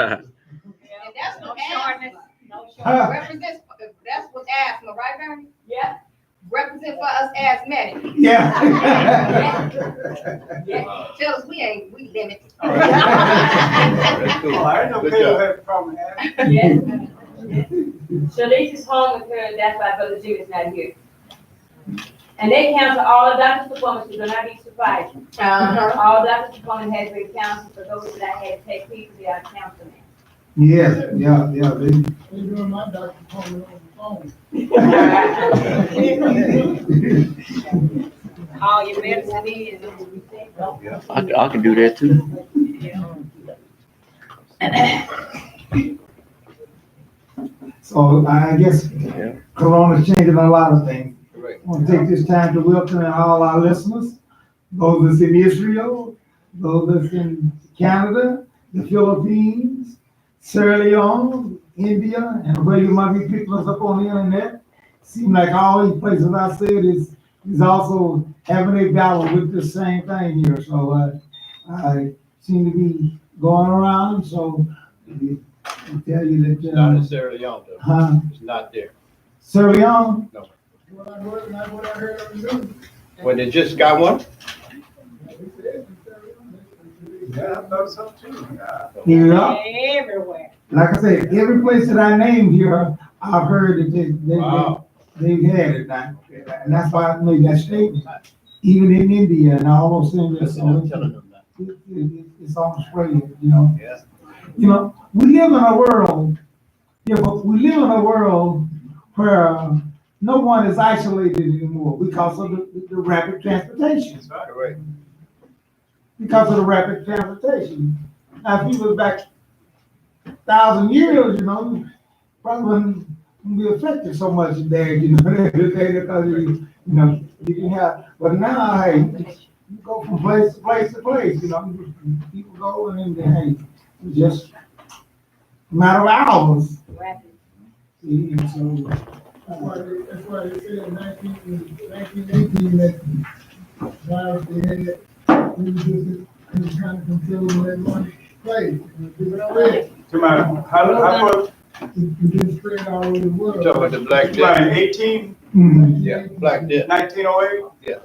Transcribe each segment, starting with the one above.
that's no shortness. No shortness. Represents, that's what asthma, right, Bernie? Yeah. Represent for us asthmatic. Yeah. Yeah. Tell us we limit. Oh, that's cool. Oh, I know Good people job. have a problem with that. Yes. Shalice is home with her, that's why Brother Jim is not here. And they cancel all doctor's performances, do not be surprised. All doctor's performance has been canceled for those that had to take previously out of counseling. Yeah. They doing my doctor appointment on All your medicine is. Yeah. I can do that too. So I guess Corona's changing a lot of things. Correct. I want to take this time to welcome all our listeners, those that's in Israel, those that's in Canada, the Philippines, Sierra Leone, India, and where you might be picking us up on the internet. Seems like all these places I said is also having a battle with the same thing here. So I seem to be going around. So I tell you that. Not in Sierra Leone, though. Huh? It's not there. Sierra Leone? what I heard on the news. When they just got one? Yeah, I thought so too. Yeah. Everywhere. Like I said, every place that I named here, I've heard that Wow. they've had it now. And that's why I made that statement. Even in India and all those things, I'm telling them that. it's on the spray, you know. Yeah. You know, we live in a world, but we live in a world where no one is isolated anymore because of the rapid transportation. Correct. Because of the rapid transportation. Now, if you look back 1,000 years, you know, probably wouldn't be affected so much there, you know, because you know, you can have, but now, hey, you go from place to place to place, you know, people go and then, hey, it's just a matter of hours. Rapid. See, and so, That's why they said in 1918 that virus they had, we was trying to control that one place. how It didn't spread all over the world. You talking about the Black Death? Right, 18, mhm. Yeah, Black Death. 1908? Yeah.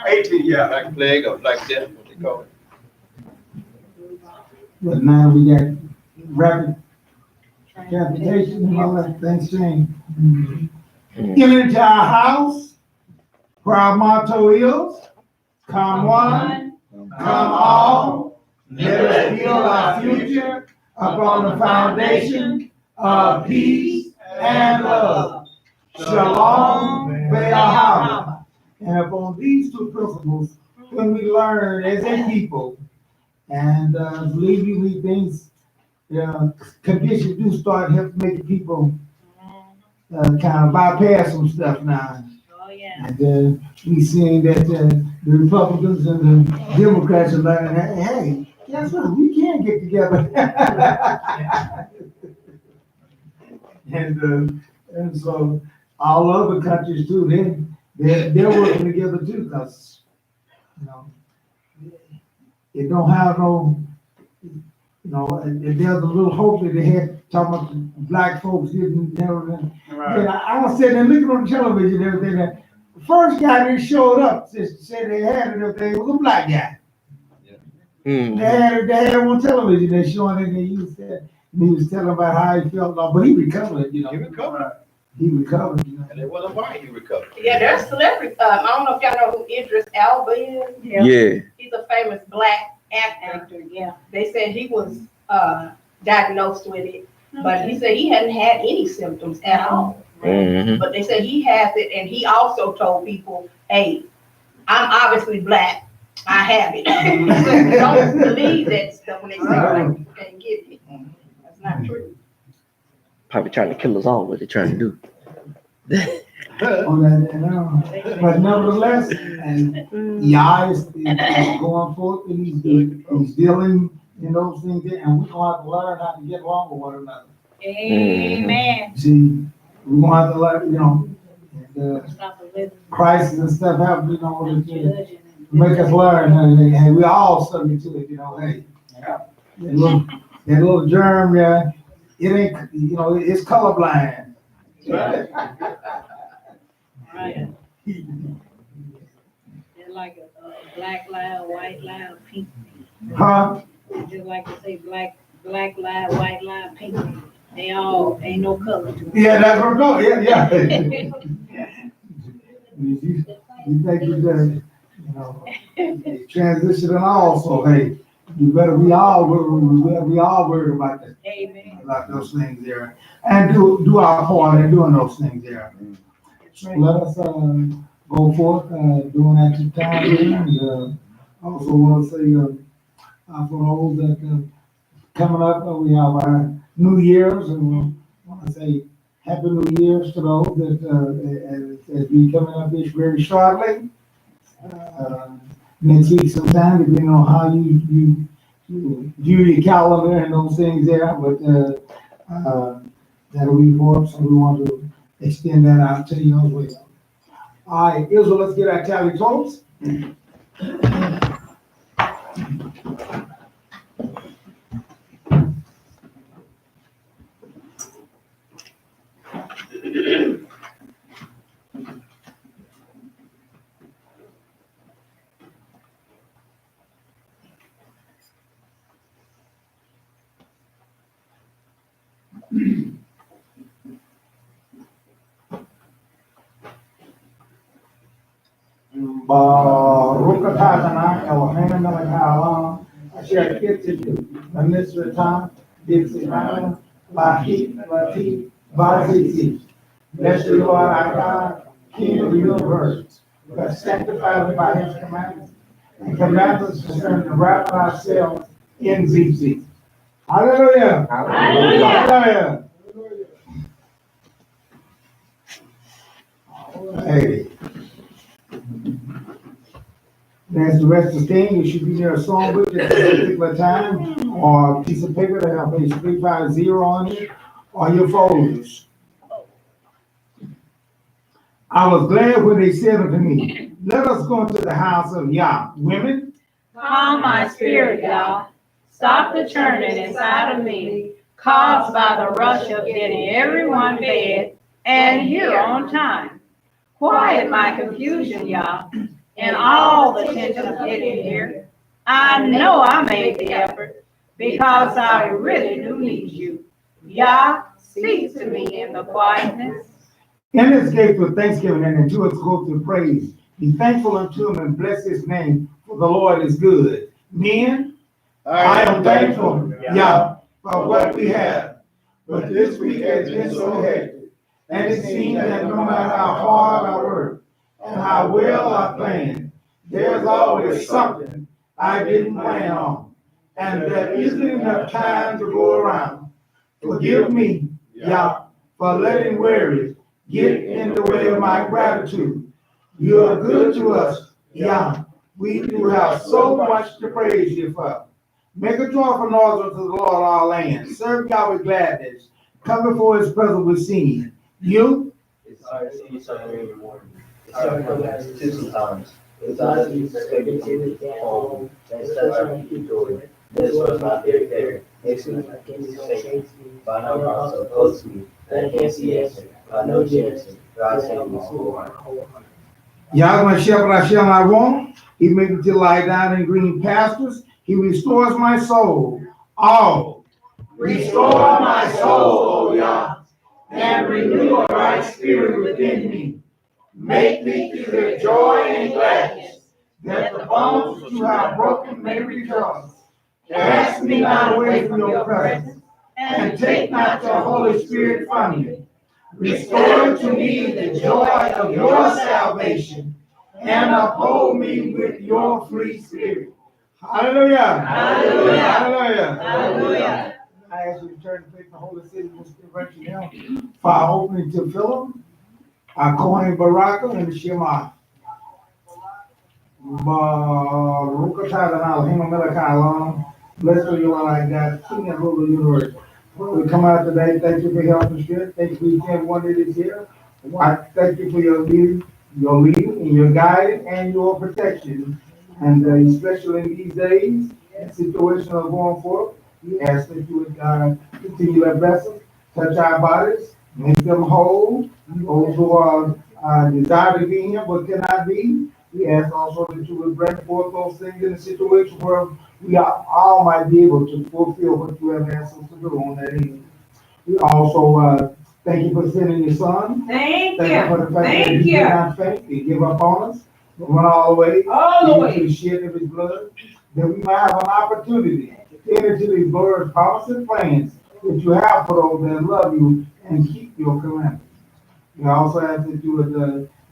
18, yeah. Black Plague or Black Death, what they call it. But now we got rapid transportation and all that, things change. Get into our house, where our motto is, come one, come all, let us build our future upon the foundation of peace and love. Shalom, Vayak'hel. And upon these two principles, when we learn as a people, and believe you me, things, conditions do start helping make people kind of bypass some stuff now. Oh, yeah. And we seeing that the Republicans and the Democrats are learning that, hey, guess what? We can get together. And so all other countries too, they're working together too, because, you know, it don't have no, you know, and there's a little hope that they had talking about the black folks didn't never. And I was sitting there looking on television and everything. That the first guy that showed up said they had it up there was a black guy. Mm. They had him on television. They showing it, and he was telling about how he felt. But he recovered, you know. He recovered. He recovered, you know. And it wasn't why he recovered. Yeah, there's celebrities. I don't know if y'all know who Idris Elba is. Yeah. He's a famous black actor. Yeah. They said he was diagnosed with it, but he said he hadn't had any symptoms at all. Mm-hmm. But they said he has it, and he also told people, "Hey, I'm obviously black. I have it." So don't believe that stuff when they say like you can't get it. That's not true. Probably trying to kill us all. What they trying to do? On that, but nevertheless, and Yah is going forth, and he's dealing in those things, and we're gonna have to learn how to get along with one another. Amen. See, we gonna have to learn, you know, crisis and stuff happen, you know, to make us learn, and we all subject to it, you know, hey. Look, That little germ there, it ain't, you know, it's colorblind. Right. It's like a black lie, white lie, pink. Huh? Just like to say black lie, white lie, pink. They all, ain't no color to it. Yeah, that's what I'm going, yeah. You think you just, you know, transitioning also, hey, you better be all worried about that. Amen. About those things there, and do our part in doing those things there. Let us go forth during that time here, and also want to say for those that coming up, we have our New Year's, and we want to say Happy New Year's to those that as we coming up this very shortly. Next week sometime, depending on how you view your calendar and those things there, but that'll be for us, so we want to extend that out to you as well. All right, Israel, let's get our tally close. Baruch atah Adonai Eloheinu melech haolam asher kitzitu b'mitzvotav b'tzivanu lahi v'azizi. Bless the Lord our God, King of the universe, who has sanctified us by his commandments and commanded us to wrap ourselves in ZZ. Hallelujah. Hallelujah. Hallelujah. Hey. As the rest of the thing, you should be near a songbook at a particular time, or a piece of paper that have page 350 on it, or your folders. I was glad when they said unto me, let us go into the house of Yah. Women, Calm my spirit, Yah. Stop the churning inside of me, caused by the rush of getting everyone fed and here on time. Quiet my confusion, Yah, and all the tension of getting here. I know I made the effort because I really do need you. Yah, speak to me in the quietness. in his gates with thanksgiving and into his courts with praise. Be thankful unto him and bless his name, for the Lord is good. Men, I am thankful, Yah, for what we have. But this week has been so hectic, and it seems that no matter how hard I work and how well I plan, there's always something I didn't plan on, and there isn't enough time to go around. Forgive me, Yah, for letting worry get in the way of my gratitude. You are good to us, Yah. We do have so much to praise you for. Make a joyful noise unto the Lord our land. Serve God with gladness. Come before his presence with singing. You? It's hard to see something in the morning. It's hard to come back to sometimes. It's hard to be expected to be home. That's why I keep doing it. This was not very fair. Makes me safe. But I'm also close to me. I can't see answer. I know chance. God save me so Yah my shepherd, I shall not want. He made me to lie down in green pastures. He restores my soul. Oh, restore my soul, O Yah, and renew a right spirit within me. Make me to hear joy and gladness, that the bones which you have broken may rejoice. Cast me not away from your presence, and take not your Holy Spirit from me. Restore to me the joy of your salvation, and uphold me with your free spirit. Hallelujah. Hallelujah. Hallelujah. Hallelujah. I ask you to turn to faith in the Holy City, right now, for our opening to Philip, our Kohen Baraka, and the Shema. Baruch atah Adonai Eloheinu melech haolam. Blessed are you, our God, King and ruler of the universe. We come out today, thank you for health and strength. Thank you for each and every one that is here. I thank you for your leading, and your guidance, and your protection. And especially in these days, and situations are going forth, We ask that you would continue to bless us, touch our bodies, make them whole. Those who are desire to be here but cannot be, we ask also that you would bring forth those things in a situation where we all might be able to fulfill what you have asked us to do on that evening. We also thank you for sending your son. Thank Thank you for the you. fact that Thank he did you. not faint, he give up on us, but went all the way. All the Even way. to the shed of his blood, that we might have an opportunity to enter into these glorious promises and plans that you have for those that love you and keep your commandments. We also ask that you would,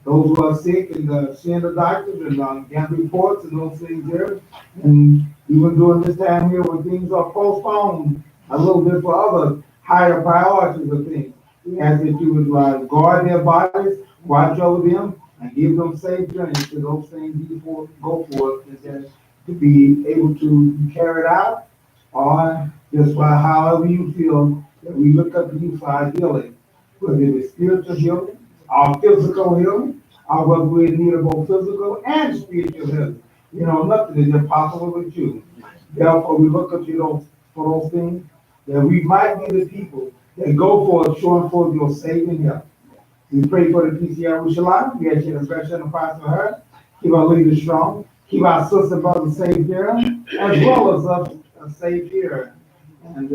those who are sick and send the doctors and get reports and those things there. And even during this time here when things are postponed a little bit for other higher priorities of things, we ask that you would guard their bodies, watch over them, and give them safe journeys to those things before go forth and to be able to be carried out, or just by however you feel that we look up to you for our healing, whether it is spiritual healing, or physical healing, or whether we're in need of both physical and spiritual healing. You know, nothing is impossible with you. Therefore, we look up to you for those things, that we might be the people that go forth, showing forth your saving help. We pray for the PCR Rishaline. We ask you to bless and prosper her. Keep our leaders strong. Keep our sister brothers safe here, as well as us safe here. And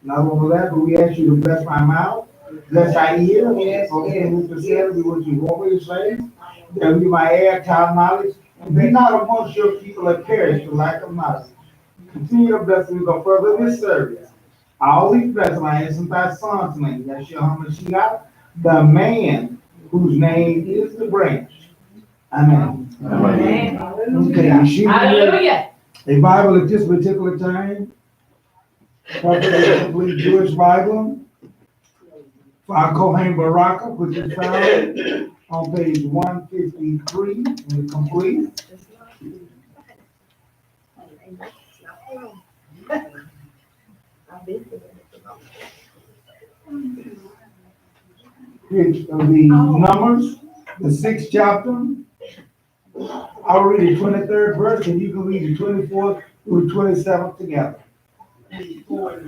not only that, but we ask you to bless my mouth, bless our ear, so things to say, we what you always say, that we might add to our knowledge, and be not amongst your people that perish for lack of knowledge. Continue to bless me, go further this service. I always bless my ask in thy son's name, Yeshua HaMashiach, the man whose name is the branch. Amen. Amen. Okay, you should Hallelujah. a Bible at this particular time, probably a complete Jewish Bible, for our Kohen Baraka, which is found on page 153 in the complete. Page of the Numbers, the 6th chapter. I'll read the 23rd verse, and you can read the 24th through 27th together. Page 4 in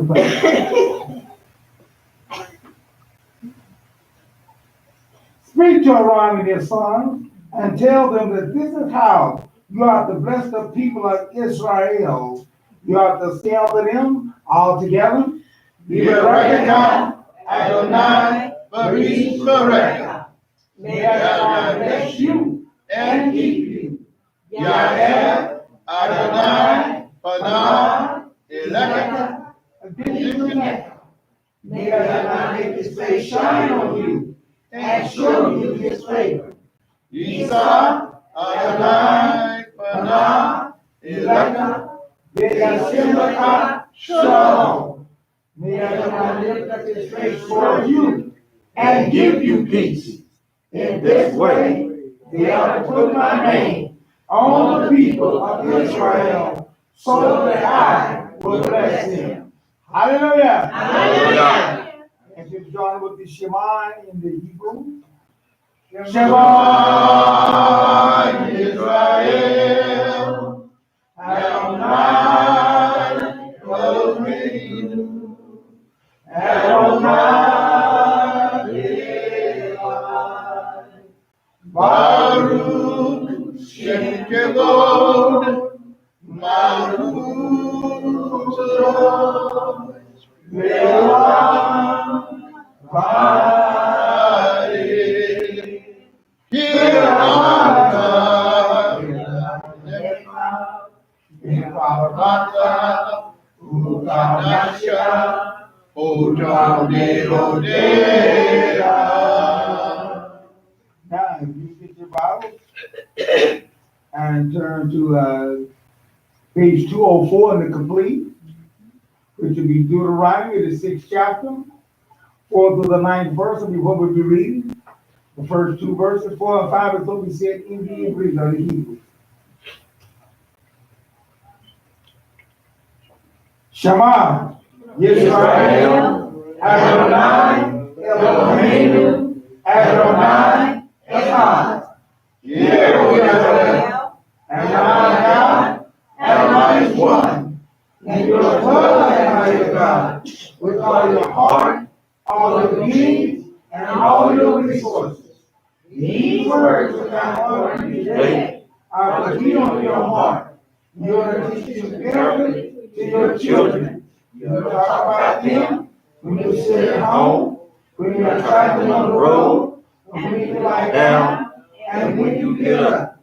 the page. Speak to Aaron and their sons, and tell them that this is how you are to bless the people of Israel. You are to say unto them all together, Vayak'hel, Adonai, Baris Baraka. May God bless you and keep you. Vayak'hel, Adonai, Panah, Eleka. May God make his face shine on you and show you his favor. Isa, Adonai, Panah, Eleka. Shalom. May God lift up his face for you and give you peace. In this way, they are to put my name on the people of Israel, so that I will bless them. Hallelujah. Hallelujah. And you join with the Shema in the Hebrew. Shema Israel, Adonai, Elohim, Adonai, Eloi, Baruch Shem Kevod, Baruch Shem Le'olam, Vayak'hel. Now, if you get your Bible and turn to page 204 in the complete, which will be Deuteronomy, the 6th chapter, 4th to the 9th verse will be what we'll be reading. The first 2 verses, 4 and 5, is what we said in the Hebrew or the Hebrew. Shema, Yisrael, Adonai, Elohim, Adonai, Echad. Hear, O Israel, Adonai, Adonai is one. And your blood, mighty God, with all your heart, all your being, and all your resources. These words which I order you today are to be on your heart. You are to teach them carefully to your children. You are to talk about them when you sit at home, when you are traveling on the road, when you lie down, and when you get up.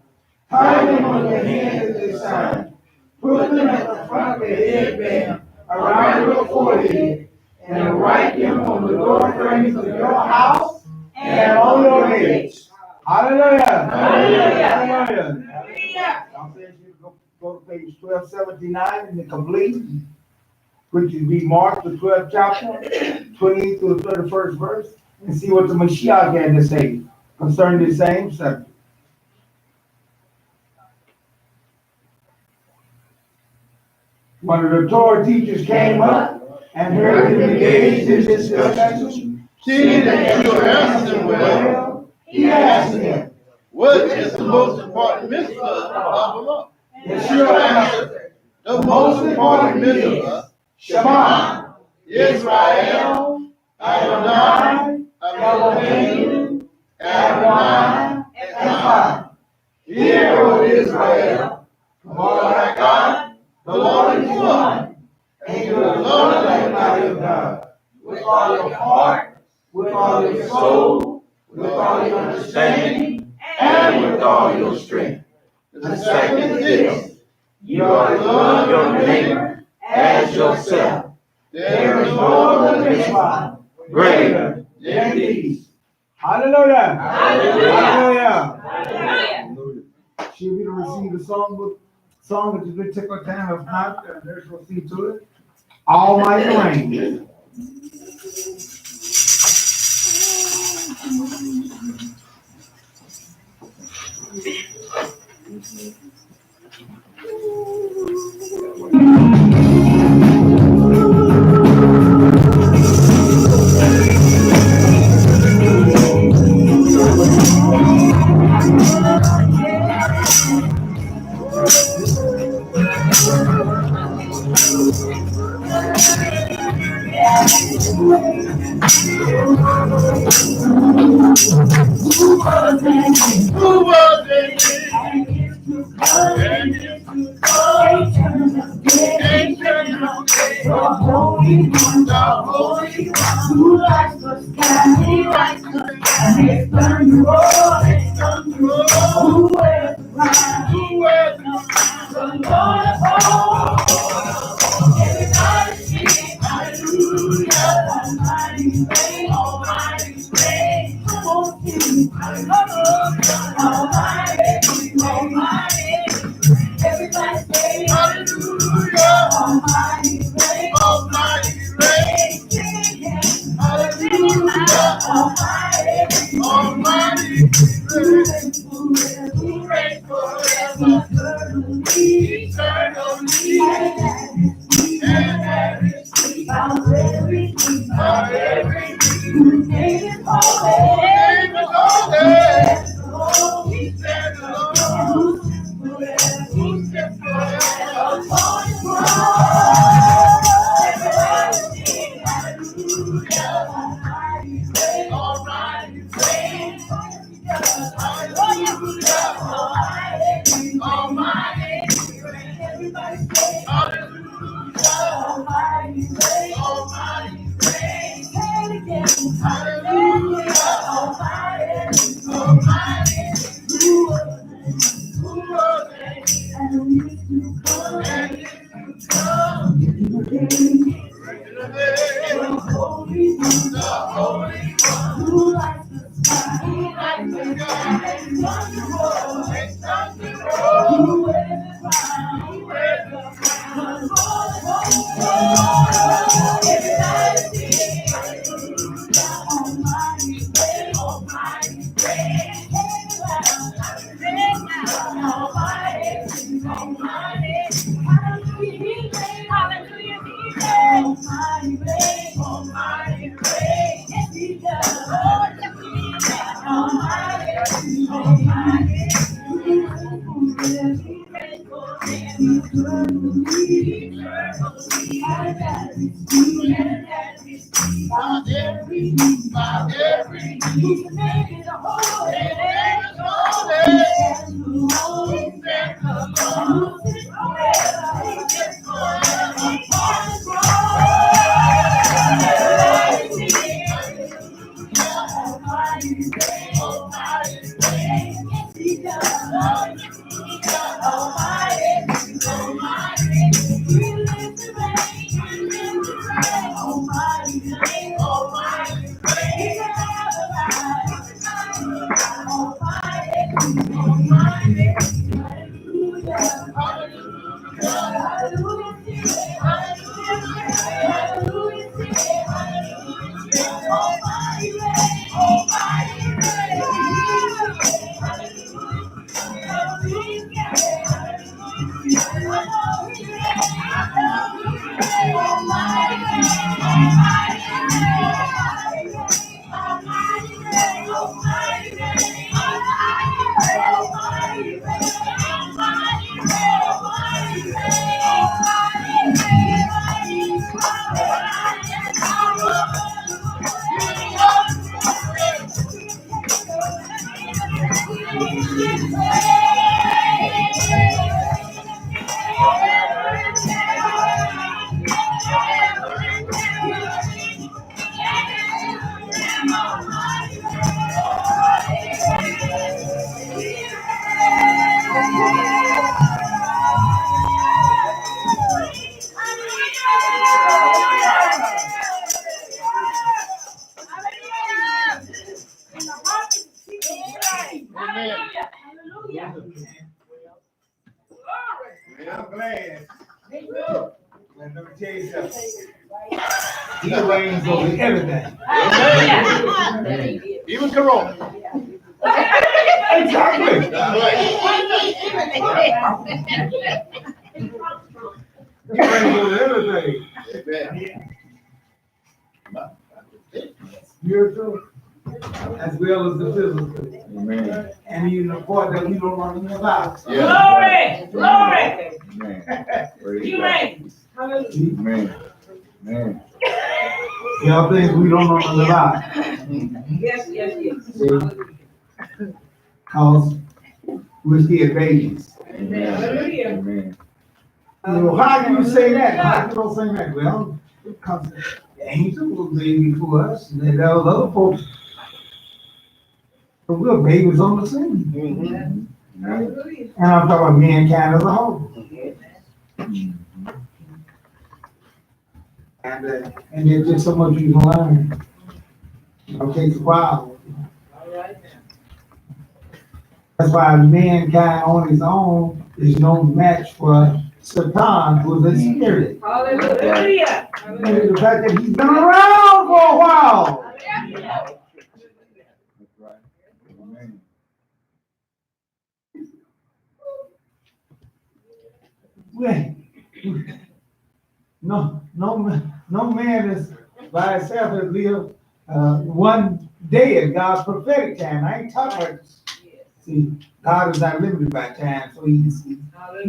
Tie them on your hands at this time. Put them at the front of your headband around your forehead, and write them on the door frames of your house and on your gates. Hallelujah! Hallelujah! Hallelujah! I'm saying you go to page 1279 in the complete, which would be Mark, the 12th chapter, 20 through the 31st verse, and see what the Mashiach had to say concerning the same subject. One of the Torah teachers came up and heard him engaged in this discussion. Seeing that you are answering well, He asked him, what is the most important mitzvah of the law? Yeshua answered, The most important mitzvah, Shema, Israel, Adonai, Elohim, Adonai, Echad. Hear, O Israel, the Lord our God, the Lord is one, and you are Lord and mighty God, with all your heart, with all your soul, with all your understanding, and with all your strength. The second is this, You are to love your neighbor as yourself. There is no other mitzvah greater than these. Hallelujah! Hallelujah. Hallelujah! Should we receive the song which is going to take our time? If not, let's proceed to it. Almighty reign. who was in me, and The Holy One, who lights the sky, he lights the sky, his thunder roar, his thunder roar, who wears the crown, he wears the crown, the Lord of all. Everybody sing, hallelujah, almighty reign, almighty reign, come on, sing, hallelujah, almighty, almighty, everybody say, hallelujah, almighty reign, almighty reign, hallelujah, almighty, almighty reign, who reigns forever, eternally, eternally, and at his feet bows every knee, by every whose name is holy, name is holy, he he stands alone, who sits forever, who sits forever, upon his throne. Everybody sing, hallelujah, almighty reign, almighty reign, hallelujah, almighty, almighty reign. Everybody say, hallelujah, almighty reign, almighty reign. Say it again, hallelujah, almighty, almighty, who was, who was and is to come, and is to come, the day, the day, the Holy One, the Holy One, who lights the sky, who lights the sky, and thunder roll, and thunder rolls, who wears the crown, who wears the crown, the Lord, everybody sing, hallelujah, almighty reign, almighty reign, almighty, almighty, hallelujah, he reigns, hallelujah, he reigns, almighty reign, almighty reign, yes he does, Lord, yes he does, almighty, almighty, he reigns forever, he reigns forever, eternally, I'm glad. And let me tell you something. He reigns over everything. Even Corona. Exactly. He reigns over everything. Spiritual as well as the physical. Amen. And even the part that we don't want to about. Glory, glory. Amen. You reign. Amen. Amen. There are things we don't want to live out. Yes, yes, yes. Cause we're still babies. Hallelujah. Amen. You know, how can you say that? How can you say that? Well, because the angels were babies before us, and then there was other folks. But we're babies on the scene. Mm-hmm. And I'm talking about mankind as a whole. And there's just so much you can learn. It takes a while. That's why mankind on his own is no match for Satan, who is a spirit. Hallelujah. And the fact that he's been around for a while. That's right. Amen. No man is by himself has lived one day in God's prophetic time. I ain't talking about, see, God is not limited by time, so he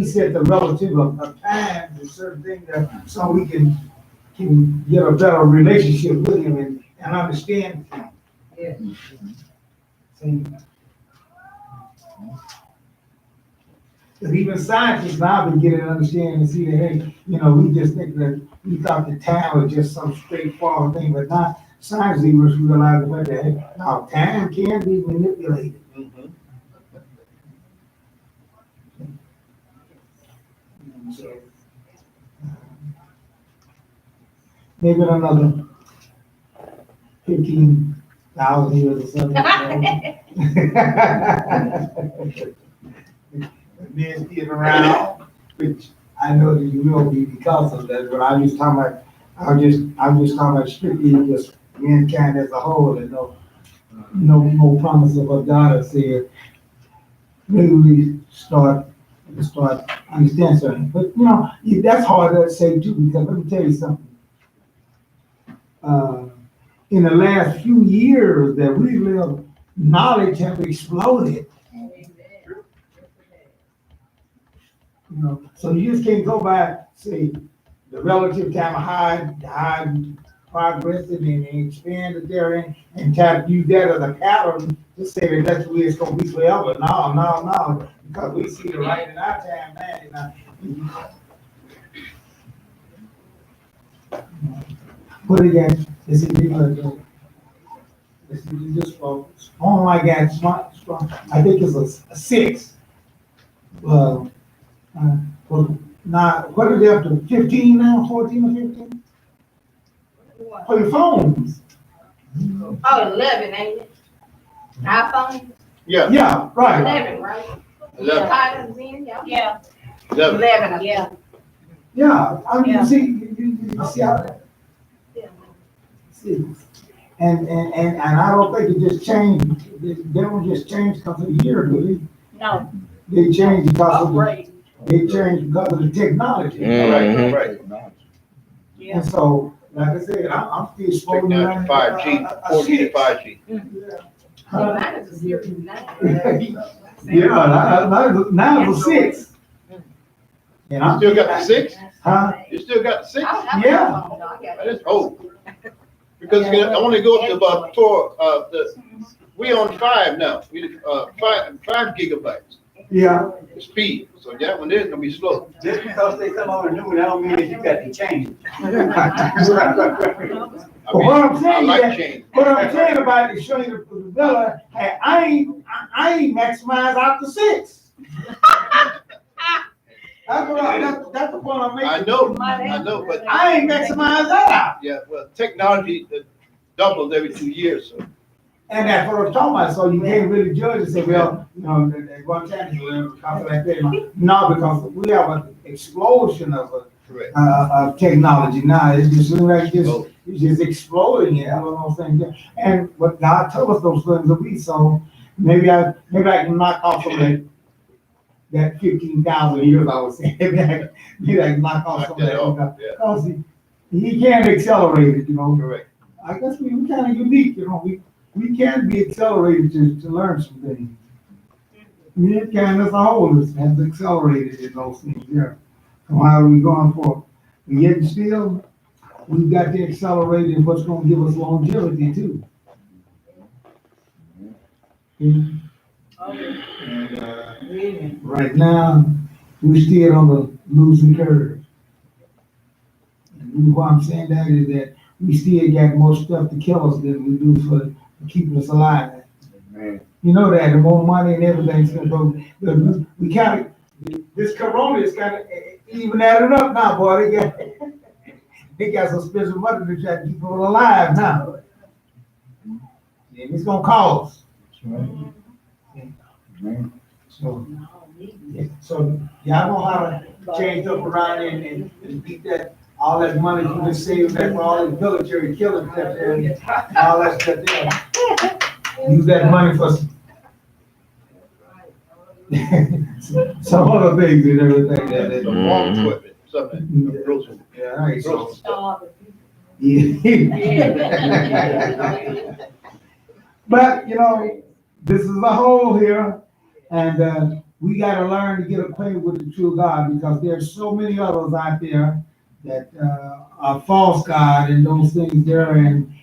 set the relative of time to certain things so we can get a better relationship with him and understand him. Yes. See? Because even scientists now been getting an understanding and see that, hey, we just think that we thought the time was just some straightforward thing, but now science even realize the fact that, hey, now time can be manipulated. So, maybe another 15,000 years or something. Men still around, which I know that you will be because of that, but I'm just talking about strictly just mankind as a whole, and no promise of what God has said. Maybe we start understand something, but that's hard to say too, because let me tell you something. In the last few years that we live, knowledge have exploded. So you just can't go by, say, the relative time of high progressive and expanded therein, and try to use that as a pattern to say that that's the way it's gonna be forever. No, because we see the right in our time now, you know. Put it again, this is just online got smart, I think it's a 6. Well, now, what are they up to, 15 now, 14 or 15? For your phones? Oh, 11, ain't it? iPhone? Yeah, Yeah, right. 11, right? 11, Titles in, yeah. Yeah, 11. 11, yeah. Yeah, I mean, Yeah. you see how that. See, and I don't think it just changed, they don't just change because of the year, do No. they? They changed because of the, Upgrade. they changed because of the technology. Mhm. Right. Yeah. And so, like I said, I'm still Take supposed down to 5G, 4G to 5G. Mine is a Series 9. Yeah, now it's a 6. And You I'm still got the 6? Huh? You still got the 6? I don't have an Yeah. iPhone, though. I got That is old. Because it only goes to about 4, we on 5 now, we, 5 gigabytes, Yeah. the speed, so that one is gonna be slow. Just because they come on and do it, I don't mean that you got to change. I But mean, what I'm I saying like is, change. what I'm saying about it, showing the Villa, hey, I ain't maximized out the 6. That's the point I'm making. I know, but, I ain't maximized that out. yeah, well, technology doubles every 2 years, so. And that's what I'm talking about, so you can't really judge and say, well, you know, at one time, something like that. No, because we have an explosion Correct. of technology now, it's just like Oh. it's just exploding, you know what I'm saying? And what God told us those things to be, so maybe I can knock off some of that 15,000 years I was saying, maybe I can knock off some of that, you know, Yeah, because he can accelerate it, you know. correct. I guess we kind of unique, you know, we can be accelerated to learn some things. Mankind as a whole has accelerated in those things, yeah. So how are we going for? But yet still, we've got to accelerate in what's gonna give us longevity too. And, right now, we're still on the losing curve. And why I'm saying that is that we still got more stuff to kill us than we do for keeping us alive. You know that, the more money and everything's gonna go, we kind of, this corona is kind of even added up now, boy, they got some special money to try to keep people alive now. And it's gonna cost. So, y'all know how to change up around and beat that, all that money you been saving that for all these military killers up there and all that stuff there. Use that money for some other things and everything that. The wrong equipment, something, the grocery. Yeah, right, so. Grocery stuff. Yeah. But, you know, this is the whole here, and we gotta learn to get acquainted with the true God, because there's so many others out there that are false God and those things there, and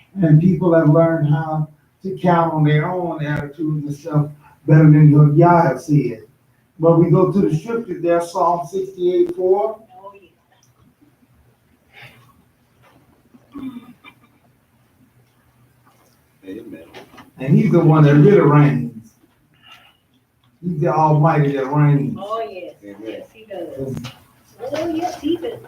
people have learned how to count on their own attitudes and stuff better than what Yah have said. But we go to the scripture there, Psalm 68:4. Amen. And he's the one that really reigns. He's the Almighty that reigns. Oh, yes, Amen. yes, he does. Oh, yes, he does.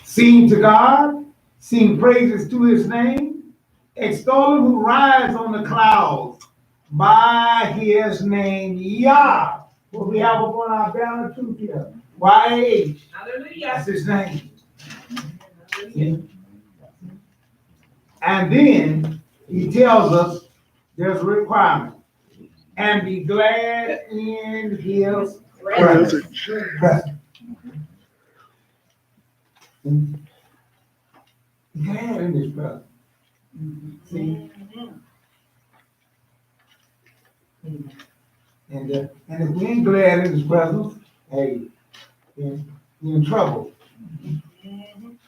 Sing to God, sing praises to his name, extol him who rides on the clouds by his name, Yah. What we have upon our banner too here, YH. Hallelujah. That's his name. And then he tells us there's a requirement. And be glad in his presence. Be glad in his presence. See? And if we ain't glad in his presence, hey, you're in trouble.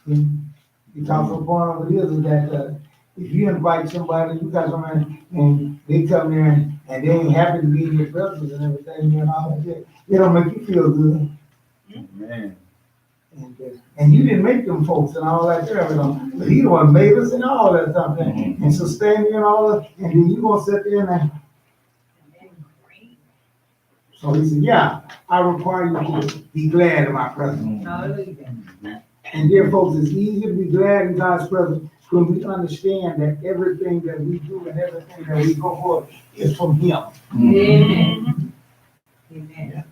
Because the point of it is that, if you invite somebody, you got somebody, and they come there and they ain't happy to be in your presence and everything, and all that, it don't make you feel good. Man. And you didn't make them folks and all that there, but he the one made us and all that stuff, and sustained you and all that, and then you gonna sit there and. So he said, yeah, I require you to be glad in my presence. And dear folks, it's easy to be glad in God's presence when we understand that everything that we do and everything that we go for is from Him. Amen. Amen.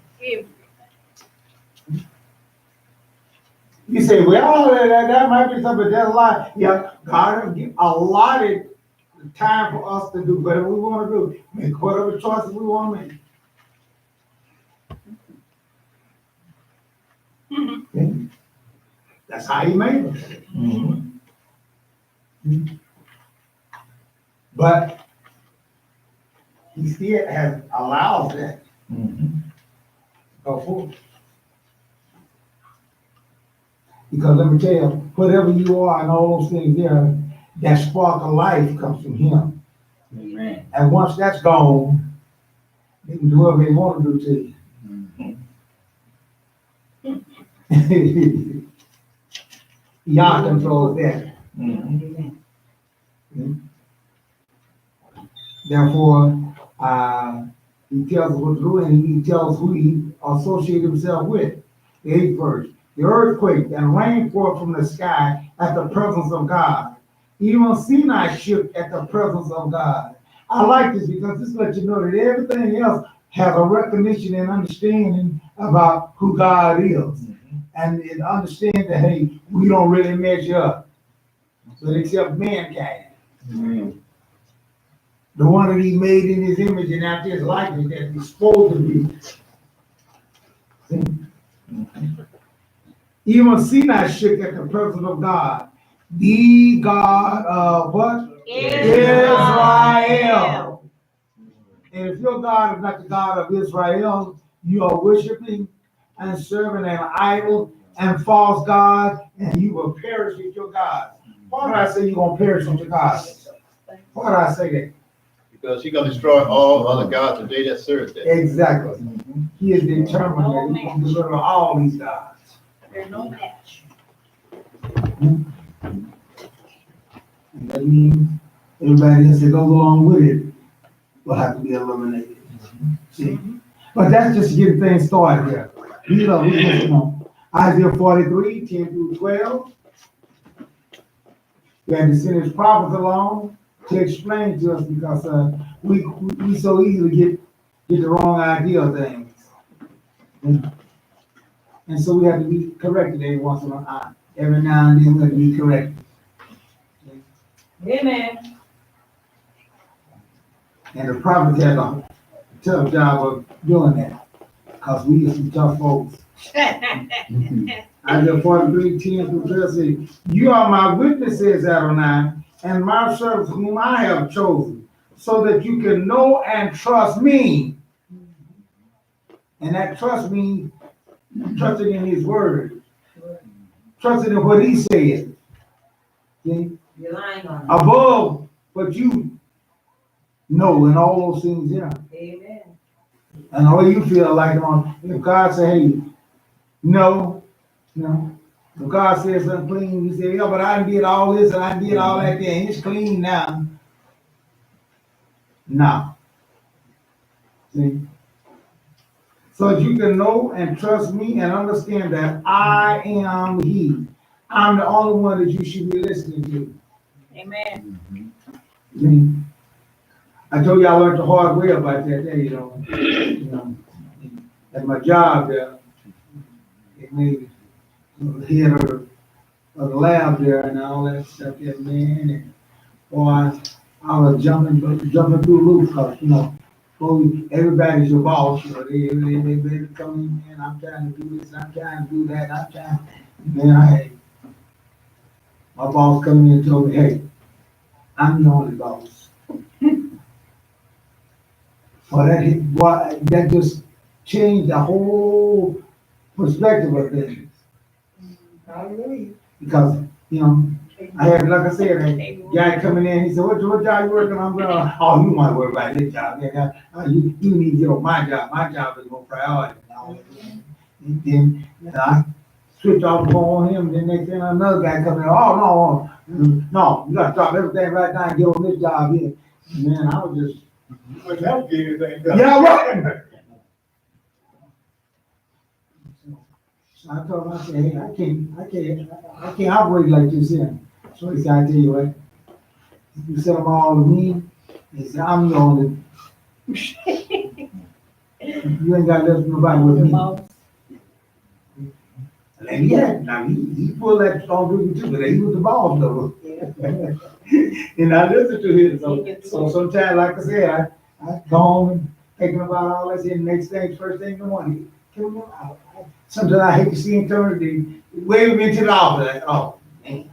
You say, well, that might be something, that's a lot. Yeah, God allotted time for us to do whatever we want to do, make whatever choices we want to make. Okay? That's how He made us. But He still has allowed that to go forward. Because let me tell you, whatever you are and all those things there, that spark of life comes from Him. Amen. And once that's gone, they can do whatever they want to do to you. Yah controls that. Therefore, He tells us what to do, and He tells who He associates Himself with. The 8th verse. The earthquake and rain poured from the sky at the presence of God. Even Sinai shook at the presence of God. I like this because this lets you know that everything else has a recognition and understanding about who God is. And it understands that, hey, we don't really measure up. But except mankind. The one that He made in His image and after His likeness that He's supposed to be. See? Even Sinai shook at the presence of God. The God of what? Israel. And if your God is not the God of Israel, you are worshiping and serving an idol and false God, and you will perish with your God. Why did I say you're going to perish with your God? Why did I say that? Because He's gonna destroy all other gods the day that serve that. Exactly. He is determined that He's going to deliver all these gods. There's no match. And that means everybody else that goes along with it will have to be eliminated. See? But that's just getting things started here. You know, Isaiah 43, 10 through 12. We had to send His prophets along to explain to us because we so easily get the wrong idea of things. And so we have to be corrected every once in a while. Every now and then we have to be corrected. Amen. And the prophets had a tough job of doing that. Because we are some tough folks. Isaiah 43, 10 through 12 says, you are my witnesses, Adonai, and my servants whom I have chosen, so that you can know and trust me. And that trust means trusting in His word. Trusting in what He said. See? You're lying on it. Above what you know and all those things, yeah. Amen. And all you feel like if God say, hey, no. If God says unclean, you say, yeah, but I did all this and I did all that there, and it's clean now. No. See? So that you can know and trust me and understand that I am He. I'm the only one that you should be listening to. Amen. See? I told you I learned the hard way about that there, you know, at my job there, it made the head of the lab there and all that stuff there, man, and boy, I was jumping through the roof, cause, everybody's your boss, they come in, man, I'm trying to do this, I'm trying to do that, man, my boss come in and told me, hey, I'm the only boss. Well, that just changed the whole perspective of things. Hallelujah. Because, I had, like I said, a guy coming in, he said, what job you working on? Oh, you might work about this job. Yeah, you need to get on my job. My job is more priority. And then I switched off the phone on him, then next thing another guy coming in, oh, no, you gotta drop everything right now and get on this job here. And man, I was just, But that get anything done. yeah, right. So I told him, I said, hey, I can't operate like this here. So he said, I tell you what, you sell them all to me, he said, I'm the only. You ain't got to listen to nobody with me. And now he pulled that strong duty too, but he was the boss though. And I listened to him, so sometimes, like I said, I go home and thinking about all that, and next thing, first thing in the morning, sometimes I hate to see him turn the wave him into the office. Like, oh man,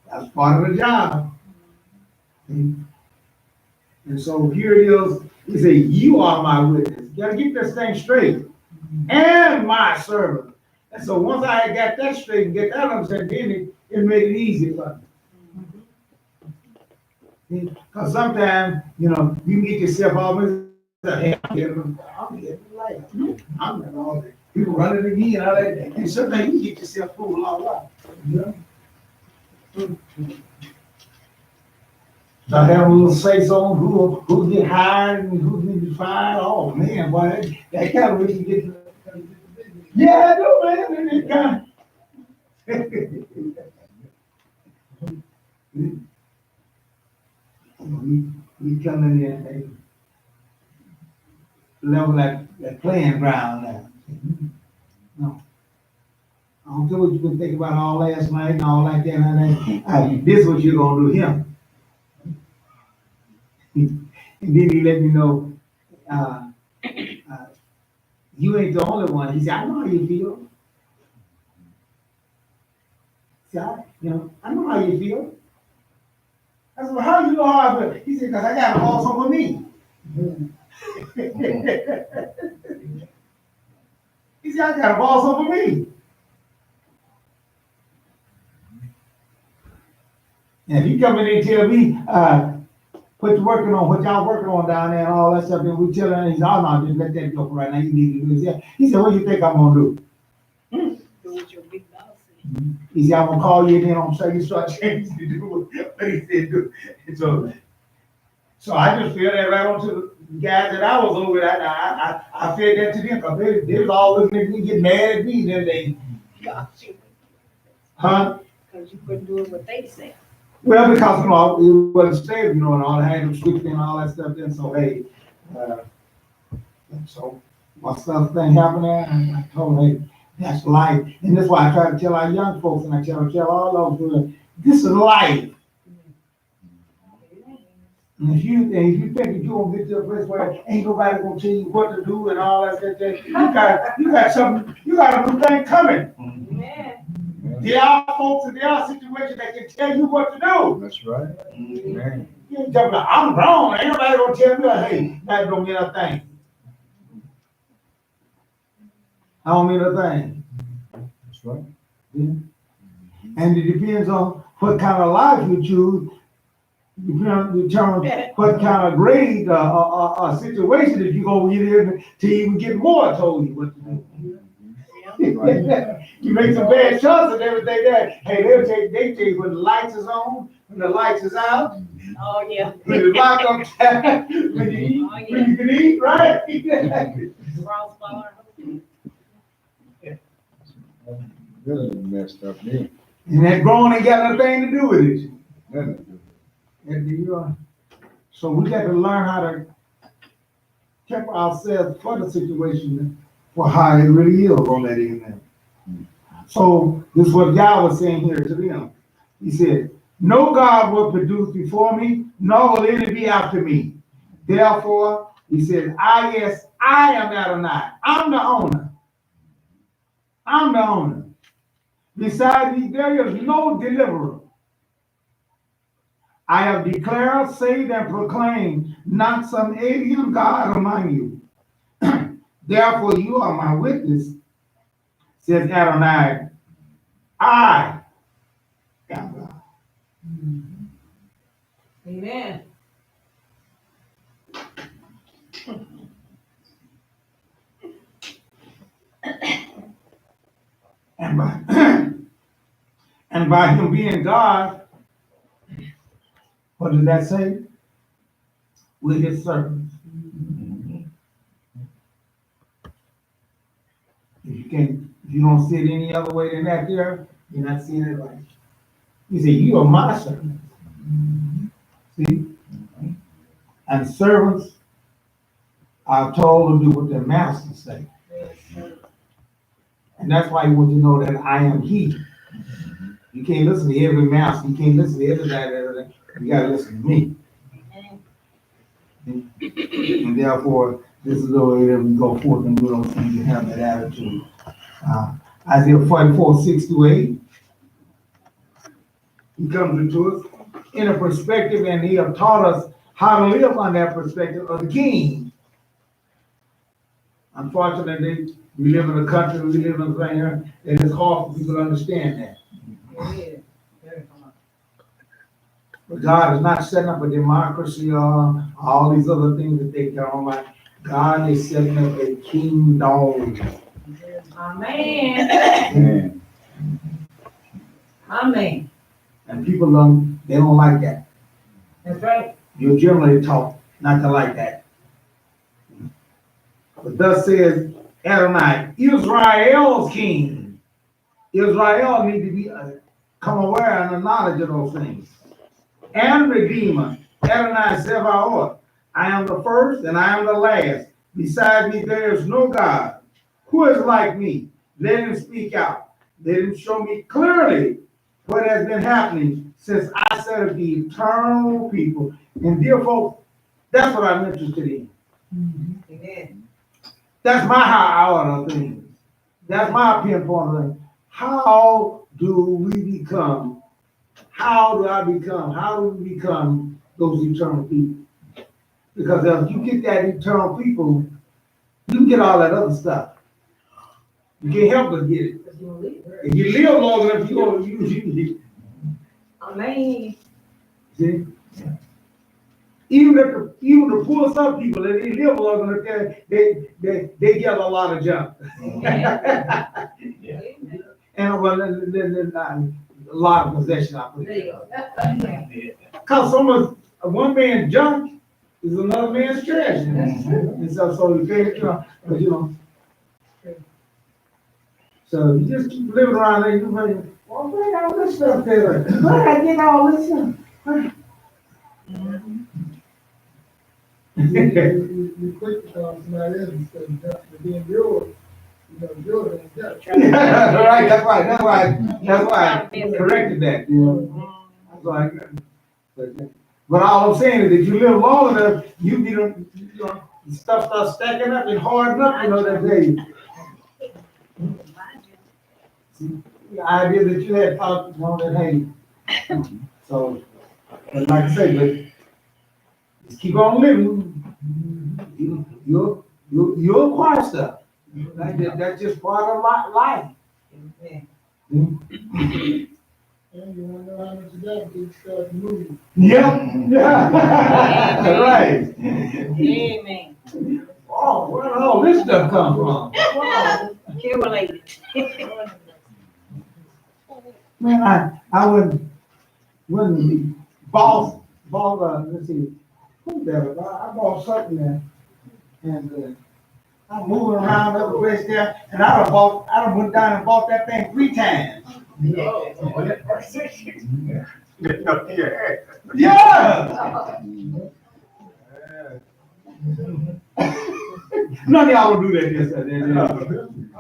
that's part of the job. And so here it is. He said, "You are my witness." You gotta get this thing straight, and my servant. And so once I had got that straight and get that understanding, it made it easy for me. Because sometimes, you can get yourself almost. Hey, I'm getting life. I'm not all that. People running again, all that. And sometimes you get yourself fooled all up. So I have a little say so on who get hired and who get fired. Oh man, boy, that kind of really get. Yeah, I know, man. That kind we come in there and level that playing ground now. No. I don't care what you've been thinking about all last night and all like that and that. This is what you're gonna do him. And then he let me know, you ain't the only one. He said, I know how you feel. He said, I know how you feel. I said, well, how you know how I feel? He said, because I got a boss over me. He said, I got a boss over me. And he come in and tell me, what y'all working on down there and all that stuff, and we tell him, he said, oh no, just let that go for right now, you need to do this. He said, what do you think I'm gonna do? Do what your big boss said. He said, I'm gonna call you and then I'm gonna say you start changing to do what he said do. And so I just feel that right on to the guys that I was over at, I fed that to them, because they was all looking at me, get mad at me, then they, huh? Because you couldn't do it what they said. Well, because, it wasn't stable, and all, I had them switching and all that stuff, then, so, hey, so, my stuff thing happened there, and I told her, hey, that's life, and that's why I try to tell our young folks, and I tell all those, this is life. And if you think that you're gonna get to a place where ain't nobody gonna tell you what to do and all that stuff, you got a new thing coming. Amen. There are folks and there are situations that can tell you what to do. That's right. Amen. You ain't talking about, I'm wrong, ain't nobody gonna tell me, hey, that don't mean a thing. I don't mean a thing. That's right. Yeah. And it depends on what kind of life you choose. Determine what kind of grade or situation that you're gonna get in to even get more told you what to do. You make some bad choices and everything there. Hey, they tell you when the lights is on, when the lights is out. Oh, yeah. When the lock on time, when you eat, when you can eat, right? Really messed up me. And that grown ain't got nothing to do with it. Nothing. So we got to learn how to prepare ourselves for the situation, for how it really is on that end. So this is what God was saying here to them. He said, no God will produce before me, nor will any be after me. Therefore, he said, I am Adonai. I'm the owner. I'm the owner. Besides me, there is no deliverer. I have declared, saved, and proclaimed, not some alien God among you. Therefore you are my witness, says Adonai, I am God. Amen. And by, and by him being God, what did that say? We're his servants. If you don't see it any other way than that there, you're not seeing it right. He said, you are my servants. See? And servants are told to do what their masters say. And that's why you want to know that I am he. You can't listen to every master. You can't listen to everything. You gotta listen to me. And therefore, this is the way that we go forth and do those things and have that attitude. Isaiah 44, 6-8. He comes into us in a perspective, and he has taught us how to live on that perspective of the king. Unfortunately, we live in a country, we live in a thing here, and it's hard for people to understand that. But God is not setting up a democracy or all these other things that they care about. God is setting up a kingdom. Amen. Amen. And people don't like that. That's right. You're generally taught not to like that. But thus says Adonai, Israel's king. Israel need to be come aware and the knowledge of those things. And Redeemer, Adonai Zebaoth. I am the first and I am the last. Beside me there is no God. Who is like me? Let him speak out. Let him show me clearly what has been happening since I set up the eternal people. And dear folks, that's what I'm interested in. Amen. That's my high order of things. That's my pinpoint of things. How do we become? How do I become? How do we become those eternal people? Because if you get that eternal people, you get all that other stuff. You can't help but get it. If you live long enough, you're going to use it. Amen. See? Even the poor some people, if they live long enough, they get a lot of junk. And well, a lot of possession, I believe. Because one man's junk is another man's treasure. And so you can't, but so you just keep living around there, you're like, well, where did all this stuff there? Where did I get all this stuff? You quick to call somebody else instead of just being yours. Yours ain't just. Right, that's why I corrected that, That's why but all I'm saying is that you live long enough, stuff starts stacking up and hardening up, that day. See, the idea that you had thought, that hey, so, but like I say, but just keep on living. You'll acquire stuff. That's just part of life. And you want to know how much you got to start moving. Yeah. Right. Amen. Oh, where did all this stuff come from? Accumulated. Man, I wouldn't be bought, let's see, who that was? I bought something there, and I'm moving around up the west there, and I done went down and bought that thing 3 times. Yeah! None of y'all will do that, yes, sir.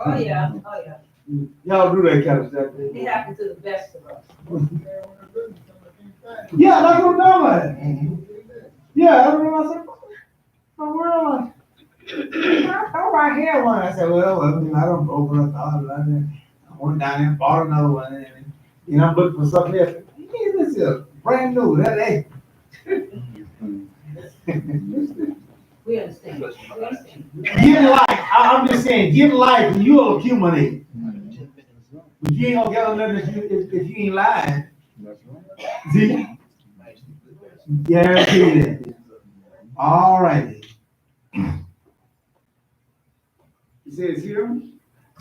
Oh, yeah. Oh, yeah. Y'all do that kind of stuff. It happened to the best of us. Yeah, that's what I'm doing. Yeah, I remember I said, where am I? How do I hear one? I said, well, I don't open up the other. I went down there and bought another one. And I'm looking for something else. This is brand new. That ain't. We understand. We understand. Get life, I'm just saying, get life, and you'll accumulate. But you ain't gonna get nothing if you ain't lying. See? Guarantee that. All right. It says here,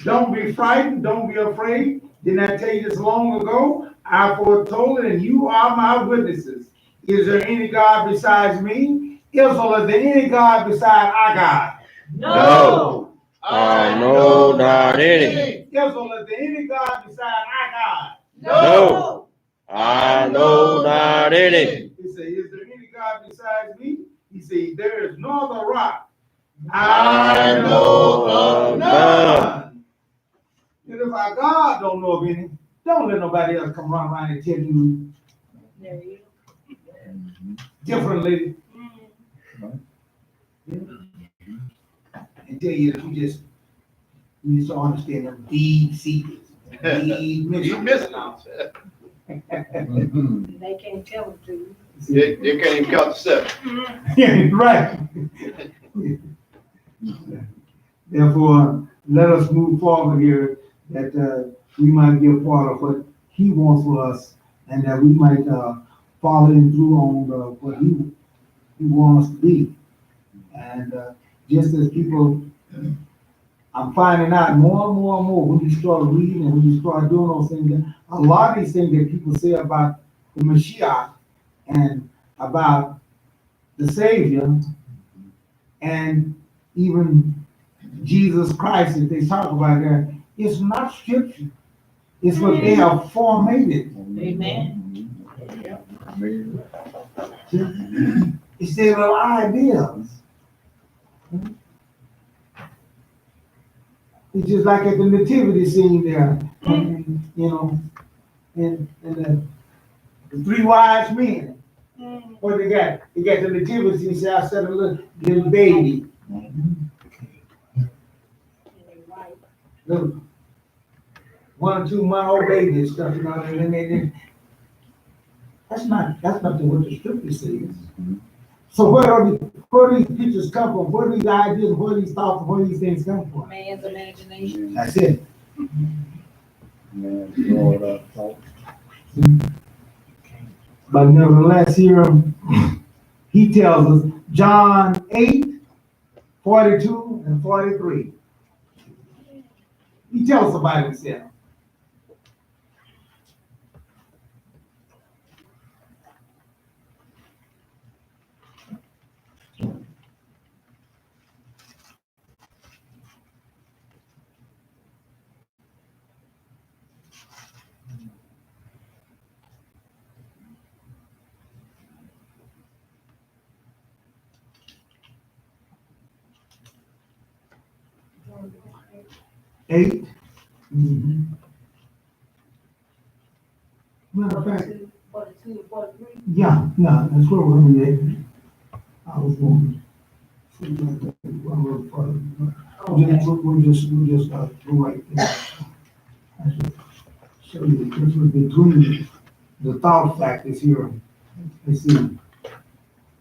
don't be frightened, don't be afraid. Didn't I tell you this long ago? I foretold it, and you are my witnesses. Is there any God besides me? Israel, is there any God beside our God? No. I know not any. Israel, is there any God beside our God? No. I know not any. He said, is there any God besides me? He said, there is no other rock. I know of none. And if our God don't know of any, don't let nobody else come around and tell you There you differently. And tell you that you just don't understand them deep secrets. Deep You mysteries. missed it. go. They can't tell it to you. They can't even count to 7. Yeah, right. Therefore, let us move forward here that we might be a part of what he wants for us and that we might follow him through on what he wants us to be. And just as people, I'm finding out more and more and more when you start reading and when you start doing those things, a lot of these things that people say about the Mashiach and about the Savior and even Jesus Christ, if they talk about that, it's not scripture. It's what they have formatted. Amen. It's their little ideas. It's just like at the nativity scene there, and, you know, and the 3 wise men. What they got? They got the nativity scene, say, I said a little baby. Little 1 or 2 month old baby and stuff, you know, and then that's not what the scripture says. So where these pictures come from? Where these ideas, where these thoughts, where these things come from? Man's imagination. That's it. But nevertheless, here he tells us, John 8:42 and 43. He tells us about himself. Eight. Matter of fact, 42 and 43. yeah, that's where we're gonna be at. I was going to see that a little further. We'll just go right there. I should show you the difference between the thought factors here. Let's see.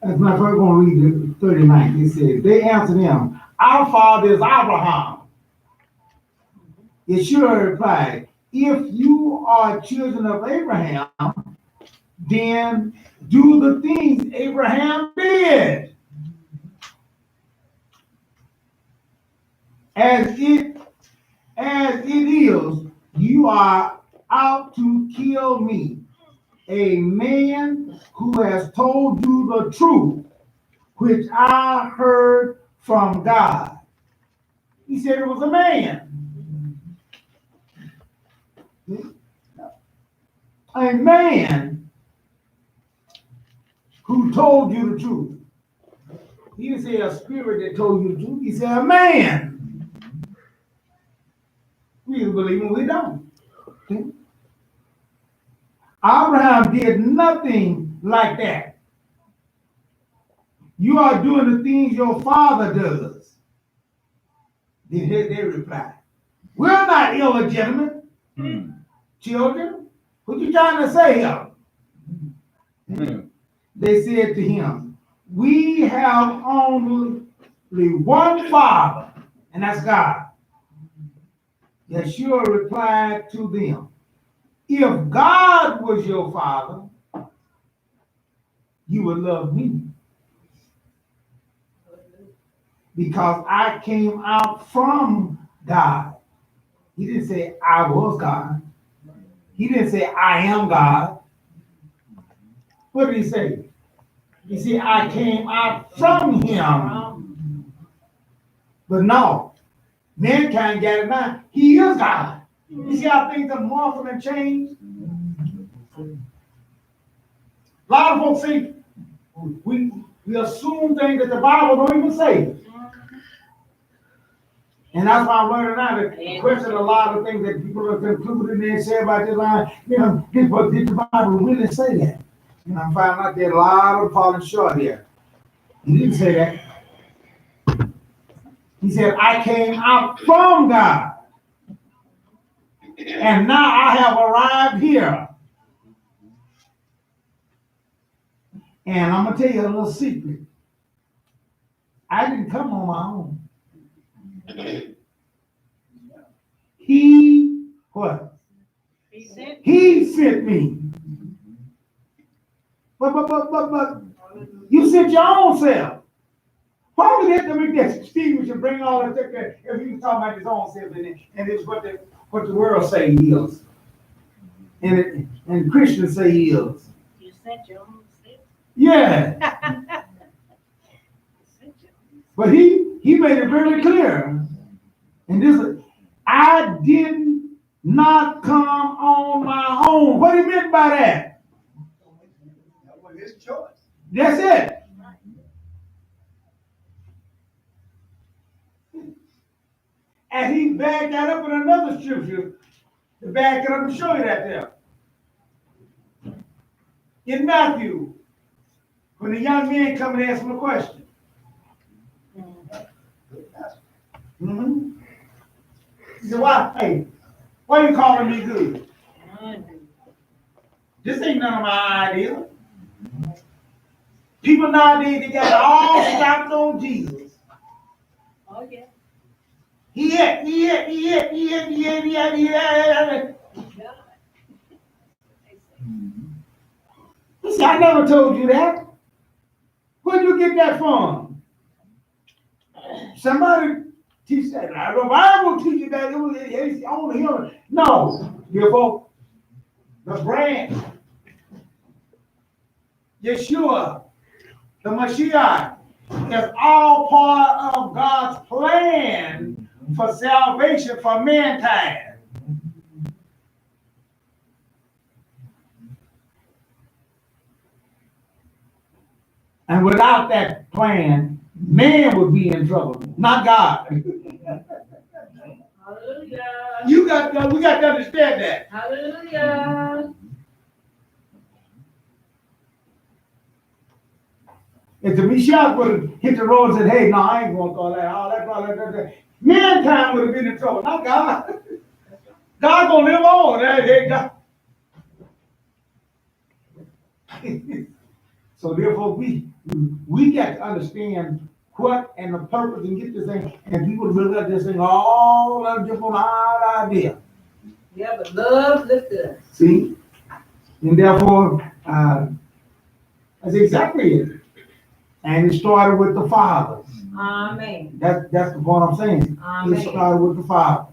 As a matter of fact, we're gonna read the 39. It says, they answered him, our father is Abraham. Yeshua replied, if you are children of Abraham, then do the things Abraham did. As it is, you are out to kill me, a man who has told you the truth, which I heard from God. He said it was a man. A man who told you the truth. He didn't say a spirit that told you the truth. He said a man. We either believe him or we don't. Okay? Abraham did nothing like that. You are doing the things your father does. Then they reply, we're not illegitimate children. What you trying to say here? They said to him, we have only one Father, and that's God. Yeshua replied to them, if God was your Father, you would love me. Because I came out from God. He didn't say I was God. He didn't say I am God. What did he say? He said I came out from him. But no, mankind got it now. He is God. You see how things are morphed and changed? A lot of folks think we assume things that the Bible don't even say. And that's why I'm learning now to question a lot of things that people have concluded and they say about this line. You know, did the Bible really say that? And I'm finding out that a lot of falling short here. He didn't say that. He said, I came out from God. And now I have arrived here. And I'm going to tell you a little secret. I didn't come on my own. He, what? He sent me. But you sent your own self. Why would you have to make that Steve should bring all that there if he was talking about his own self and it's what the world say he is. And Christians say he is. You sent your own self? Yeah. But he made it very clear. And this I did not come on my own. What he meant by that? That was his choice. That's it. And he backed that up in another scripture to back it up and show you that there. In Matthew, when the young man come and ask him a question. Mm-hmm. He said, why are you calling me good? This ain't none of my idea. People nowadays, they got all stopped on Jesus. Oh, yeah. He had. He said, I never told you that. Where'd you get that from? Somebody teach that. The Bible teaches that it was only him. No, you folks. The branch, Yeshua, the Mashiach, is all part of God's plan for salvation for mankind. And without that plan, man would be in trouble, not God. Hallelujah. We got to understand that. Hallelujah. If the Mashiach would have hit the road and said, hey, no, I ain't going to call that, all that. Mankind would have been in trouble, not God. God going to live on. Hey, God. So therefore, we got to understand what and the purpose and get this thing, and people look at this thing all of different idea. Yeah, but love lifted us. See? And therefore, that's exactly it. And it started with the fathers. Amen. That's the point I'm saying. Amen. It started with the father.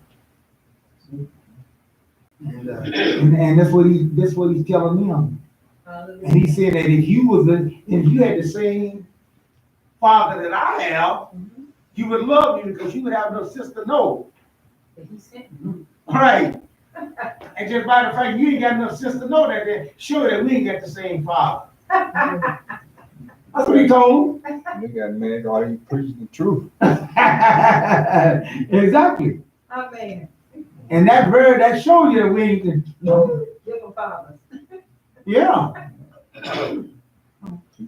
And that's what he's telling them. Hallelujah. And he said that if you had the same father that I have, you would love me because you would have no sister, no. But he sent you. Right. And just by the fact you ain't got no sister, no, that sure that we ain't got the same father. That's what he told him. You got man, all you preaching the truth. Exactly. Amen. And that showed you that we ain't. Different fathers. Yeah.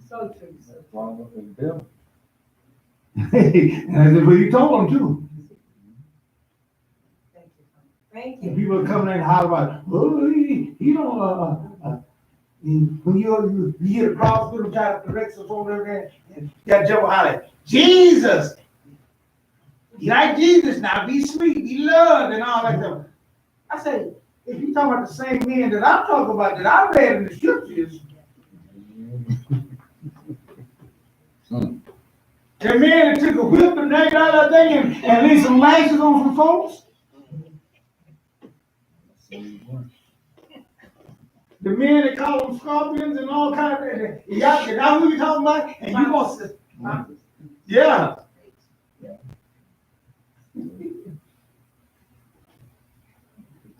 So true. That's wrong with the devil. And that's what he told them too. Thank And you. people come in and holler about, oh, he don't, when you hear the cross, people try to correct us over there, and you got to jump and holler, Jesus, You like Jesus now, be sweet, be loved, and all that stuff. I said, if you talking about the same men that I'm talking about, that I read in the scriptures, the man that took a whip and dragged out that thing and laid some lashes on some folks. The men that call them scorpions and all kinds of, y'all, is that who you talking about? And you gonna say, yeah.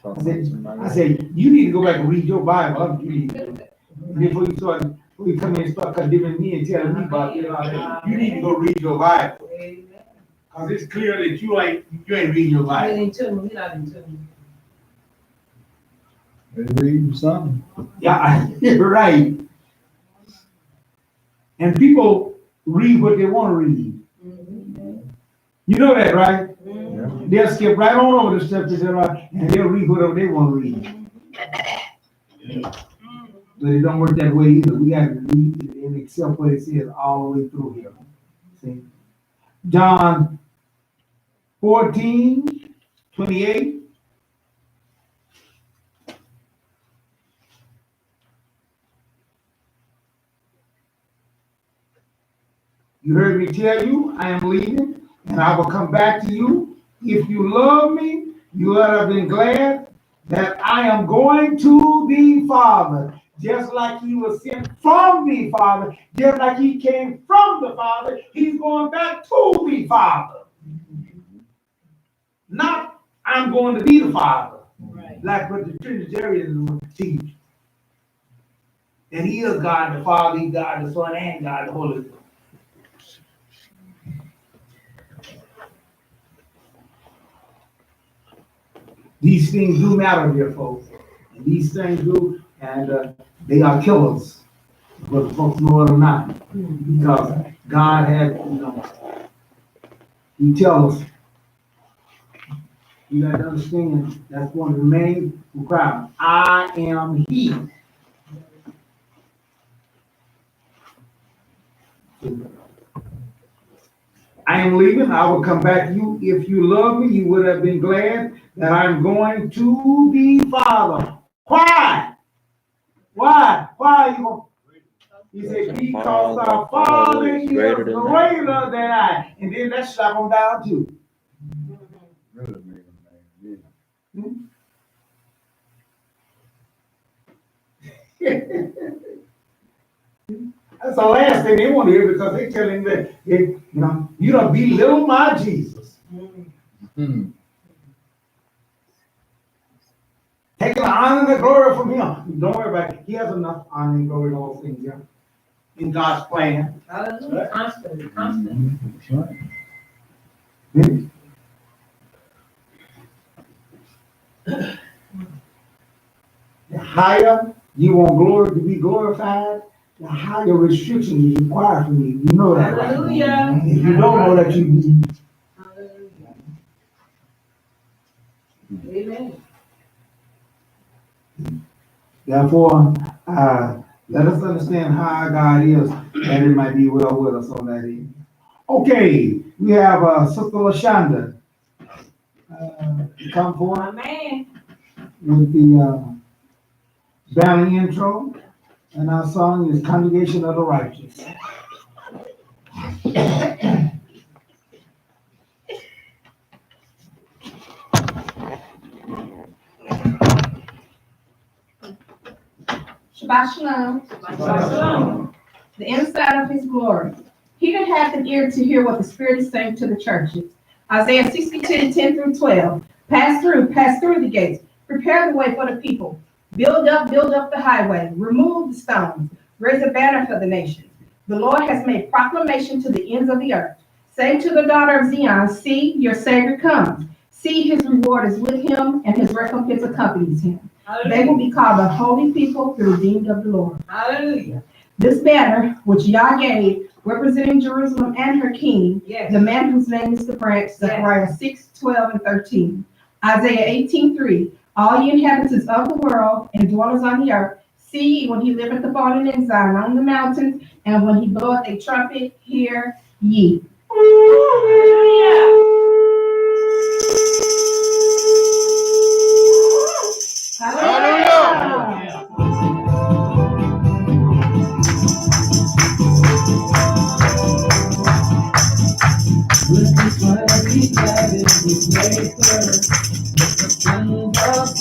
I said, you need to go back and read your Bible. Before you come in and start condemning me and telling me about it, you need to go read your Bible. Because it's clear that you ain't reading your Bible. We're not in tune. They reading something. Yeah, you're right. And people read what they want to read. You know that, right? Yeah. They'll skip right on over the stuff that's right, and they'll read whatever they want to read. But it don't work that way either. We got to read and accept what it says all the way through here. See? John 14:28. You heard me tell you, I am leaving, and I will come back to you. If you love me, you would have been glad that I am going to the Father, just like he was sent from the Father, just like he came from the Father, he's going back to the Father. Not, I'm going to be the Father, like what the Trinitarians teach. And he is God the Father, he's God the Son, and God the Holy Spirit. These things do matter, dear folks. And these things do, and they are killers, whether folks know it or not. Because God had, he tells us, you got to understand, that's one of the main requirements. I am he. I am leaving, I will come back to you. If you love me, you would have been glad that I'm going to the Father. Why? Why? Why are you going? He said, because our Father is greater than I. And then let's slap him down too. That's the last thing they want to hear, because they tell him that, you don't belittle my Jesus. Taking the honor and the glory from him. Don't worry about it. He has enough honor and glory in all things here. In God's plan. Hallelujah. Constantly. That's right. The higher you want glory to be glorified, the higher restrictions is required from you. You know that, right? Hallelujah. If you don't know that, you. Hallelujah. Amen. Therefore, let us understand how our God is, and it might be well with us on that end. Okay, we have Sister LaShonda come forward Amen. with the banner intro, and our song is Congregation of the Righteous. Shabbat shalom. Shabbat shalom. The inside of his glory. He that hath an ear to hear what the Spirit is saying to the churches. Isaiah 62:10-12. Pass through the gates. Prepare the way for the people. Build up the highway. Remove the stones. Raise a banner for the nations. The Lord has made proclamation to the ends of the earth. Say to the daughter of Zion, see, your Savior comes. See, his reward is with him, and his recompense accompanies him. They will be called the holy people, the redeemed of the Lord. Hallelujah. This banner, which Yah gave, representing Jerusalem and her king, Yes. the man whose name is the branch, Zechariah 6:12-13. Isaiah 18:3. All ye inhabitants of the world and dwellers on the earth, see ye when he liveth upon in Zion on the mountains, and when he bloweth a trumpet, hear ye. Hallelujah.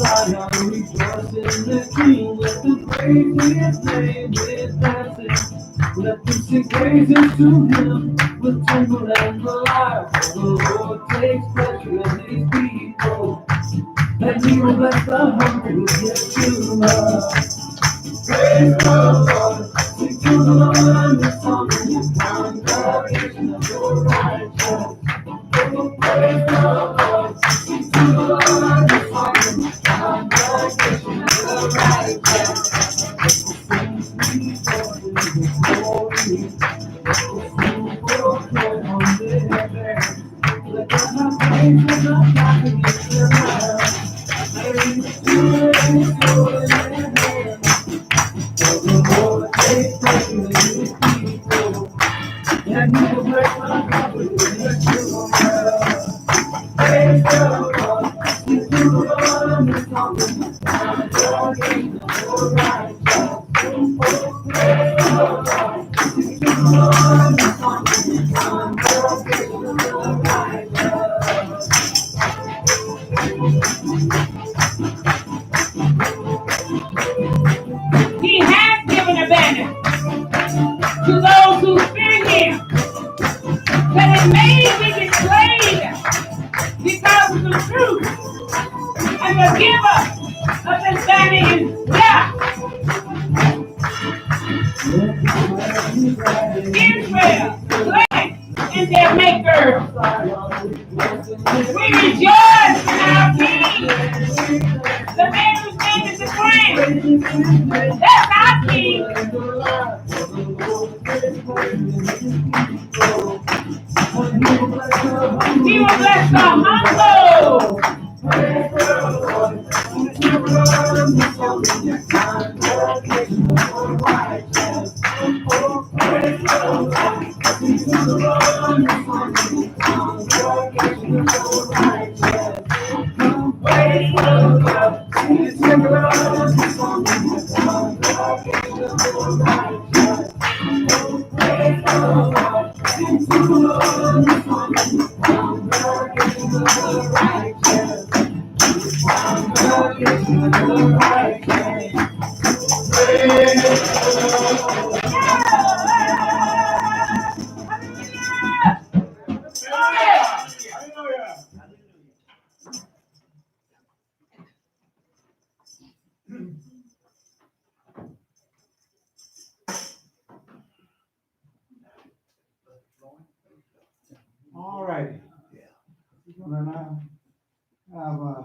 Messiah, rejoice in the King. Let them praise His name with dancing. Let them sing praises to Him with timbrel and the lyre. For the Lord takes pleasure in His people. And He will bless the hungry with His true. Praise the Lord, sing to the Lord a new song in His congregation of the righteous. Oh, praise the Lord, sing to the Lord a new song in His congregation of the righteous. Let the saints rejoice in His glory. Let the smooth proclaim on the heavens. Let them have praises of God in their mouth. Let them do it in His glory in their hands. For the Lord takes pleasure in His people, and He will bless the hungry with His children. Praise the Lord, sing to the Lord a new song in His congregation of the righteous. Oh, praise the Lord, sing to the Lord a new song in His congregation of the righteous. He has given a banner to those who fear Him, that it may be displayed because of the truth, and the giver of this banner is Yah. Israel, blessed in their maker. We rejoice in our King, the man whose name is supreme. That's our King. He will bless the humble. All righty. We're gonna now have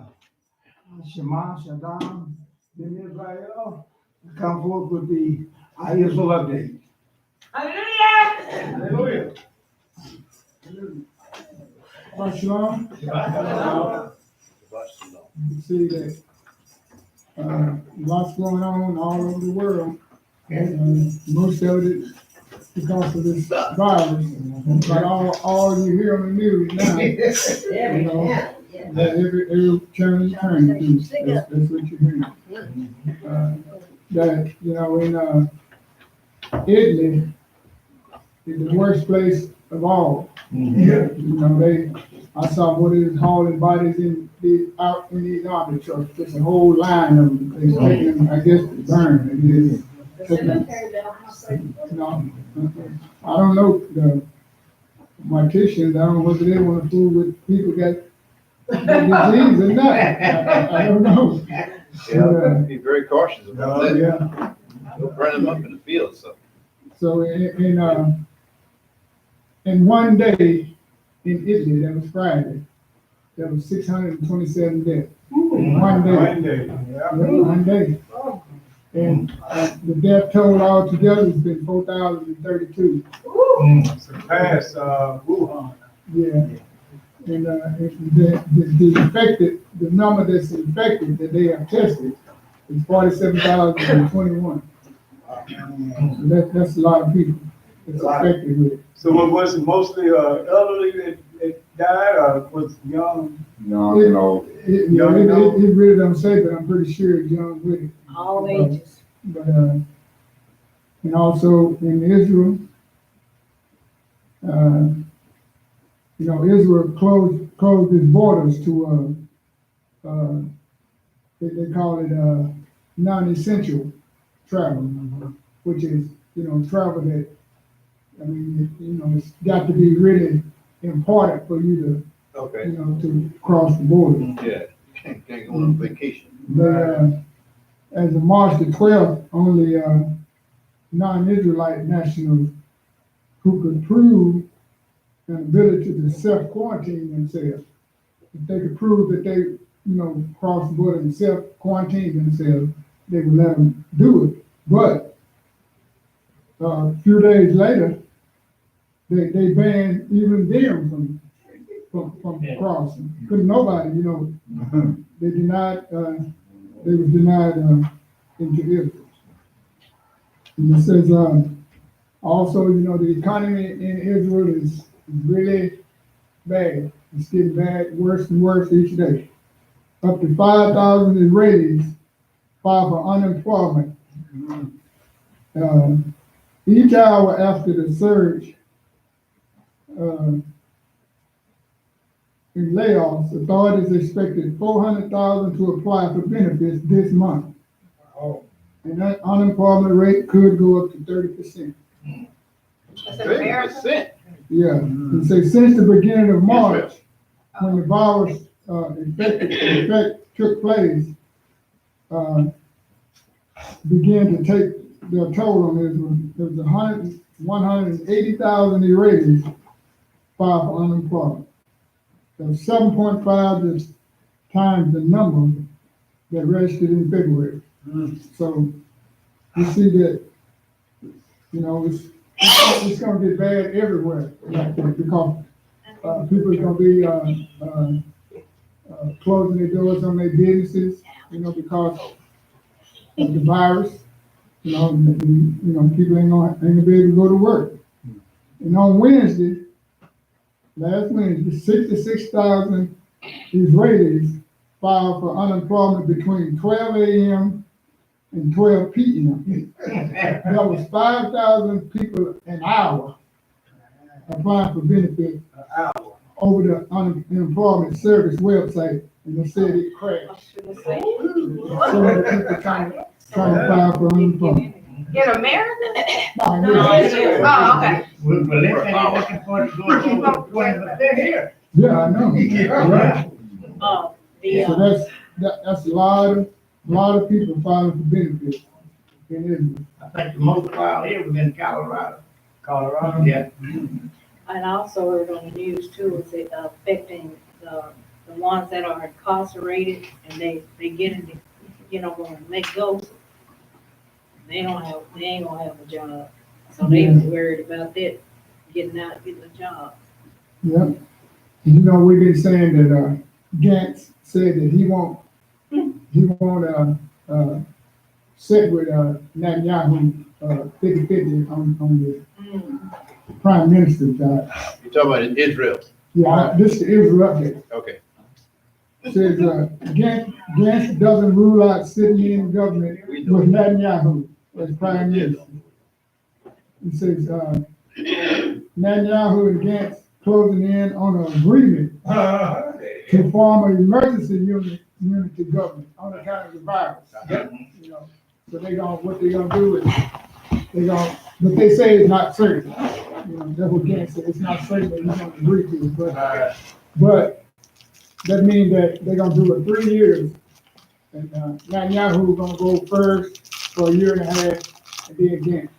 Shema, Shaddam, Ben Israel come forth with the Israel update. Hallelujah. Hallelujah. Parashah. You see that lots going on all over the world. Most of it because of this virus. But all you hear on the news now, you know, that every turn and turn, that's what you're hearing. That, you know, in Italy is the worst place of all. You know, I saw what is hauling bodies out in these army trucks, just a whole line of them. They taking them, I guess, to burn. I don't know, the morticians, I don't know whether they want to fool with people that disease or not. I don't know. Yeah, be very cautious about that. Yeah. They'll burn them up in the field, so. So in one day in Italy, that was Friday, there was 627 deaths. One day. Yeah, one day. And the death toll altogether has been 4,032. Surpass Wuhan. Yeah. And the infected, the number that's infected that they have tested is 47,021. So that's a lot of people that's affected with it. So was it mostly elderly that died, or was young? No. It really don't say, but I'm pretty sure it's young with it. All ages. But and also in Israel, you know, Israel closed its borders to they call it, non-essential travel, which is, travel that, I mean, it's got to be really important for you Okay. to, to cross the border. Yeah, can't go on vacation. But, as of March the 12th, only, non-Israelite nationals who could prove an ability to self-quarantine themselves. If they could prove that they, crossed the border and self-quarantine themselves, they would let them do it. But a few days later, they banned even them from crossing. Couldn't nobody, they denied, they were denied into Israel. And it says, also, the economy in Israel is really bad. It's getting bad, worse and worse each day. Up to 5,000 Israelis file for unemployment. Each hour after the surge in layoffs, authorities expected 400,000 to apply for benefits this month. And that unemployment rate could go up to 30%. That's in America? 30%. Yeah, it says since the beginning of March, when the virus effect took place, began to take their toll on Israel. There was 180,000 Israelis filed for unemployment. That was 7.5 times the number that registered in February. So you see that, it's going to get bad everywhere because people are going to be closing their doors on their businesses, because of the virus. People ain't gonna be able to go to work. And on last Wednesday, 66,000 Israelis filed for unemployment between 12 a.m. and 12 p.m. There was 5,000 people an hour applying for benefits over the unemployment service website, and they said it crashed. So many people trying to file for unemployment. In America? Oh, Oh, okay. Well, they say they're looking for it to go over 20, but they're here. yeah, I know. Right. Oh, So that's a lot of people filing for benefits in Israel. I think the most out here was in Colorado. Colorado? Yeah. and also heard on the news too, is it affecting the ones that are incarcerated and they get in the, when they go, they ain't gonna have a job. So they worried about that, getting out, getting a job. Yeah. We've been saying that, Gantz said that he won't sit with, Netanyahu, 50-50 on the prime minister's job. You're talking about in Israel. Yeah, this is Israel update. Okay. Says, Gantz doesn't rule out sitting in government with Netanyahu as prime minister. He says, Netanyahu and Gantz closing in on an agreement to form an emergency unity government on account of the virus. So what they're gonna do is, but they say it's not certain. That's what Gantz said, it's not certain that he's gonna agree to it, but that means that they're gonna do it 3 years. And, Netanyahu gonna go first for a year and a half, and then Gantz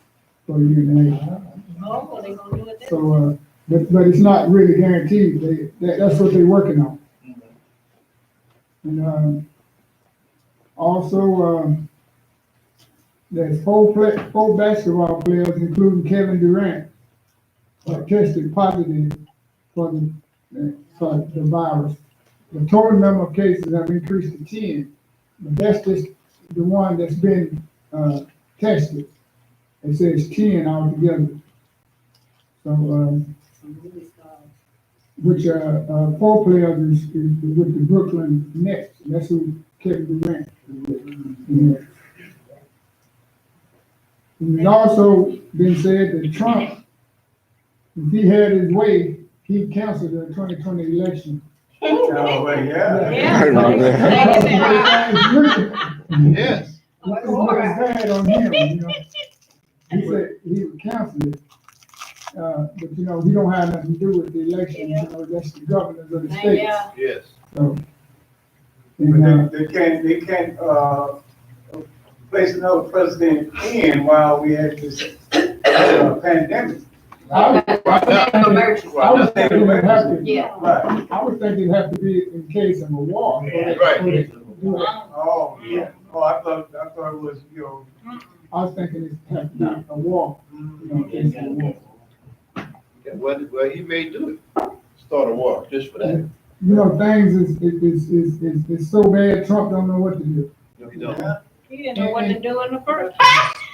for a year and a half. Oh, they gonna do it then? So, but it's not really guaranteed. That's what they're working on. And also, there's four basketball players, including Kevin Durant, tested positive for the virus. The total number of cases have increased to 10, but that's just the one that's been tested. It says 10 altogether. So, which 4 players is with the Brooklyn Nets. That's who Kevin Durant is with. And it's also been said that Trump, if he had his way, he'd cancel the 2020 election. Oh, wait, yeah. Yeah. Yeah. It's Yes. It's bad on him, you know. He said he would cancel it. But you know, he don't have nothing to do with the election, you know, that's the governors of the states. Yeah. Yes. So, and, But they can't, place another president in while we have this, pandemic. I was thinking it'd have to, Yeah. Right. I was thinking it'd have to be in case of a war. Right. Oh, yeah. Oh, I thought it was, you know. I was thinking it had to be a war, you know, in case of a war. Well, he may do it. Start a war just for that. You know, things is so bad, Trump don't know what to do. No, he don't. He didn't know what to do in the first.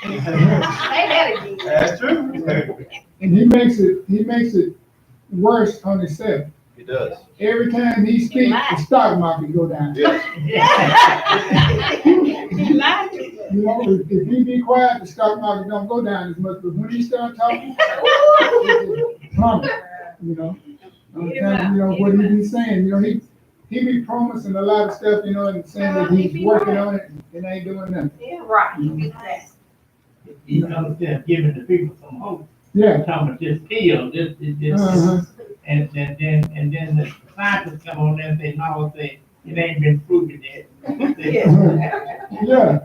Say that again. That's true. And he makes it worse on himself. He does. Every time he speaks, the stock market go down. Yes. He lied to you. You know, if he be quiet, the stock market don't go down as much, but when he start talking, Trump, you know, sometimes, you know, what he be saying, you know, he be promising a lot of stuff, you know, and saying that he's working on it and ain't doing nothing. Yeah, right. Exactly. You understand, giving the people some hope. Yeah. Talking about this pill, this, Uh-huh. and then the scientists come on there and say, no, say, it ain't been proven yet. Yeah.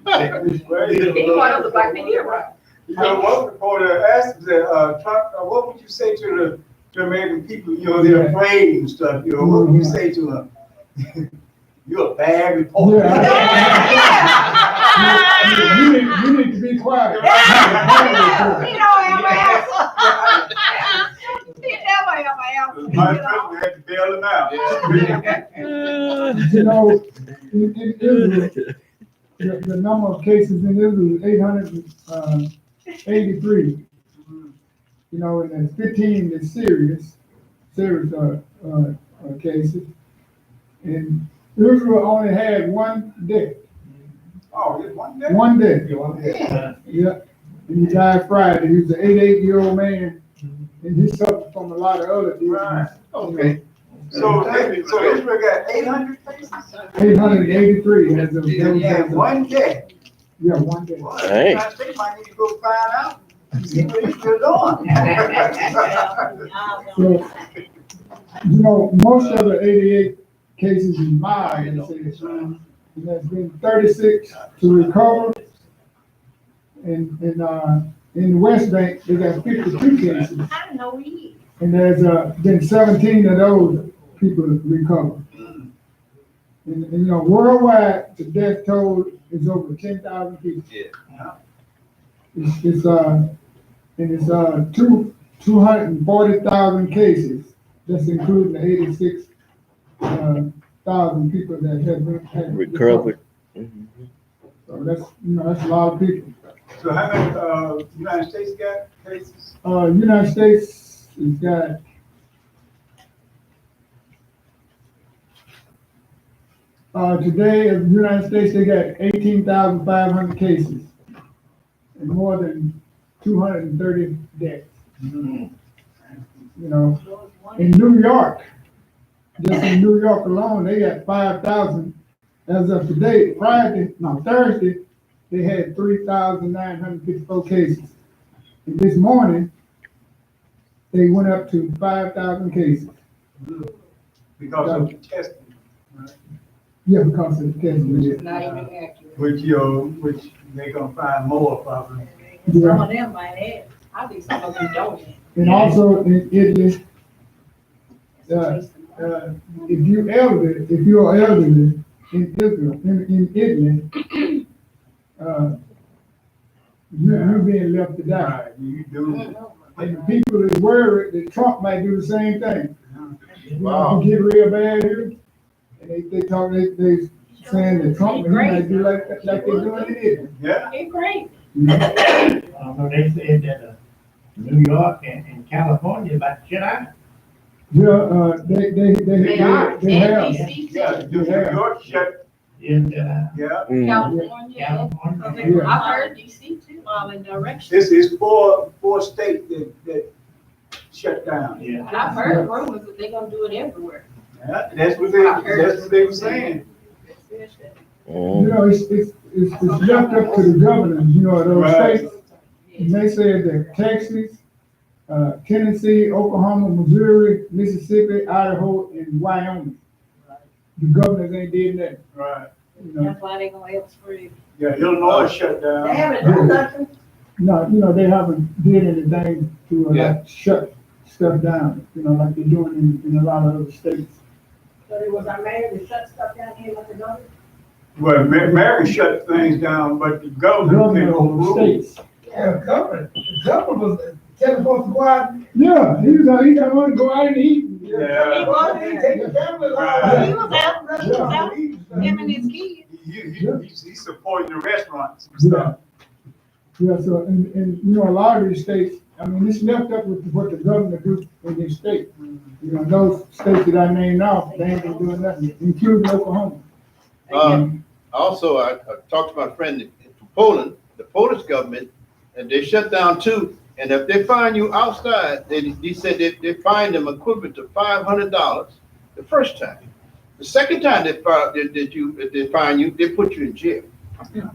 He one of the black hero. You know, one reporter asked him, that, Trump, what would you say to the American people, you know, they're afraid and stuff, you know, what would you say to them? You're a bad reporter. You need to be quiet. He don't have an answer. He never have an My answer. president had to bail him out. You know, in Israel, the number of cases in Israel is 883. You know, and there's 15 that's serious cases. And Israel only had one death. Oh, just one day? One death. Yeah. And he died Friday. He was an 88-year-old man, and he suffered from a lot of other diseases. Right. Okay. So Israel got 800 cases? 883 as of Yeah, one day. Yeah, one day. Well, the United States might need to go find out, see what Israel's doing. So, you know, most of the 88 cases is mild, they say, and there's been 36 to recover. And in the West Bank, they got 52 cases, I know he. and there's been 17 of those people recover. And you know, worldwide, the death toll is over 10,000 people. Yeah. It's 240,000 cases. That's including the 86,000 people that have recovered. So that's, you know, that's a lot of people. So how many, United States got cases? United States has got today in the United States, they got 18,500 cases and more than 230 deaths. You know, in New York, just in New York alone, they got 5,000 as of today. Thursday, they had 3,954 cases. And this morning, they went up to 5,000 cases. Because of the testing. Yeah, because of the testing. It's not even accurate. Which they gonna find more probably. Some of them might have. I think some of them don't. And also in Italy, if you're elderly in Israel, in Italy, you're being left to die. Right, you do. And the people is worried that Trump might do the same thing. Wow. You get real bad here, and they saying that Trump he might do like they're doing in Italy. Yeah. It's great. So they said that New York and California about to shut out. Yeah, they are. have. DC Yeah, too. New York shut, Yeah, shut out. yeah. California. California. I've heard DC too. All in direction. This is four states that shut down. Yeah. And I've heard rumors that they're gonna do it everywhere. Yeah, that's what they were saying. You know, it's left up to the governors, you know, of those Right. states. And they said that Texas, Tennessee, Oklahoma, Missouri, Mississippi, Idaho, and Wyoming. The governors ain't did that, Right. you know. That's why they gonna help spread. Yeah, Illinois shut They down. haven't done nothing. No, you know, they haven't did anything to Yeah. like shut stuff down, you know, like they're doing in a lot of other states. But it was our mayor that shut stuff down here like the government. Well, Mary shut things down, but the governor Governor can't of the overrule. states. Yeah, governor was telling folks to go out. Yeah, he don't want to go out and eat. Yeah. Well, he take the cameras out. Right. He was out, he was out, him and his kids. He's supporting the restaurants and Yeah. stuff. Yeah, so, and, you know, a lot of these states, I mean, it's left up with what the governor do in their state. You know, those states that I named off, they ain't been doing nothing, including Oklahoma. Also, I talked to my friend in Poland, the Polish government, and they shut down too. And if they find you outside, he said they find them equivalent to $500 the first time. The second time they find you, they put you in jail. Yeah,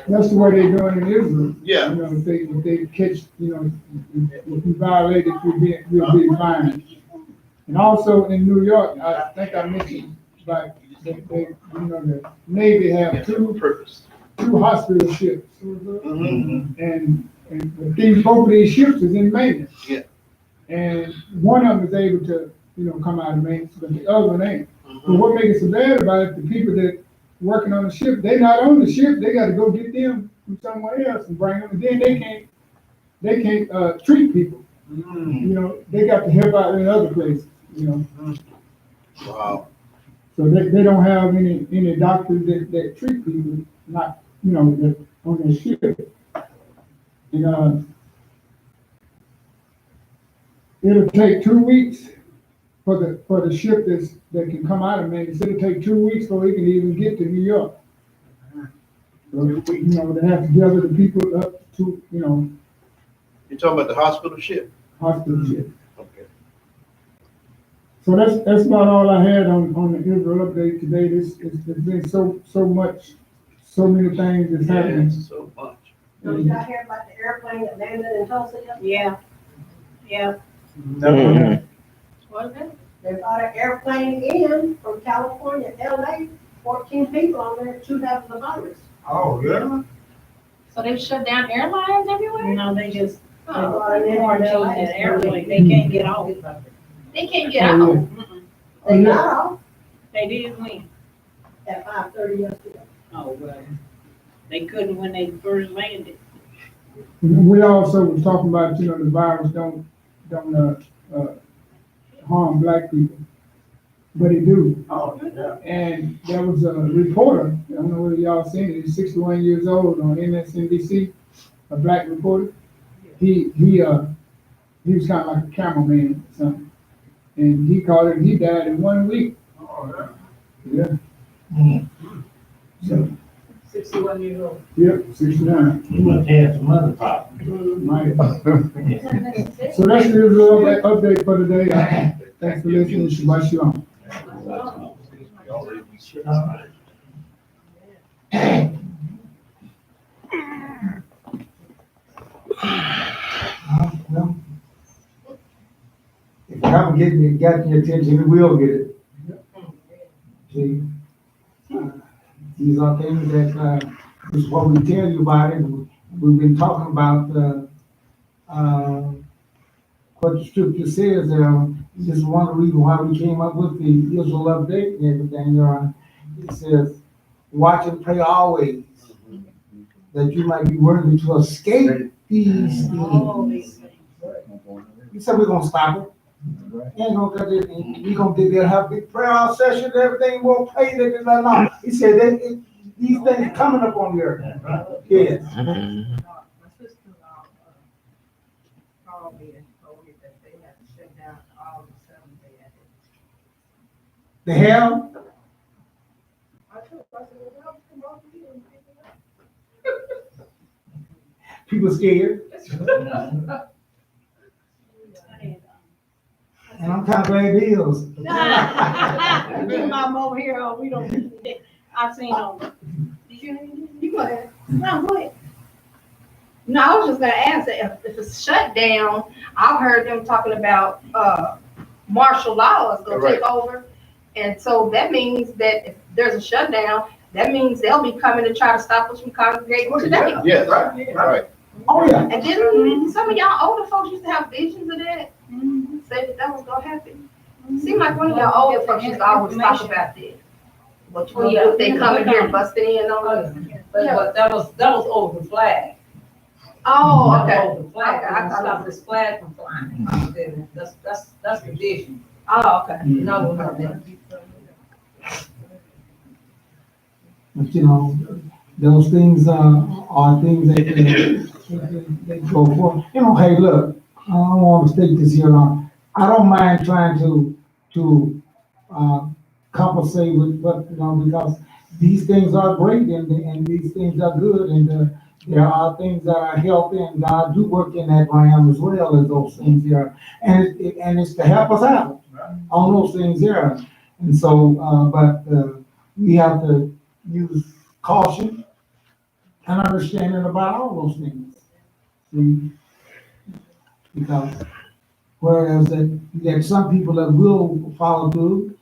that's the way they doing in Israel. Yeah. You know, if they catch, you know, if you violate it, you'll be fined. And also in New York, I think I mentioned, like, they, you know, the Navy have two hospital ships. Mhm. And both of these ships is in maintenance. Yeah. And one of them is able to, you know, come out of maintenance, but the other one ain't. But Mhm. what makes it so bad about it, the people that working on the ship, they not on the ship, they gotta go get them from somewhere else and bring them, and then they can't treat people. You know, they got to help out in other places, you know. Wow. So they don't have any doctors that treat people, not, you know, that on their ship. And, it'll take 2 weeks for the ship that can come out of maintenance. It'll take 2 weeks before it can even get to New York. So, you know, they have to gather the people up to, you know, You're talking about the hospital ship? hospital ship. Okay. So that's about all I had on the Israel update today. It's been so much, so many things that's happening. Yes, so much. So you got here about the airplane that landed in Tulsa yesterday? Yeah, Was it? They brought an airplane in from California, LA, 14 people on there, 2 have the virus. Oh, yeah? So they've shut down airlines everywhere? you know, they just, they Oh, quarantine that airplane, they can't get off. They can't get Oh, out. Mm-mm. They got off They did win. at 5:30 yesterday. Oh, well, they couldn't when they first landed. We also was talking about, you know, the virus don't harm black people, but it do. Oh, yeah. And there was a reporter, I don't know whether y'all seen it, he's 61 years old on MSNBC, a black reporter. He was kind of like a cameraman or something. And he called it, he died in 1 week. Oh, yeah. Yeah. So, 61 years old. yep, 69. You must have some other problems. Might. So that's the Israel update for today. Thanks for listening. Shabbat shalom. All right. Well, if you haven't got your attention, we will get it. See? These are things that, this is what we tell you about it. We've been talking about, what the scripture says, this is one reason why we came up with the Israel update and everything, it says, watch and pray always, that you might be worthy to escape these All things. these things. He said we're gonna stop it. Ain't gonna cut it. We gonna get there, have big prayer session, everything. We'll pray that. No. He said that these things coming up on the earth. That's right. Yes. My sister called me and told me that they had to shut down all the 7-day activities. The hell. I said, well, come on, you and pick it up. People scared. I And I'm kinda glad it is. Big Mama over here, we don't, I've seen them. Did you go ahead. No, go ahead. No, I was just gonna ask that if it's shut down, I've heard them talking about, martial law is gonna Right. take over. And so that means that if there's a shutdown, that means they'll be coming to try to stop us from congregating today. Yes, Right. right. Oh, yeah. And then some of y'all older folks used to have visions of that, said that was gonna happen. Seemed like one of y'all older folks used to always talk about that. What you gonna do if they come in here busting in on us? But that was over the flag. Oh, That was okay. over the flag. Okay, I I thought stopped this flag from flying. That's tradition. Oh, okay. No, no. But you know, those things are things that go for. You know, hey, look, I don't want to state this here. I don't mind trying to compensate with, but you know, because these things are great and these things are good and there are things that are healthy and God do work in that realm as well as those things there. And it's to help us out on those things there. And so, but we have to use caution and understanding about all those things. See? Because whereas that some people that will follow through,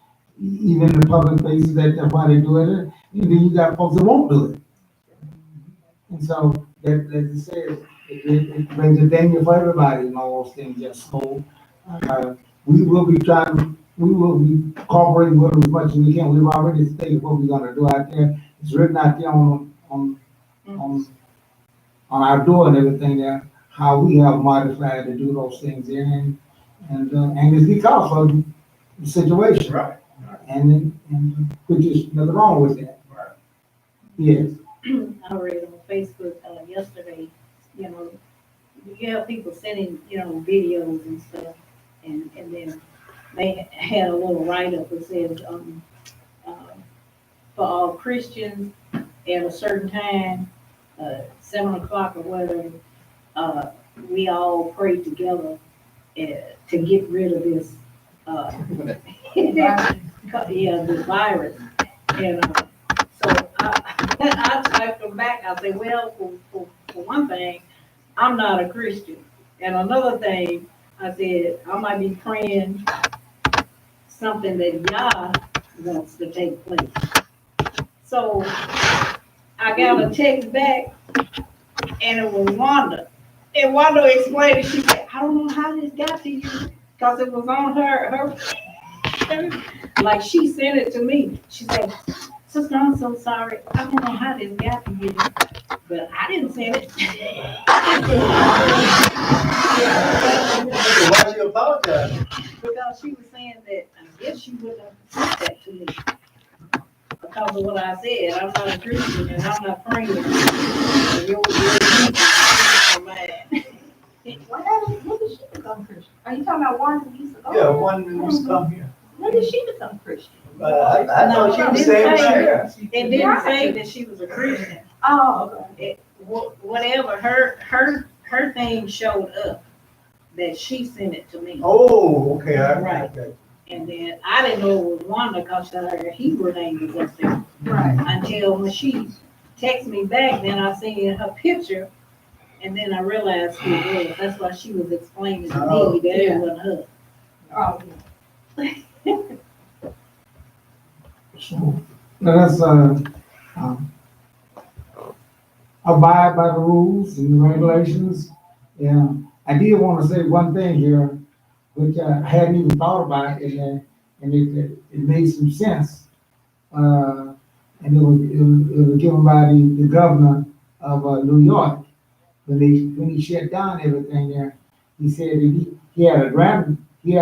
even in the public places, that's why they do it, and then you got folks that won't do it. And so, that, as I said, it brings a danger for everybody in all those things. Yes, so we will be cooperating with them as much as we can. We've already stated what we're gonna do out there. It's written out there on our door and everything there, how we have modified to do those things there, and it's because of the situation. Right. And which is nothing wrong with that. Right. Yes. I read on Facebook yesterday, you know, you have people sending, you know, videos and stuff, and then they had a little write-up that says, for all Christians at a certain time, 7 o'clock or whatever, we all pray together to get rid of this, this virus. And so I typed them back. I said, well, for one thing, I'm not a Christian. And another thing, I said, I might be praying something that God wants to take place. So I got a text back, and it was Wanda. And Wanda explained it. She said, I don't know how this got to you, because it was on her, like she sent it to me. She said, Sister, I'm so sorry. I don't know how this got to you, but I didn't send it. So why you apologize? Because she was saying that, I guess she wouldn't have sent that to me. Because of what I said, I'm not a Christian and I'm not praying. And you're What happened? When did she become Christian? Are you talking about one who used to go? Yeah, one who used to come here. When did she become Christian? I thought she was saying here. It didn't say that she was a Christian. Oh, okay. Whatever, her thing showed up that she sent it to me. Oh, okay, Right. And then I didn't know it was Wanda because her Hebrew name was up there. Right. Until when she texted me back, then I seen her picture, and then I realized who it was. That's why she was explaining to me that it wasn't her. Oh, So let us abide by the rules and the regulations. Yeah, I did want to say one thing here, which I hadn't even thought about, and it made some sense. And it was given by the governor of New York when he shut down everything there. He said that he had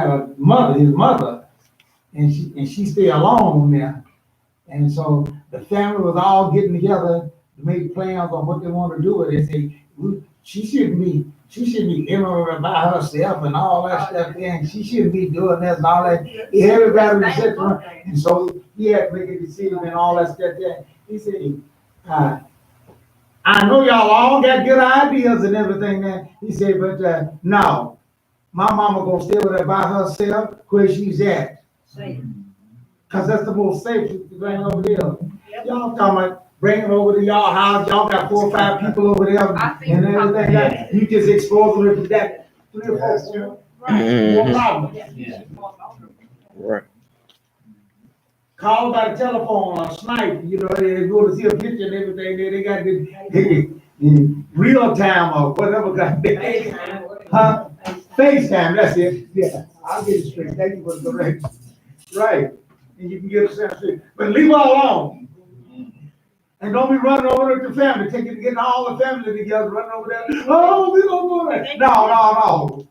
a mother, his mother, and she stayed alone there. And so the family was all getting together to make plans on what they want to do with it. They say she shouldn't be ignorant by herself and all that stuff there, and she shouldn't be doing this and all that. Everybody was sitting around, and so he had to make a decision and all that stuff there. He said, I know y'all all got good ideas and everything there. He said, but no, my mama gonna stay over there by herself where she's at. Safe. Cause that's the most safest to bring over there. Y'all talking about bringing over to y'all house, y'all got 4 or 5 people over there I think and everything, that you just expose them to that 3 or 4 more problems. Yeah. Right. Call by the telephone or snipe, you know, they go to see a picture and everything, they got the in real time or whatever, goddamn. Huh? FaceTime, that's it, yeah, I'll get it straight, thank you for the correction. Right, and you can get a sense of it, but leave her alone. And don't be running over to the family, getting all the family together, running over there, oh, we don't do that. No.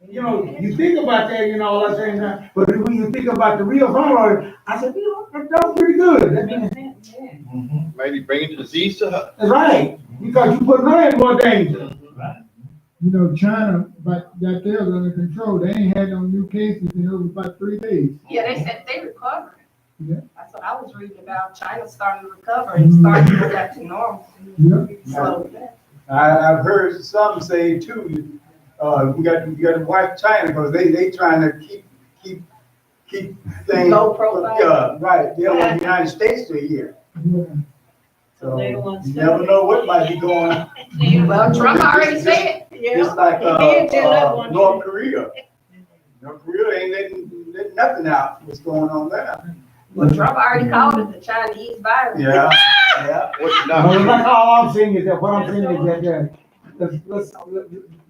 You know, you think about that, you know, all that same time, but when you think about the real Haftorah, I said, you know, that was pretty good. Maybe bringing the disease to her. That's right, because you put her in more danger. You know, China, but got theirs under control. They ain't had no new cases in over about 3 days. Yeah, they said they recovered. Yeah. That's what I was reading about. China starting to recover and starting to go back to normal. Yeah. So, I've heard some say too, you got to watch China because they trying to keep things. Low profile. Right, they don't want the United States to hear. Yeah. So They don't want you to never know what might be going on. well, Trump already said, Just like He did tell that one. North Korea. North Korea ain't letting nothing out. What's going on there? well, Trump already called it the Chinese virus. Yeah. What's No, not? that's all I'm saying is that, what I'm saying is that,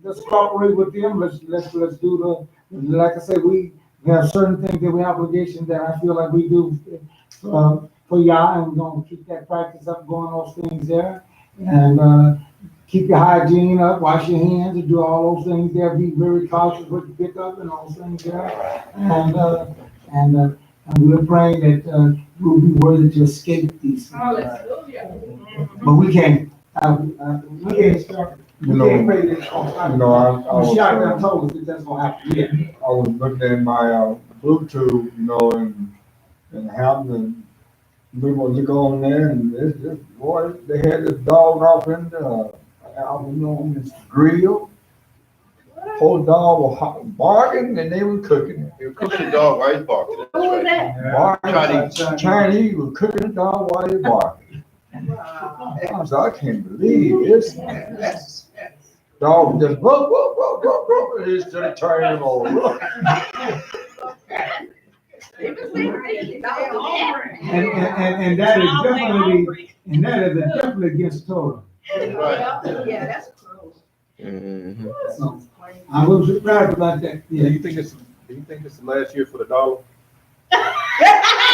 let's cooperate with them, let's do like I said, we have certain things that we obligation that I feel like we do, for y'all, and we're gonna keep that practice up, going those things there, and, keep your hygiene up, wash your hands, and do all those things there, be very cautious with the pickup and all those things there, and we're praying that, we'll be worthy to escape these things. Hallelujah. But we can't, we can't start, we You know, can't pray this. I was, She out there told us that that's gonna happen, yeah. I was looking at my Bluetooth, you know, and having we were look on there, and this boy, they had this dog off in the on this grill. Whole dog was barking, and they were cooking it. You're cooking the dog while he's barking. That's Who was right. that? Barking, Chinese was cooking the dog while they barking. I was like, I can't believe this. Dog just and he started turning him over. And that is definitely against Torah. Right. Yeah, that's close. Mm-hmm. So, I was surprised about that, Do yeah. you think it's the last year for the dollar?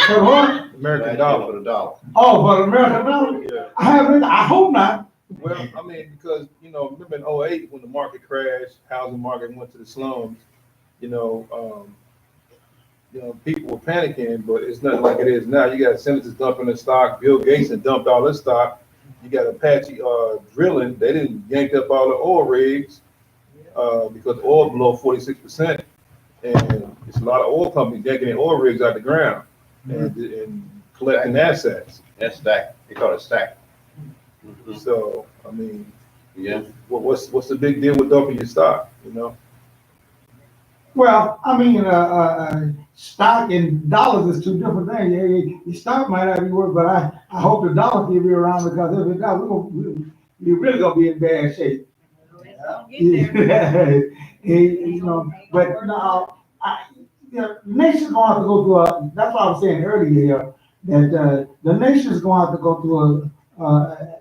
For what? American For dollar. the dollar. Oh, for the American dollar? Yeah. I hope not. Well, I mean, because, you know, remember in 2008 when the market crashed, housing market went to the slums, people were panicking, but it's nothing like it is now. You got senators dumping the stock. Bill Gates had dumped all his stock. You got Apache drilling. They didn't yank up all the oil rigs because oil below 46%. And it's a lot of oil companies yanking their oil rigs out the ground and collecting assets. That's stack. They call it stack. So, I mean, Yeah. what's the big deal with dumping your stock, you know? Well, I mean, stock and dollars is two different things. Your stock might not be worth, but I hope the dollar will be around, because if it's not, we're really gonna be in bad shape. You know, but no, the nation's gonna have to go through that's what I was saying earlier here, that the nation's gonna have to go through a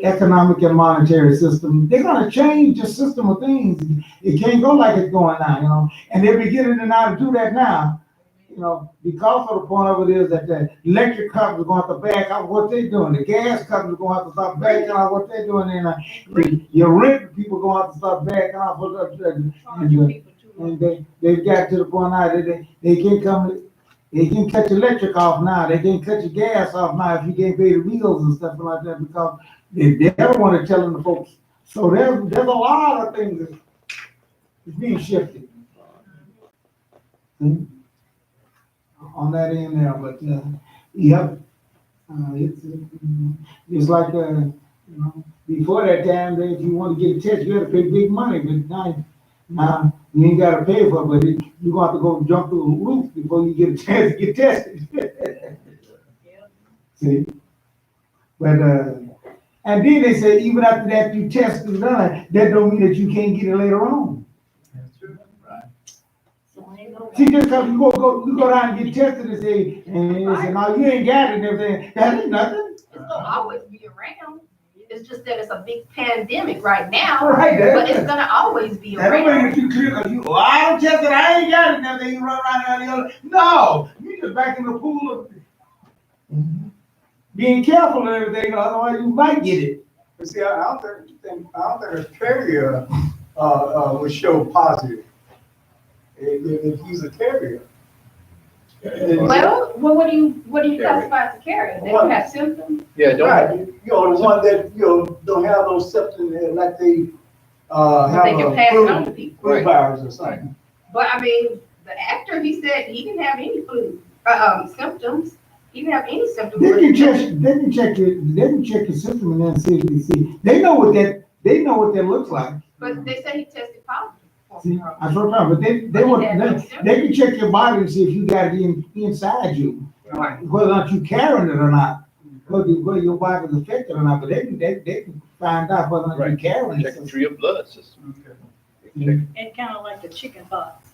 economic and monetary system. They're gonna change the system of things. It can't go like it's going now, you know, and they're beginning to now do that now, you know, because of the point of it is that the electric companies are going to have to back out what they're doing. The gas companies are going to have to start backing out what they're doing, and your rent people are going to have to start backing out what they're doing. And they've got to the point now that they can't come. They can cut your electric off now. They can cut your gas off now if you can't pay the bills and stuff like that, because they don't want to tell the folks. So there's a lot of things that's being shifted on that end there. But yep, it's like You know, before that time, if you want to get a test, you had to pay big money, but now you ain't gotta pay for it, but you gonna have to go jump through a roof before you get a chance to get tested. See? But, and then they say even after that you test is done, that don't mean that you can't get it later on. See, just cause you go down and get tested and say, no, you ain't got it and everything, that ain't nothing. It's gonna always be around. It's just that it's a big pandemic right now, Right, but it's gonna always be that don't around. make you clear, cause I don't test it, I ain't got it, and everything, you run around the other. No, you just back in the pool of being careful and everything, otherwise you might get it. But see, I don't think a carrier, would show positive. If he's a carrier. Well, what do you classify as a carrier? They don't have symptoms? Yeah, don't. Right, the one that, don't have those symptoms like they, have They can pass it on to people. flu virus or something. But I mean, the actor, he said he didn't have any flu, symptoms. He didn't have any symptoms. They can check your system and then see. They know what that looks like. But they said he tested positive. See, I sort of, but they can check your body and see if you got it inside you, Right. whether or not you carrying it or not, whether your body's affected or not. But they can find out whether or not you're carrying Check it. through your blood system. And kind of like the chicken pox.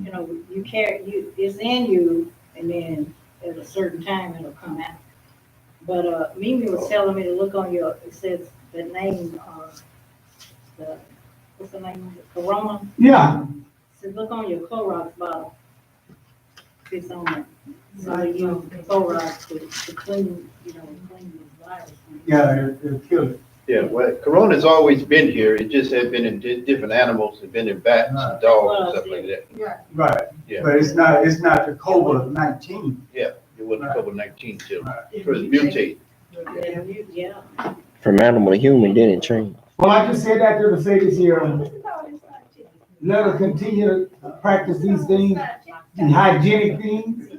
You know, it's in you, and then at a certain time it'll come out. But Mimi was telling me to look on it says the name what's the name of it? Corona? Yeah. Says look on your Clorox bottle. It's on there. So they use Clorox to clean the virus. Yeah, it'll kill it. Yeah, well, Corona's always been here. It just had been in different animals. It's been in bats and dogs and stuff like that. Yeah. Right, Yeah, but it's not the COVID-19. it wasn't COVID-19 till Right. it was mutated. Yeah. From animal to human, then it changed. Well, I just said that to say this here. Let us continue to practice these things, the hygienic things.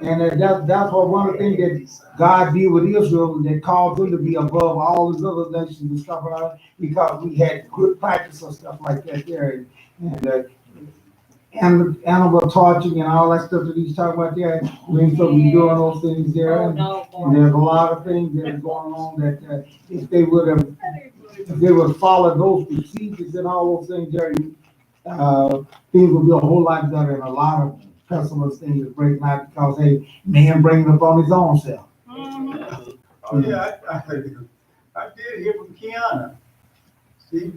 And that's what one of the things that God did with Israel, that caused them to be above all these other nations and stuff like that, because we had good practice and stuff like that there. And animal torturing and all that stuff that he's talking about there, we ain't supposed to be doing those things there. And there's a lot of things that are going on that if they would follow those procedures and all those things there, things would be a whole lot better, and a lot of customers things are breaking out because man bringing up on his own self. Oh, yeah, I did hear from Kiana. She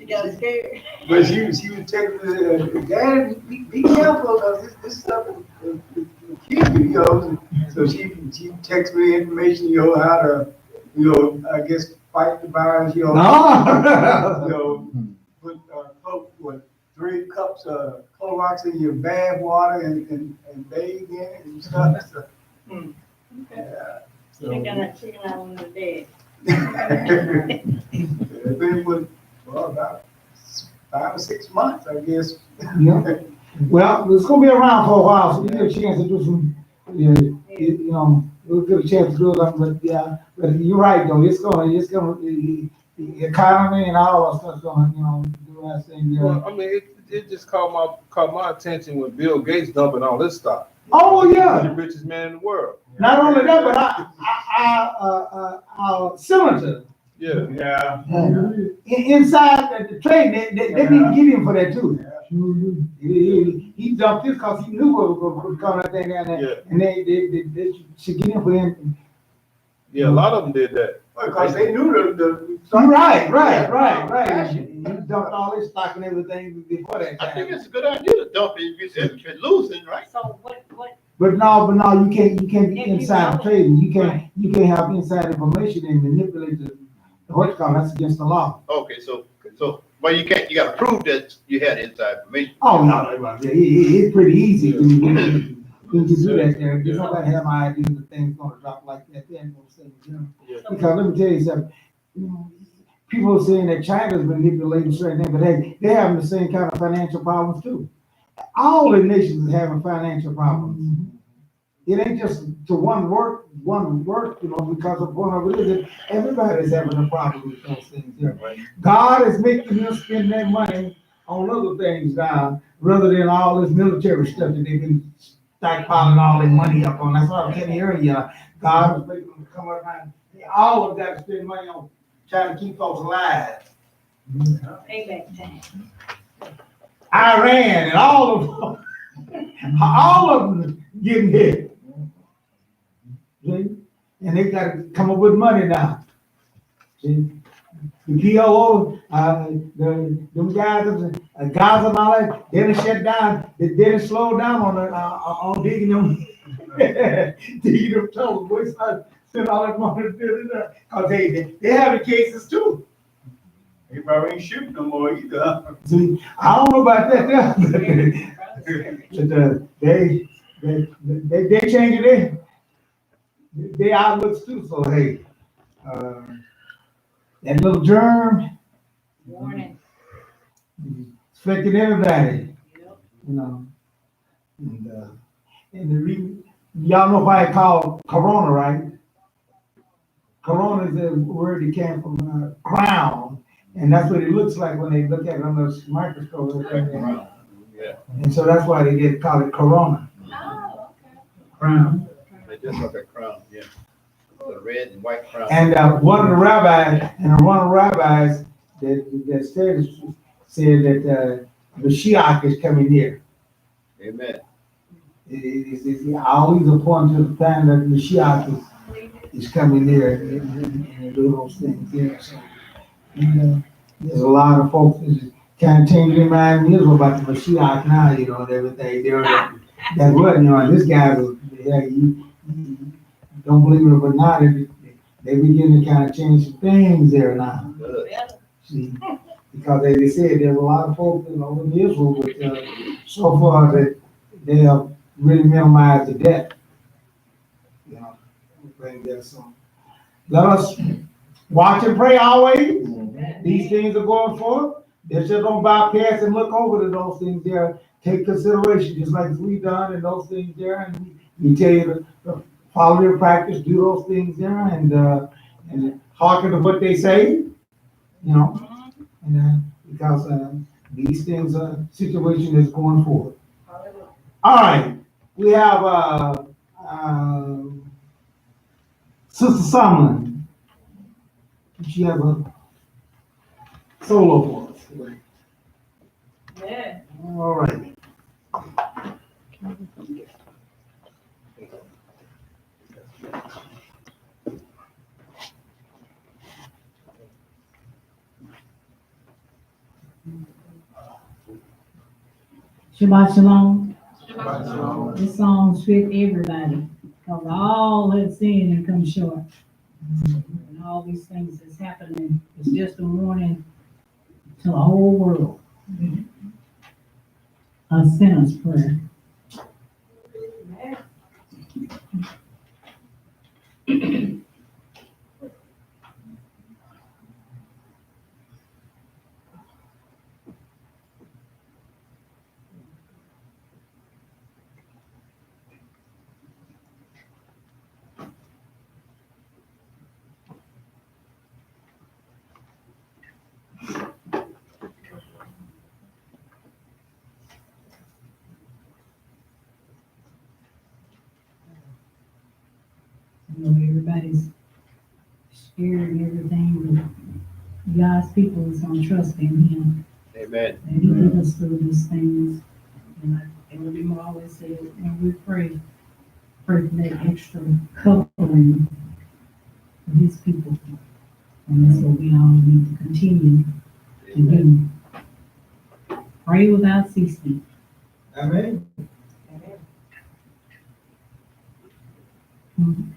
got scared. But she was telling me, Dad, be careful, because this stuff will kill you, So she texted me information, how to, I guess, fight the virus, put 3 cups of Clorox in your bath water and bathe in it and stuff. Yeah. Chicken out on the bed. It's been about 5 or 6 months, I guess. Yeah. Well, it's gonna be around for a while, so we get a chance to do some, we'll get a chance to do it, but you're right, though, it's gonna, the economy and all that stuff's gonna, do that thing. Well, I mean, it just caught my attention when Bill Gates dumping all this stuff. Oh, yeah. He's the richest man in the world. Not only that, but our senator. Yeah. Inside the train, they need to get him for that too. He dumped this because he knew what was going to come that thing down there, and they should get him for him. Yeah, a lot of them did that. Because they knew the Right. He dumped all his stock and everything before that time. I think it's a good idea to dump it if you're losing, right? So what? But no, you can't be inside trading. You can't have inside information and manipulate the what call that's against the law. Okay, so well, you gotta prove that you had inside information. Oh no, it's pretty easy when you do that there. You don't gotta have my idea that things gonna drop like that. Because let me tell you something. People are saying that China's manipulating certain things, but hey, they're having the same kind of financial problems too. All the nations are having financial problems. it ain't just to one work, you know, because of one of it is, everybody's having a problem with those things here. God is making them spend their money on other things now, rather than all this military stuff that they've been stockpiling all their money up on. That's what I'm telling you earlier. God is making them come around. All of that to spend money on trying to keep folks alive. Payback time. Iran and all of them getting hit. See? And they got to come up with money now. See? The PLO, them guys, Gaza and all that, they done shut down, they didn't slow down on digging them, digging them tunnels. Boy, spend all that money to do it, cause they having cases too. They probably ain't shooting no more either. See, I don't know about that, but they changing their outlooks too, so hey, that little germ, Warning. it's affecting everybody, you know. And the reason, y'all know why it's called corona, right? Corona is a word that came from crown, and that's what it looks like when they look at it under the microscope. Yeah. And so that's why they call it corona. Oh, okay. Crown. They just like a crown, yeah. The red and white crown. And one of the rabbis that said that Mashiach is coming here. Amen. It's always a point to the time that Mashiach is coming there and do those things there. So, there's a lot of folks that kind of changing their mind in Israel about the Mashiach now, you know, and everything. That what, you know, this guy was, yeah, you don't believe it or not, they begin to kind of change some things there now. See, because as they said, there's a lot of folks, you know, in Israel, but so far that they have really minimized the debt. You know, things there. So let us watch and pray always. These things are going forth. They just don't bypass and look over to those things there. Take consideration, just like we've done in those things there, and we tell you to follow your practice, do those things there, and hearken to what they say, you know, and because these things are situation is going forward. All right, we have Sister Summer. She has a solo for us. Yeah. All right. Shabbat Shalom. This song fit everybody, because all have sinned and come short. And all these things that's happening is just a warning to the whole world. A sinner's prayer. You know, everybody's scared and everything, but God's people is gonna trust in Him. Amen. And He lead us through these things. And like Elder always said, when we pray for that extra covering for His people. And that's what we all need to continue to do. Pray without ceasing. Amen. Mhm.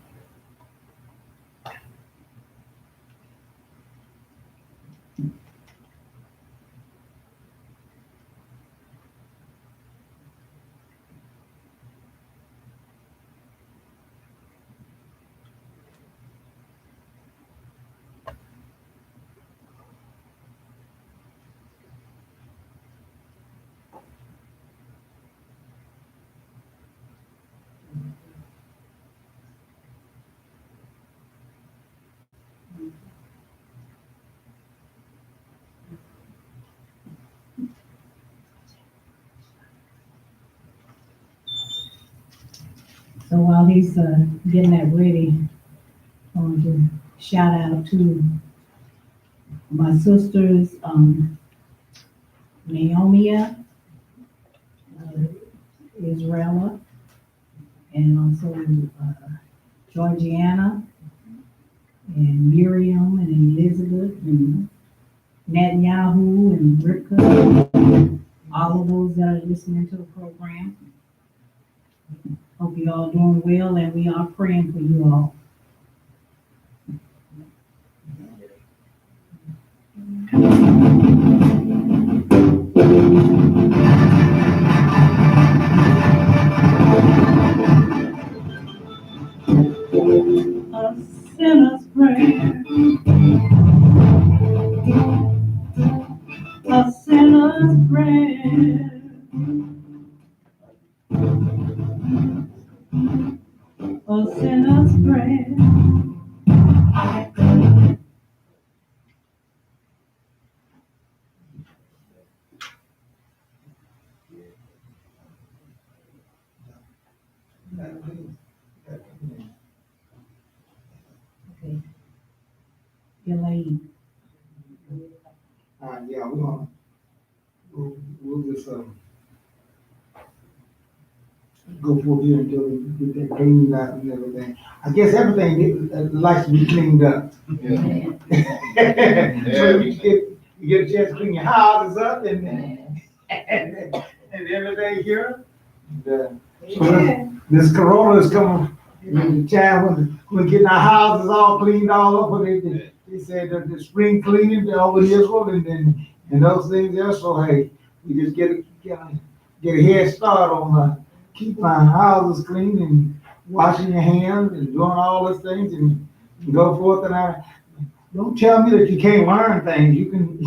So while he's getting that ready, I want to shout out to my sisters, Naomi, Israela, and also Georgiana, and Miriam, and Elizabeth, and Netanyahu, and Rivka, all of those that are listening to the program. Hope you all doing well, and we are praying for you all. A sinner's prayer, a sinner's prayer, a sinner's prayer. Okay. Elaine. Yeah, we'll just, go forth here until we get that cleaned out and everything. I guess everything likes to be cleaned up. Yeah. So you get a chance to clean your houses up and everything here. So this corona is coming in the time when we're getting our houses all cleaned all up, when they said that the spring cleaning over Israel and those things there. So hey, we just get a head start on keeping our houses clean and washing your hands and doing all those things and go forth. And don't tell me that you can't learn things. You can,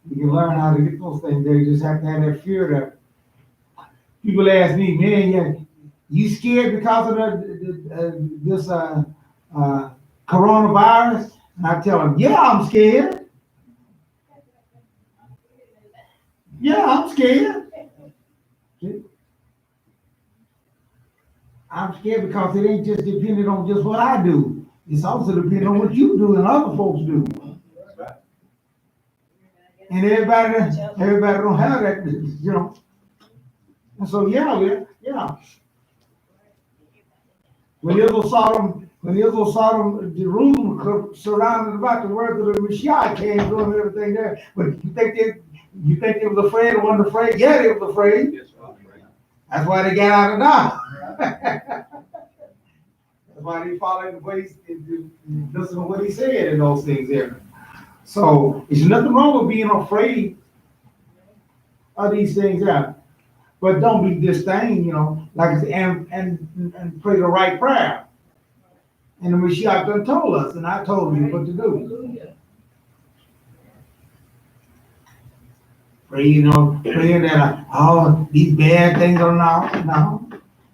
you can learn how to get those things there. You just have to have that fear there. People ask me, man, you scared because of this coronavirus? And I tell them, yeah, I'm scared. Yeah, I'm scared. I'm scared because it ain't just dependent on just what I do. It's also dependent on what you do and other folks do. And everybody don't have that, you know. And so yeah. When Israel saw them, Jerusalem surrounded about the words of the Messiah came doing everything there. But you think they was afraid or wasn't afraid? Yeah, they was afraid. That's why they got out of Dodge. That's why they followed the ways, listen to what he said and those things there. So there's nothing wrong with being afraid of these things there. But don't be disdained, you know, like I said, and pray the right prayer. And the Messiah done told us, and I told you what to do. Pray, you know, praying that all these bad things are now.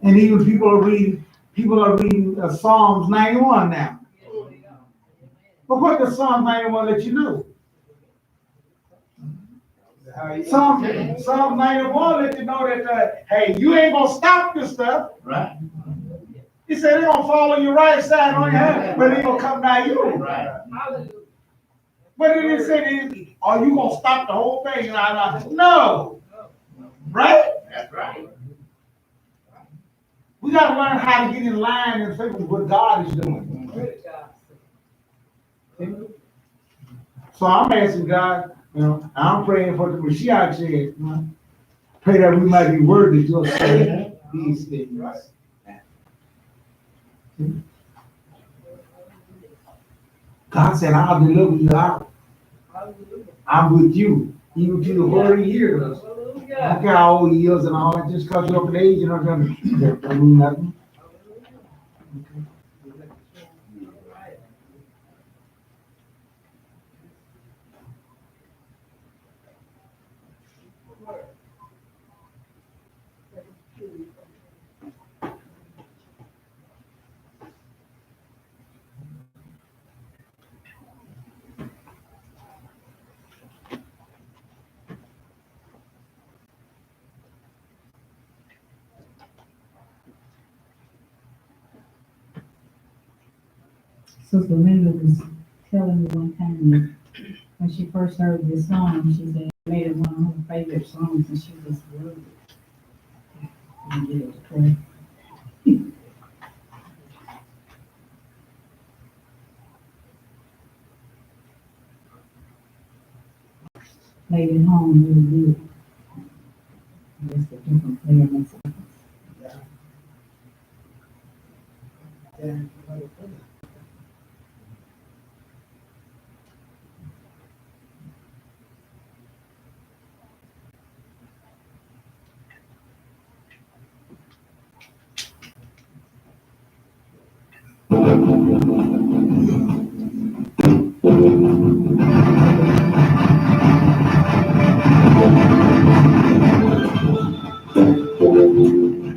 And even people are reading Psalms 91 now. But what does Psalms 91 let you know? Psalm 91 let you know that, hey, you ain't gonna stop this stuff. Right. He said they're gonna fall on your right side on your hand, but they gonna come down you. Right. But it didn't say, are you gonna stop the whole thing? No. Right? That's right. We gotta learn how to get in line and favor with what God is doing. So I'm asking God, you know, I'm praying for the Mashiach said, you know, pray that we might be worthy to say these things. God said, I'll deliver you out. I'm with you, even to the 40 years. I don't care how old he is and all that, just because you're up in age, you know, that don't mean nothing. Sister Linda was telling me one time that when she first heard this song, she said it made it one of her favorite songs, and she just loved it. And it was great. Played it home really good. Just a different player makes it.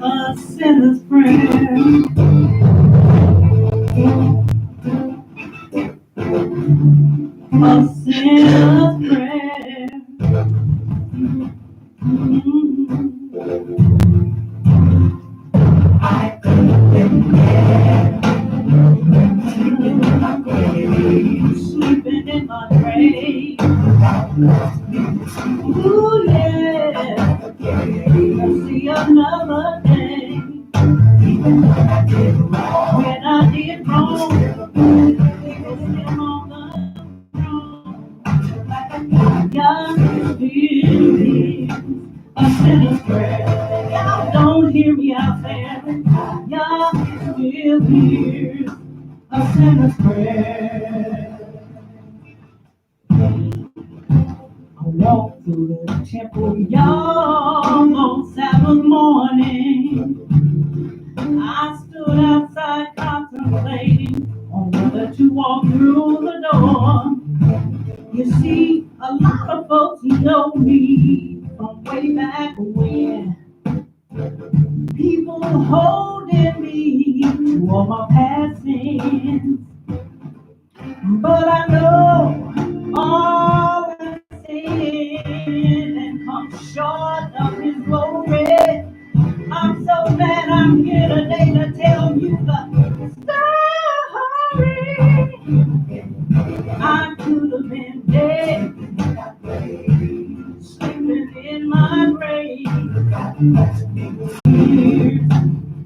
A sinner's prayer. A sinner's prayer. I sleeping in my grave. Ooh, yeah. I see another day. When I did wrong, he was still on the throne. God still hears a sinner's prayer. Y'all don't hear me out there. God still hears a sinner's prayer. I walked through the temple yard on Sabbath morning. I stood outside contemplating on whether to walk through the door. You see, a lot of folks know me from way back when. People holding me to all my past sins. But I know all I've sinned and come short of His glory. I'm so glad I'm here today to tell you the story. I could have been dead, sleeping in my grave. Here's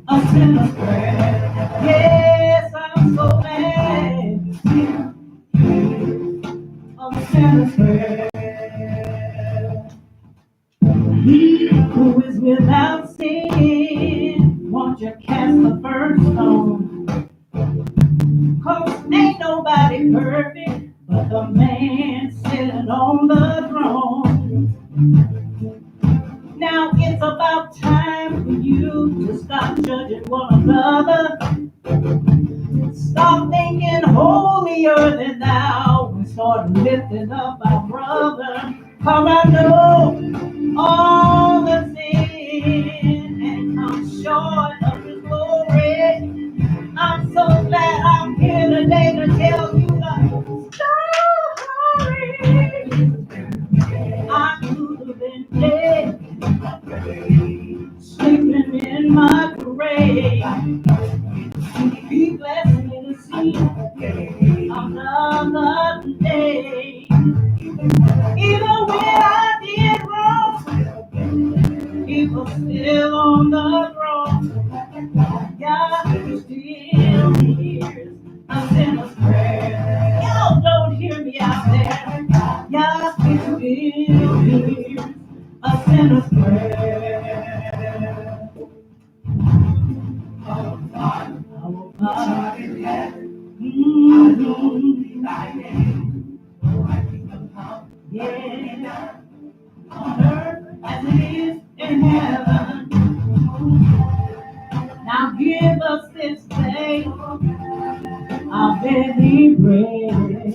a sinner's prayer. Yes, I'm so glad. A sinner's prayer. He who is without sin, won't you cast the first stone? 'Cause ain't nobody perfect but the man sitting on the throne. Now it's about time for you to stop judging one another. Stop thinking holier than thou and start lifting up our brother. 'Cause I know all the sin and come short of His glory. I'm so glad I'm here today to tell you the story. I could have been dead, sleeping in my grave. He blessed me to see another day. Even when I did wrong, He was still on the throne. God still hears a sinner's prayer. Y'all don't hear me out there. God still hears a sinner's prayer. Our Father in heaven, yeah, on earth as it is in heaven. Now give us this day our daily bread,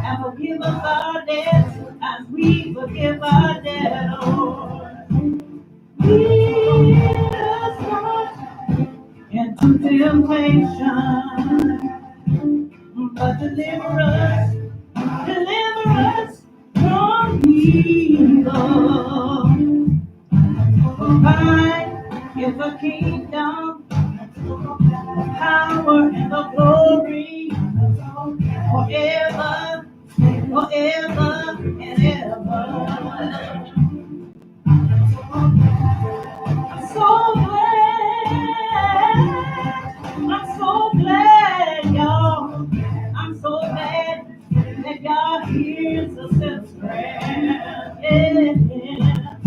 and forgive us our debts as we forgive our debtors. Lead us not into temptation, but deliver us from evil. For thine is the kingdom, the power, and the glory forever and ever. I'm so glad, y'all. I'm so glad that God hears us in prayer. Yeah, yeah.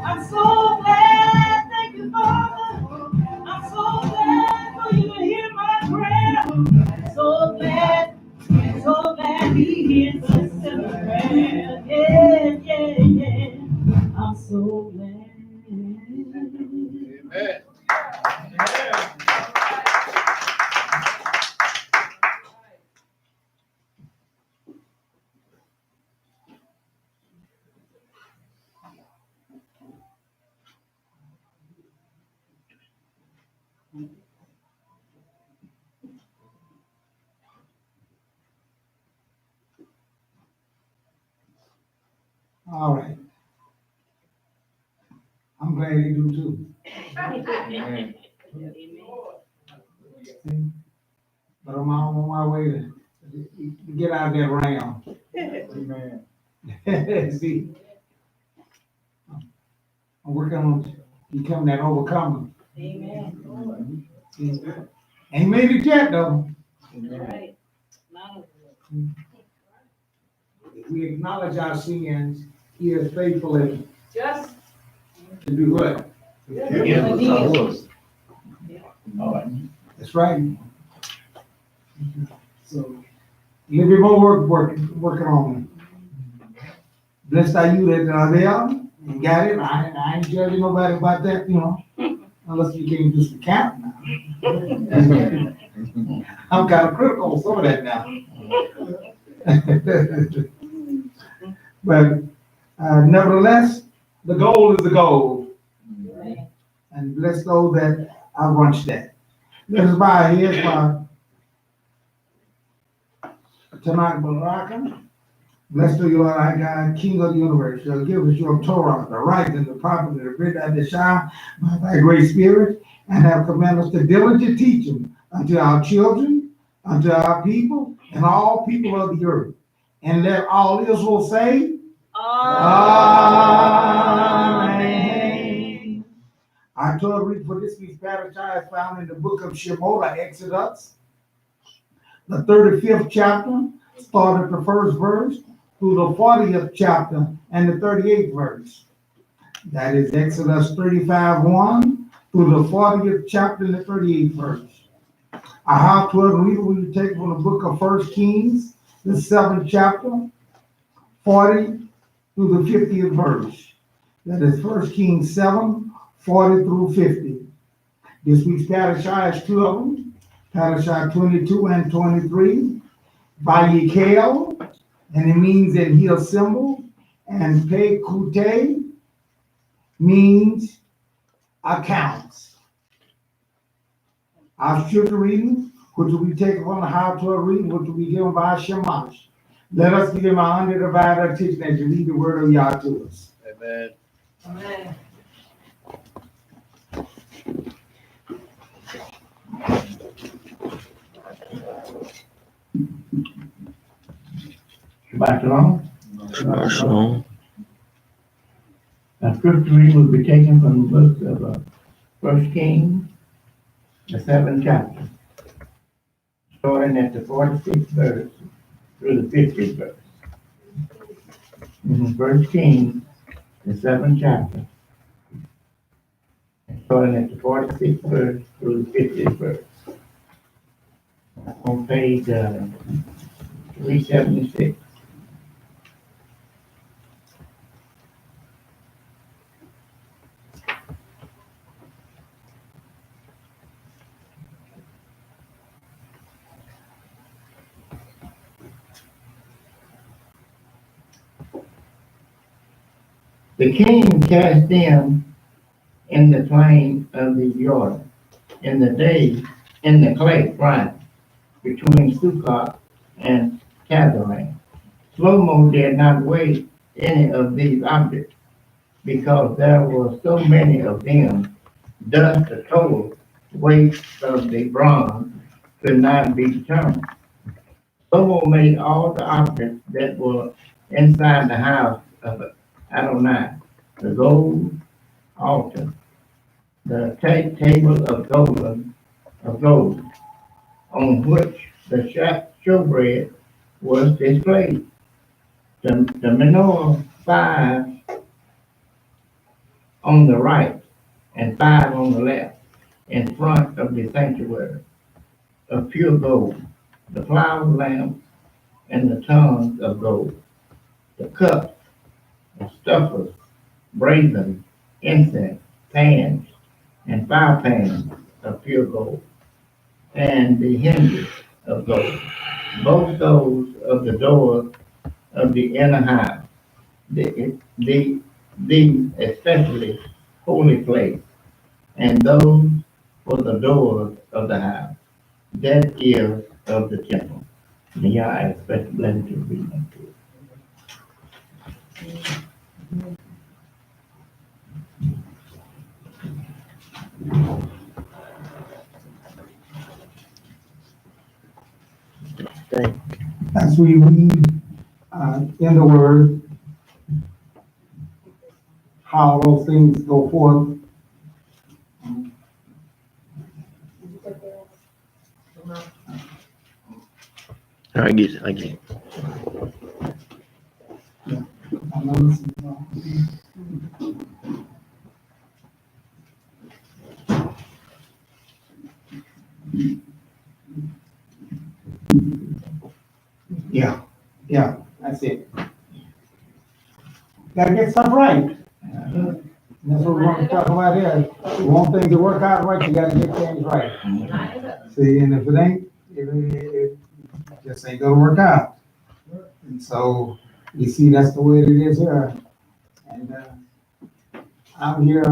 I'm so glad, thank you, Father. I'm so glad for you to hear my prayer. So glad He hears us in prayer. Yeah, yeah, yeah. I'm so glad. Amen. All right. I'm glad you do too. Amen. But I'm on my way to get out of that realm. Amen. See, I'm working on becoming that overcomer. Amen. Ain't made it yet though. Right. None of If we acknowledge our sins, He is faithful and Just to do what? Forgive us our sins. All right. That's right. So, a little bit more working on it. Blessed are you that are there and got it. I ain't judging nobody about that, you know, unless you can't do some count now. I'm kind of critical on some of that now. But nevertheless, the goal is the goal. And bless those that outruns that. Let us bow our heads for tonight, Baraka. Blessed are you, Lord our God, King of the universe. Shall give us your Torah, the right and the prophet, and the writ and the shine by thy great spirit, and have commanded us to diligently teach them unto our children, unto our people, and all people of the earth. And let all Israel say, Amen. Our Torah reading for this week's Parashah is found in the book of Shemot, Exodus, the 35th chapter, start at the first verse, through the 40th chapter and the 38th verse. That is Exodus 35:1 through the 40th chapter and the 38th verse. Our Haftorah reading will be taken from the book of 1 Kings, the 7th chapter, 40 through the 50th verse. That is 1 Kings 7, 40 through 50. This week's Parashah is two of them. Parashah 22 and 23. Vayak'hel, and it means an heel symbol. And Pekute means accounts. Our scripture reading, which will be taken from the Haftorah reading, which will be given by Shemash. Let us give him our undivided attention as you read the word of Yah to us. Amen. Amen. Shabbat shalom. Shabbat shalom. Our scripture reading will be taken from the book of 1 Kings, the 7th chapter, starting at the 46th verse through the 50th verse. 1 Kings, the 7th chapter, starting at the 46th verse through the 50th verse. On page 376. The king cast them in the plain of the Jordan in the clay front between Sukkot and Kazaran. Shlomo did not weigh any of these objects because there were so many of them. Thus the total weight of the bronze could not be determined. Solomon made all the objects that were inside the house of Adonai, the gold altar, the table of gold, on which the showbread was displayed. The menorah 5 on the right and 5 on the left, in front of the sanctuary, of pure gold, the flower lamp and the tongues of gold, the cups, the stuffers, brazen, incense, pans, and fire pans of pure gold, and the hinges of gold, both those of the doors of the inner house, the especially holy place, and those for the doors of the house, that is of the temple. May I expect them to read them to it. As we read in the Word, how those things go forth. I get it. I get it. Yeah, that's it. Gotta get stuff right. That's what we're gonna talk about here. You want things to work out right, you gotta get things right. See, and if it ain't, it just ain't gonna work out. And so, you see, that's the way it is here. And, I'm here,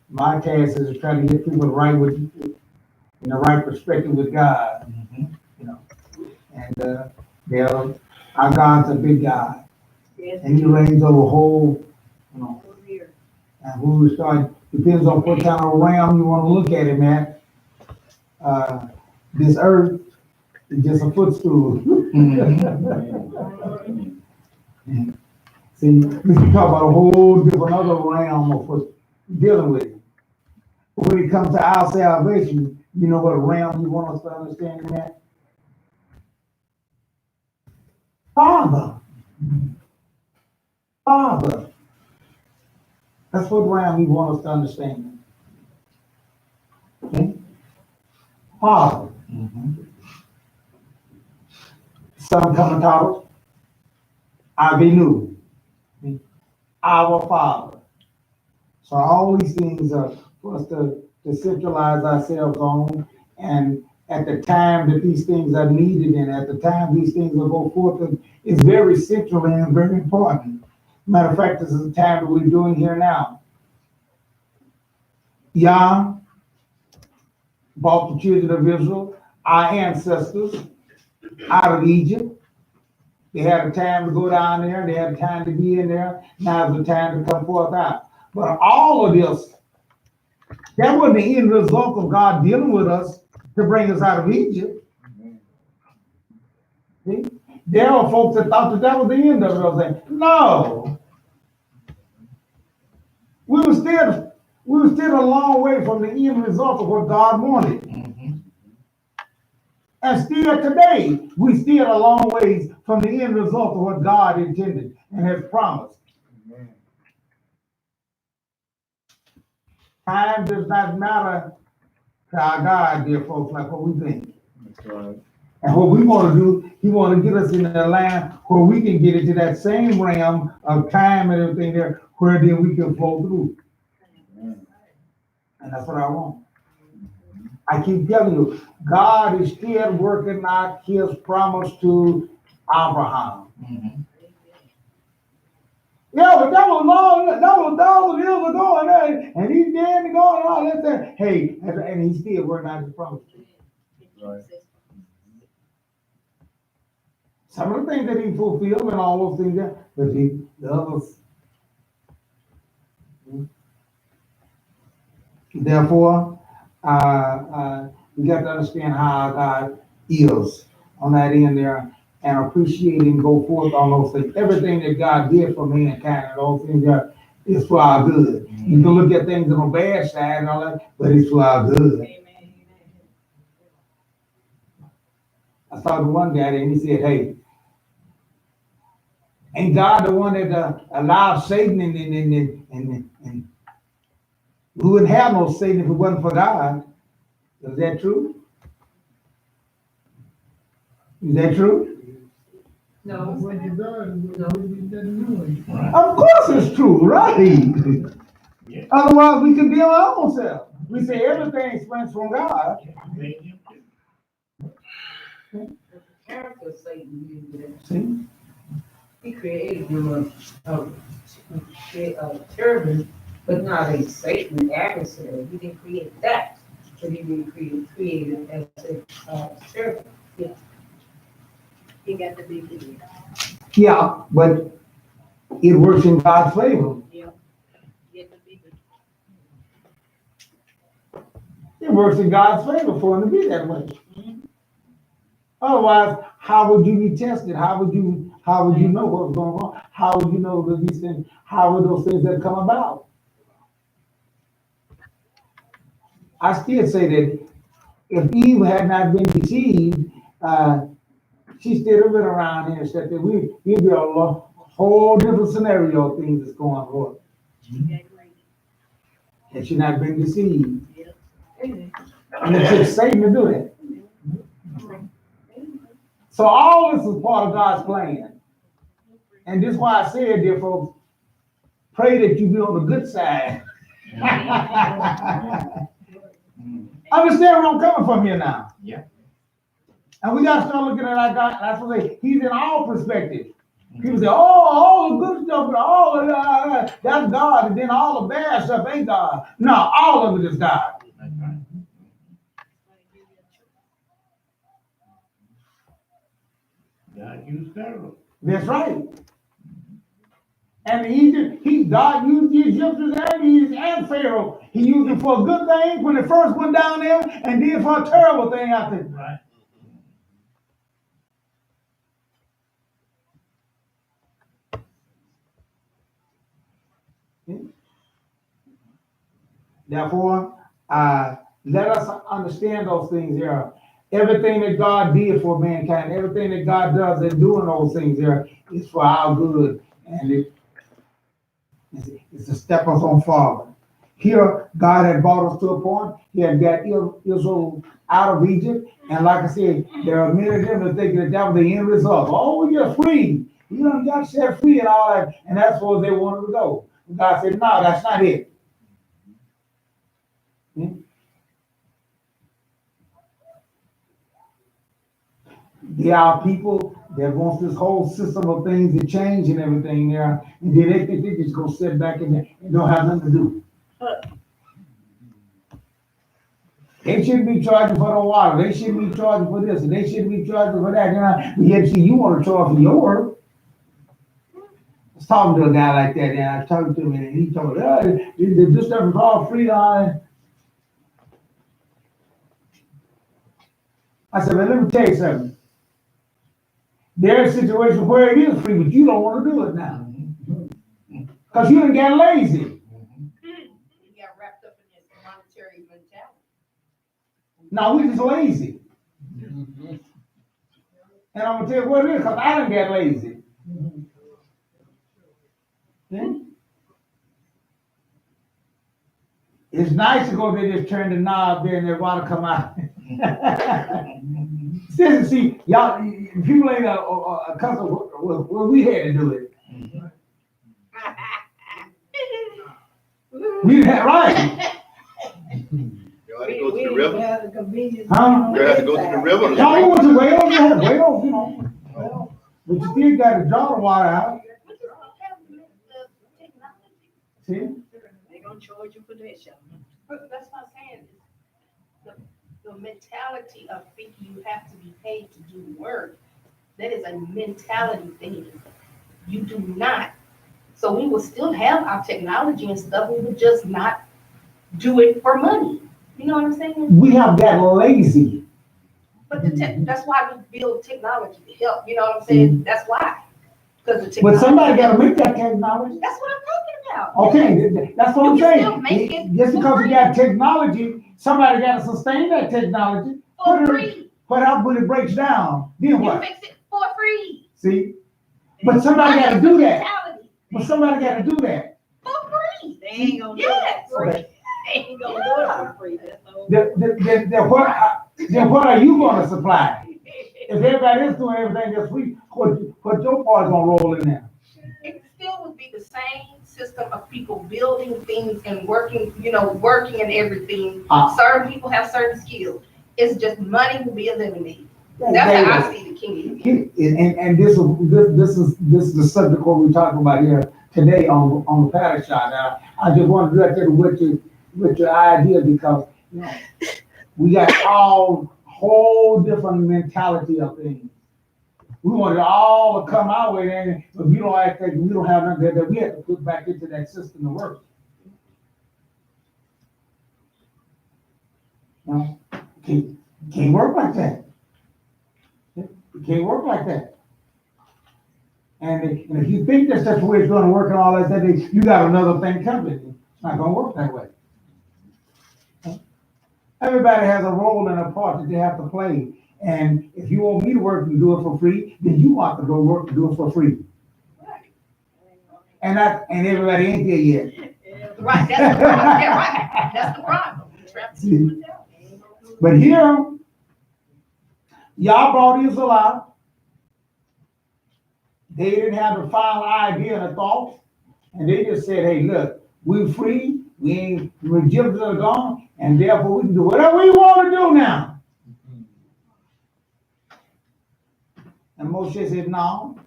my task is to try to get people right with, in the right perspective with God, you know. And, our God's a big God. And he reigns over whole, you know. And when we start, depends on what kind of realm you wanna look at it, man. This earth is just a footstool. See, we can talk about a whole different other realm of what's dealing with it. When it comes to our salvation, you know what realm you want us to understand that? Father. Father. That's what realm you want us to understand. Okay? Father. Son coming out. Avinu. Our Father. So all these things are for us to centralize ourselves on, and at the time that these things are needed, and at the time these things will go forth, is very central and very important. Matter of fact, this is the time that we're doing here now. Yah brought the children of Israel, our ancestors, out of Egypt. They had a time to go down there, they had a time to be in there, now is the time to come forth out. But all of this, that wasn't the end result of God dealing with us to bring us out of Egypt. See? There are folks that thought that was the end of it. I was saying, no. We were still a long way from the end result of what God wanted. And still today, we still a long ways from the end result of what God intended and has promised. Time does not matter to our God, dear folks, like what we think. That's right. And what we want to do, he want to get us in the line where we can get into that same realm of time and everything there, where then we can flow through. And that's what I want. I keep telling you, God is still working out his promise to Abraham. Yeah, but that was years ago, and he's dead and gone and all that stuff. Hey, and he's still working out his promise to you. Right. Some of the things that he fulfilled and all those things there, but the others. Therefore, we got to understand how God is on that end there. and appreciate and go forth on those things. Everything that God did for mankind and all things that is for our good. You can look at things on the bad side and all that, but it's for our good. I saw the one guy and he said, hey, ain't God the one that allowed Satan and we wouldn't have no Satan if it wasn't for God. Is that true? Is that true? No. What you done, no, you didn't know it. Of course it's true, right? Otherwise we could be our own self. We say everything springs from God. The character of Satan, See? he created him a cherubim, but not a Satan adversary. He didn't create that, but he did create it as a cherubim. Yeah. He got to be big. Yeah, but it works in God's favor. Yeah. Get to be big. It works in God's favor for him to be that way. Otherwise, how would you be tested? How would you know what's going on? How would you know that these things, how would those things that come about? I still say that if Eve had not been deceived, she still have been around here and said that we'd be a whole different scenario of things that's going on. Had she not been deceived. And it took Satan to do that. So all this is part of God's plan. And this is why I said, dear folks, pray that you be on the good side. Understand where I'm coming from here now. Yeah. And we got to start looking at our God. That's what I say. He's in all perspectives. People say, oh, all the good stuff, all of that, that's God. And then all the bad stuff ain't God. No, all of it is God. God used Pharaoh. That's right. And God used the Egyptians and Pharaoh. He used it for a good thing when it first went down there, and then for a terrible thing after. Right. Therefore, let us understand those things here. Everything that God did for mankind, everything that God does in doing those things here is for our good. And it's a step us on forward. Here, God had brought us to a point. He had got Israel out of Egypt. And like I said, there are many of them that think that was the end result. Oh, we get free. You know, you got set free and all that. And that's where they wanted to go. God said, no, that's not it. There are people that wants this whole system of things to change and everything there, and then they think they just go sit back in there and don't have nothing to do. They shouldn't be charging for the water. They shouldn't be charging for this, and they shouldn't be charging for that. But yet, see, you want to charge for your work. I was talking to a guy like that, and I talked to him, and he told me, this stuff is all free on. I said, well, let me tell you something. There's a situation where it is free, but you don't want to do it now. Because you done got lazy. You got wrapped up in this monetary mentality. No, we just lazy. And I'm going to tell you what it is, because I done got lazy. It's nice to go there, just turn the knob there and the water come out. See, y'all, people ain't accustomed where we had to do it. We had, right. You had to go to the river. Huh? You had to go to the river. No, we went to Wales, you know. But you still got to draw the water out. See? They're gonna charge you for that, shop. That's what I'm saying. The mentality of thinking you have to be paid to do work, that is a mentality thing. You do not. So we will still have our technology and stuff, we would just not do it for money. You know what I'm saying? We have got lazy. But that's why we build technology to help, you know what I'm saying? That's why. Because the But technology. somebody gotta make that technology. That's what I'm talking about. Okay, that's what I'm You can still make saying. it Just for because you free. got technology, somebody gotta sustain that technology. For free. But out when it breaks down, then You what? fix it for free. See? But somebody gotta do that. Mentality. But somebody gotta do that. For free. They ain't gonna do Yes. it for free. They ain't gonna do it for free. That's the whole- Then what are you gonna supply? If everybody is doing everything that's free, what your part gonna roll in there? It still would be the same system of people building things and working, working and everything. Certain people have certain skills. It's just money will be eliminated. That's how I see the kingdom. And this is the subject what we're talking about here today on the Parashah. Now, I just want to get with your idea because we got all whole different mentality of things. We want it all to come our way, and if we don't act like we don't have nothing that we have to put back into that system to work. No, can't work like that. It can't work like that. And if you think that's the way it's going to work and all that, you got another thing coming. It's not going to work that way. Everybody has a role and a part that they have to play. And if you want me to work and do it for free, then you want to go work and do it for free. And everybody ain't there yet. Right, that's the problem. Yeah, right. That's the problem. But here, y'all brought Israel out. They didn't have the final idea and the thought. And they just said, hey, look, we're free. We Egyptians are gone. And therefore we can do whatever we want to do now. And Moshe said, no.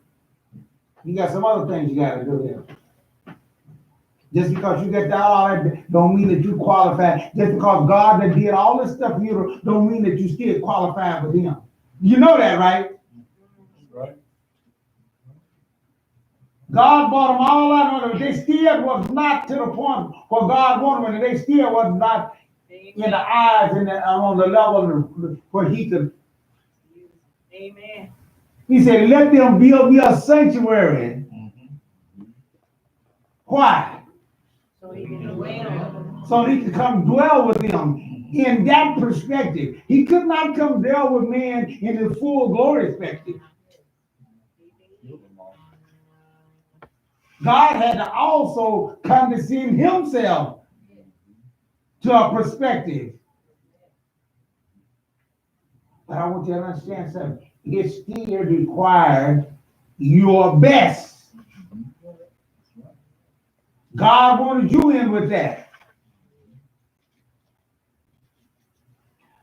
You got some other things you got to do here. Just because you get all that don't mean that you qualify. Just because God that did all this stuff for you don't mean that you still qualify with him. You know that, right? Right. God brought them all out of it. They still was not to the point where God wanted them, and they still was not in the eyes and on the level where he could. Amen. He said, let them build me a sanctuary. Why? So he can dwell. So he could come dwell with them. In that perspective, he could not come dwell with man in his full glory perspective. God had to also condescend himself to a perspective. But I want you to understand something. It still required your best. God wanted you in with that.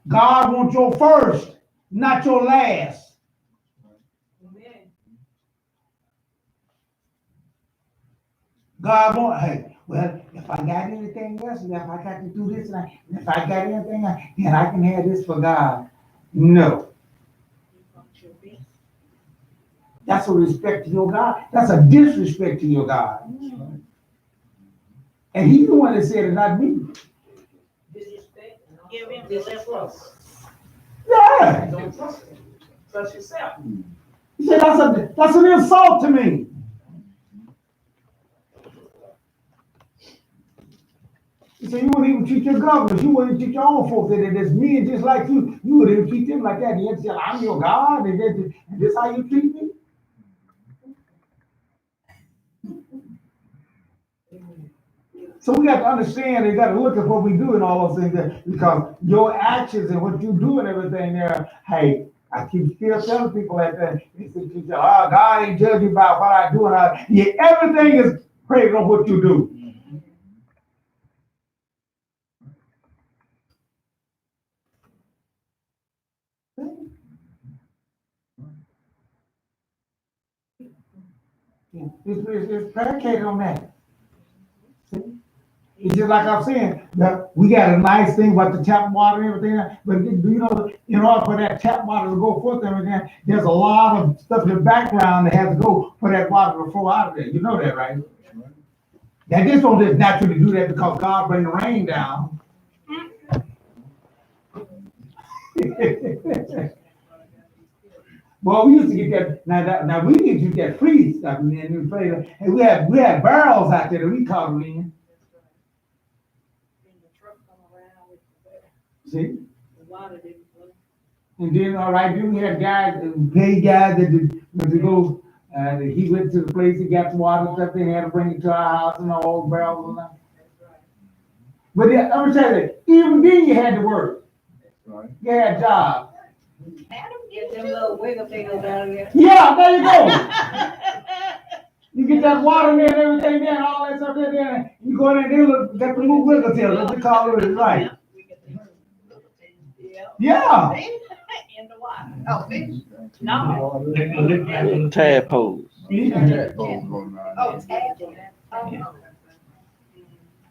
God wants your first, not your last. Amen. God wants, hey, well, if I got anything else, and if I got to do this, and if I got anything, then I can have this for God. No. That's a respect to your God. That's a disrespect to your God. And he's the one that said it, not me. Disrespect. Give him the left. Yeah. Don't trust him. Trust yourself. He said that's an insult to me. He said you wouldn't even treat your governors, you wouldn't treat your own folks that is men just like you wouldn't even treat them like that. You said, I'm your God, and this how you treat me? So we got to understand and got to look at what we do and all those things there, because your actions and what you do and everything there, hey, I keep still telling people like that. They say, oh, God ain't judging about what I do. Yeah, everything is praised on what you do. It's predicated on that. See? It's just like I'm saying, we got a nice thing about the tap water and everything, but do you know, in order for that tap water to go forth and everything, there's a lot of stuff in the background that has to go for that water to flow out of there. You know that, right? That just don't just naturally do that because God bring the rain down. Well, we used to get that, now we didn't get that free stuff, and then we played, and we had barrels out there that we caught them in. And the truck come around with See? the water didn't flow. And then, all right, then we had guys, paid guys that went to go, he went to the place, he got the water and stuff, they had to bring it to our house and all the barrels and that. But yeah, I'm gonna tell you, even then you had to work. Right. You had jobs. Get them little wiggle fingers out of there. Yeah, there you go. You get that water there and everything there and all that stuff there, you go in there and they look, got the little wiggle tail, what they call it, right? Yeah. In the water. Oh, fish? No. Tadpoles. Oh, tadpole. Oh,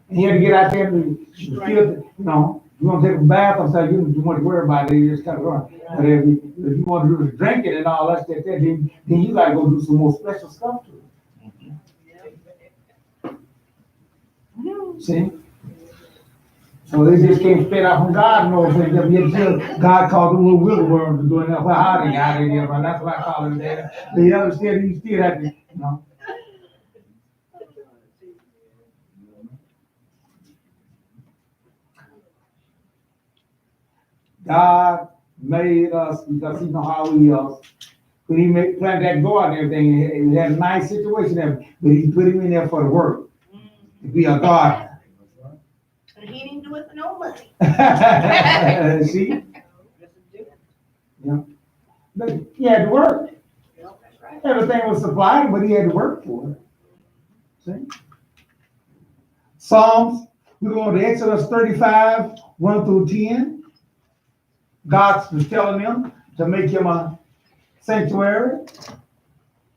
And you had to get out there and you know, you want to take a bath or something, you want to worry about it, you just kind of run. But if you want to do is drink it and all that stuff, then you gotta go do some more special stuff to it. See? So they just came straight out from God and all things. God called them little wiggle worms to go in there. Well, how they got in there, but that's what I call it there. But you understand, you still have to, you know. God made us because he know how we are. When he planted that garden and everything, he had a nice situation there, but he put him in there for the work, to be a gardener. and he didn't do it for no money. See? Yeah. But he had to work. Everything was supplied, but he had to work for it. See? Psalms, we go to Exodus 35, 1 through 10. God was telling them to make him a sanctuary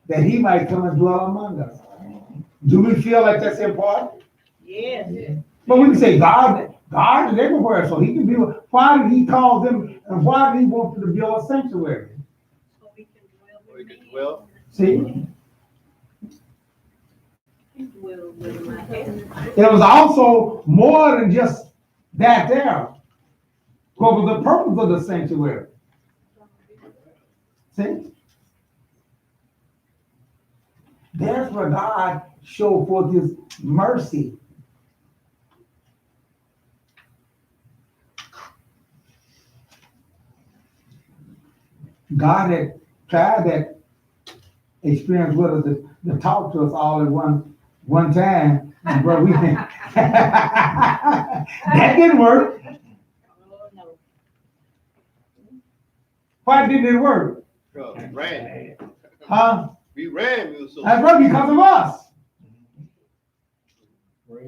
that he might come and dwell among us. Do we feel like that's important? Yes. But we can say God is everywhere, so he can be. Why did he call them, and why did he want them to build a sanctuary? So we can We can dwell. See? dwell with my head. It was also more than just that there. What was the purpose of the sanctuary? See? That's where God showed forth his mercy. God had tried that experience with us to talk to us all at one time, but we that didn't work. Oh, no. Why didn't it work? We ran. Huh? We ran, we were so. That's right, because of us. What do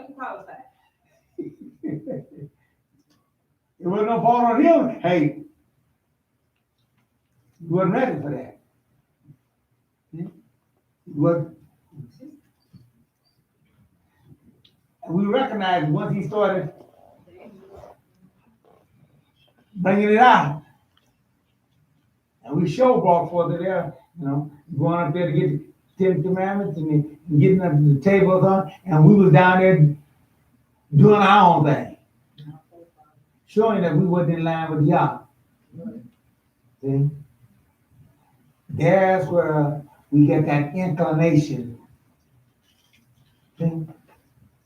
you call that? It wasn't no fault on him. Hey, he wasn't ready for that. He wasn't. And we recognized once he started bringing it out, and we show brought forth it there, you know, going up there to get the Ten Commandments and getting up to the tables on, and we was down there doing our own thing, showing that we wasn't in line with Yah. See? That's where we get that inclination. See?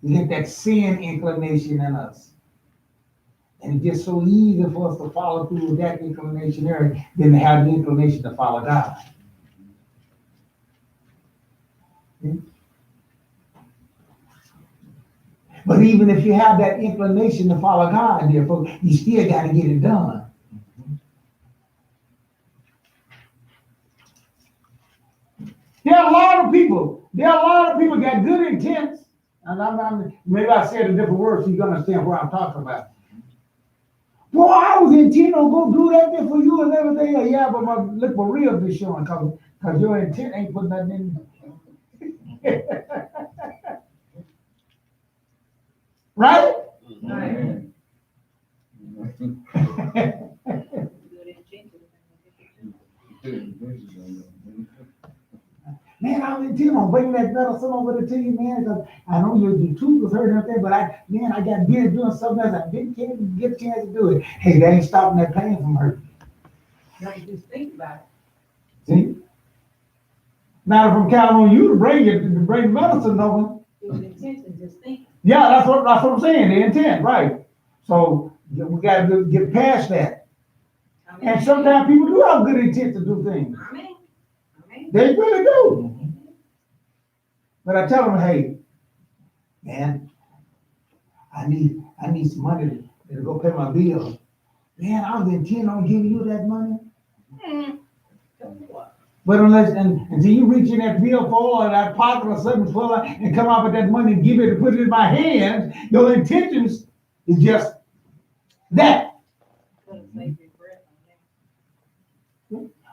We get that sin inclination in us. And it's just so easy for us to follow through with that inclination there than to have the inclination to follow God. See? But even if you have that inclination to follow God, therefore, you still got to get it done. There are a lot of people got good intents. And maybe I said a different word so you can understand what I'm talking about. Well, I was intent on go do that there for you and everything. Yeah, but look what real be showing, because your intent ain't putting nothing in. Right? Right. Man, I was intent on bringing that medicine over to you, man, because I know your tooth was hurting up there, but I got busy doing something else. I didn't get a chance to do it. Hey, that ain't stopping that pain from hurting. Don't just think about it. See? Now, if I'm counting on you to bring medicine over, It was intention, just think. yeah, that's what I'm saying, the intent, right? So we gotta get past that. I mean, And sometimes people do have good intent to do things. I mean, They really do. But I tell them, hey, man, I need some money to go pay my bill. Man, I was intending on giving you that money. But until you reach in that billfold or that pocket or something full and come out with that money and give it and put it in my hands, your intentions is just that.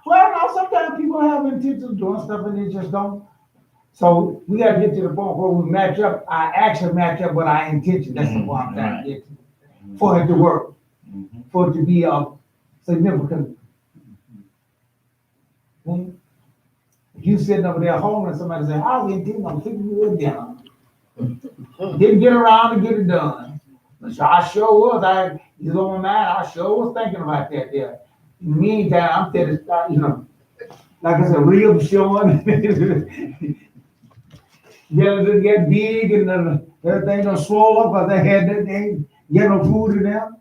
Well, no, sometimes people have intentions of doing stuff and they just don't. So we gotta get to the point where we match up, our action match up with our intention. That's what I'm trying to get to. For it to work, for it to be significant. If you sitting over there holding somebody say, I was intending on fixing you down. Didn't get around to get it done. But I sure was. You know my mind, I sure was thinking about that there. In the meantime, I'm there to start, like I said, ribs showing. Yeah, they get big and everything done swole up because they ain't get no food in them.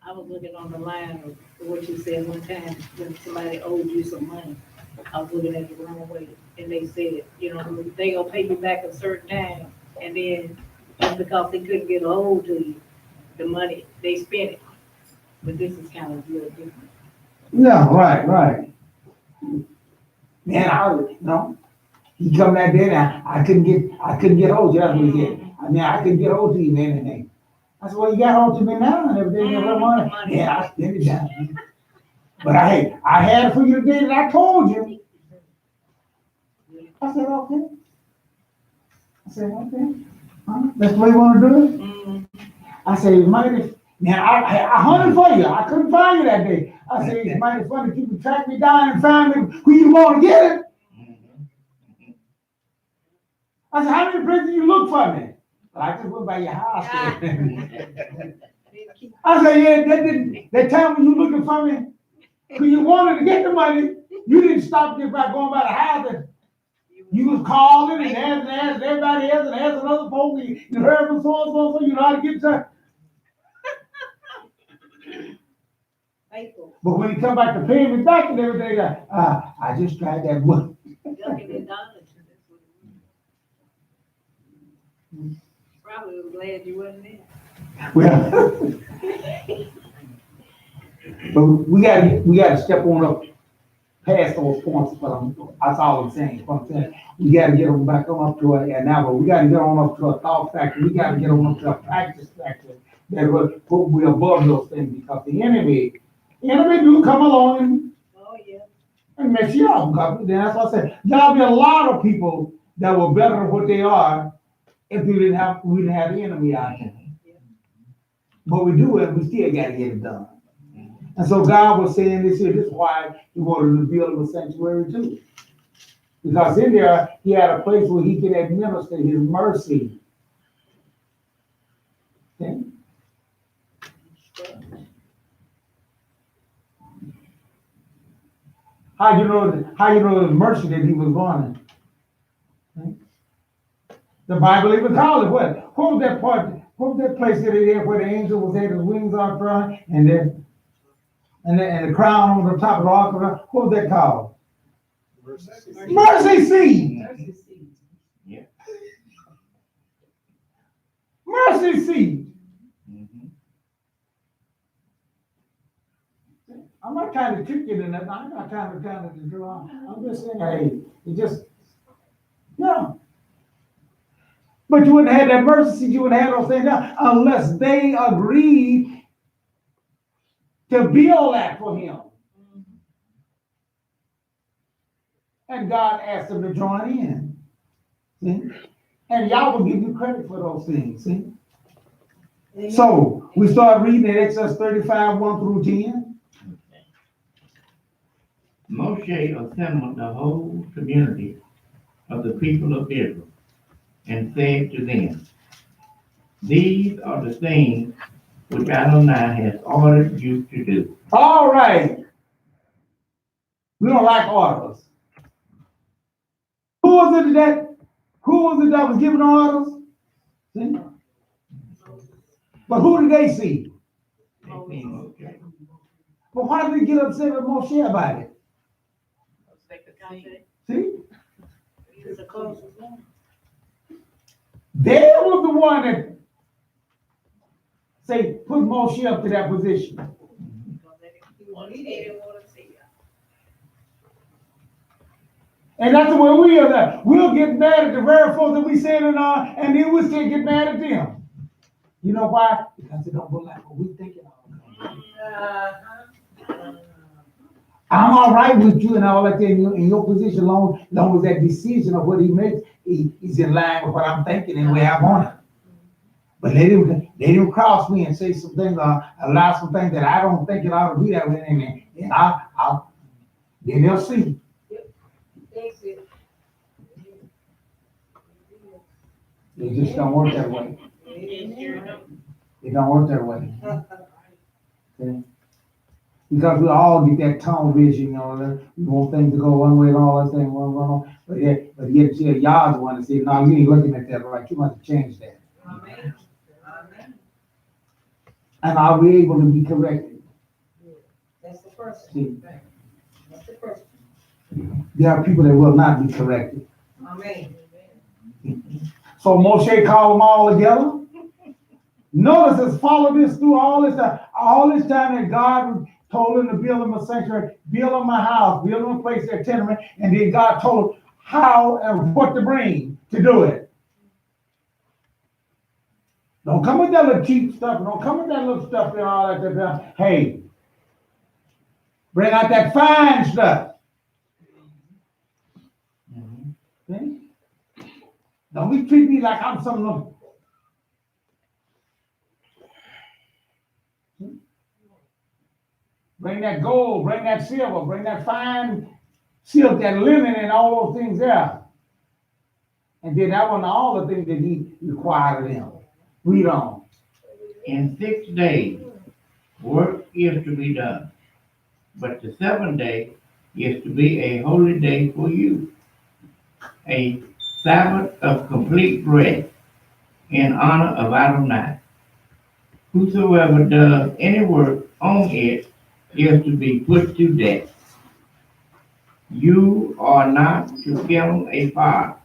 I was looking on the line of what you said one time when somebody owed you some money. I was looking at it the wrong way, and they said, they gonna pay you back a certain time, and then just because they couldn't get a hold to you, the money, they spent it. But this is kind of a little different. Yeah, right. Man, he come that day and I couldn't get hold of you. That's what he said. I couldn't get hold of you, man. And I said, well, you got hold of me now and everything. Money. Yeah, I spent it down. But I had it for you today and I told you. I said, okay. That's the way you want to do it? I said, it's mighty. Man, I hunted for you. I couldn't find you that day. I said, it's mighty funny if you can track me down and find me who you want to get it. I said, how many places you look for me? Well, I just went by your house. I said, yeah, that time when you looking for me, because you wanted to get the money, you didn't stop just by going by the house. And you was calling and asking everybody else and asking other folks. You heard from so, you know how to get to. But when you come back to pay me back and everything, I just tried that one. Probably was glad you wasn't there. Well, but we gotta step on up past those points. That's all I'm saying. We gotta get them back on up to we gotta get on up to a thought factor. We gotta get on up to a practice factor. That we're above those things because the enemy do come along and mess you up. That's what I said. There'll be a lot of people that were better than what they are if we didn't have the enemy out here. But we do it, we still gotta get it done. And so God was saying this here, this is why he wanted to build him a sanctuary too. Because in there, he had a place where he could administer his mercy. Okay? How you know the mercy that he was going in? Okay? The Bible even called it what? What was that part? What was that place that they had where the angel was had his wings on front and the crown on the top of the ark? What was that called? Mercy seat. Yeah. Mercy seat. I'm not trying to trick you in that. I'm not trying to do. I'm just saying, hey, it just, yeah. But you wouldn't have that mercy seat, you wouldn't have those things down unless they agreed to build that for him. And God asked them to join in. See? And y'all will give you credit for those things. See? So we start reading in Exodus 35, 1 through 10. Moshe assembled the whole community of the people of Israel and said to them, these are the things which Adonai has ordered you to do. All right. We don't like orders. Who was it that was giving orders? See? But who did they see? But why did they get upset with Moshe about it? See? They was the one that say put Moshe up to that position. And that's the way we are there. We'll get mad at the very folks that we saying and then we'll still get mad at them. You know why? Because they don't look like what we thinking of. I'm all right with you and all that thing in your position, long as that decision of what he makes is in line with what I'm thinking and where I want it. But they didn't cross me and say some things or allow some things that I don't think it ought to be that way. And then they'll see. It just don't work that way. It don't work that way. Okay? Because we all get that tunnel vision, we want things to go one way and all that thing, one. But yet y'all the one that say, no, you ain't looking at that right. You must change that. Amen. And are we able to be corrected? That's the first thing. That's the first. There are people that will not be corrected. Amen. So Moshe called them all together. Notice, let's follow this through all this time that God told him to build him a sanctuary, build him a house, build him a place, their tenement, and then God told him how and what to bring to do it. Don't come with that little cheap stuff. Don't come with that little stuff and all that stuff. Hey, bring out that fine stuff. Okay? Don't be treating me like I'm something. Bring that gold, bring that silver, bring that fine silk, that linen, and all those things there. And then that one, all the things that he required of them. Read on. In 6 days, work is to be done, but the 7th day is to be a holy day for you, a Sabbath of complete rest in honor of Adonai. Whosoever does any work on it is to be put to death. You are not to kindle a fire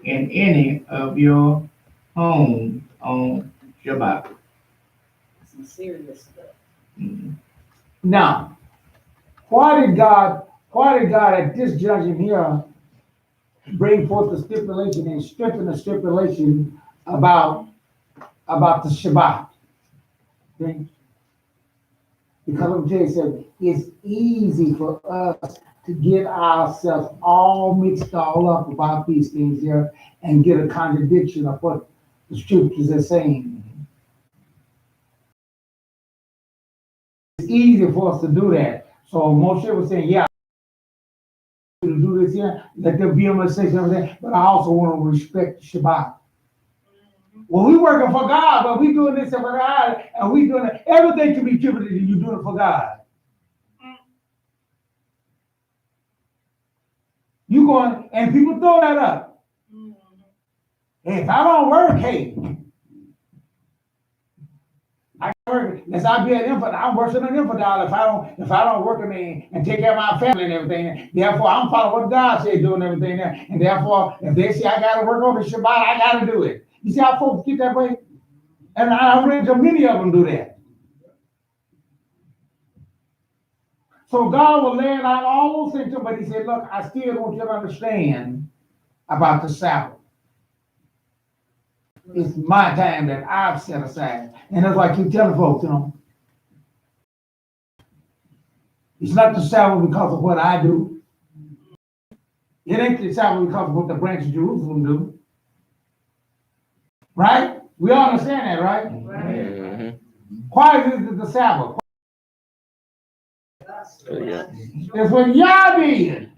in any of your homes on Shabbat. Some serious stuff. Mm-hmm. Now, why did God at this judgment here bring forth the stipulation and strengthen the stipulation about the Shabbat? Okay? Because let me tell you something, it's easy for us to get ourselves all mixed all up about these things here and get a contradiction of what the scriptures are saying. It's easy for us to do that. So Moshe was saying, yeah, to do this here, let there be a mistake, everything, but I also want to respect Shabbat. Well, we working for God, but we doing this and for God, and we doing it. Everything can be attributed to you doing it for God. You going, and people throw that up. Hey, if I don't work, hey, I work. Unless I be an infidel, I'm worse than an infidel if I don't work and take care of my family and everything. Therefore, I'm following what God said, doing everything there. And therefore, if they say I got to work on the Shabbat, I got to do it. You see how folks get that way? And I read so many of them do that. So God will lay out all those things to him, but he said, look, I still want you to understand about the Sabbath. It's my time that I've set aside. And that's why I keep telling folks, it's not the Sabbath because of what I do. It ain't the Sabbath because of what the branch of Jerusalem do. Right? We all understand that, right? Mm-hmm. Why is it the Sabbath? Yeah. That's what Yah did.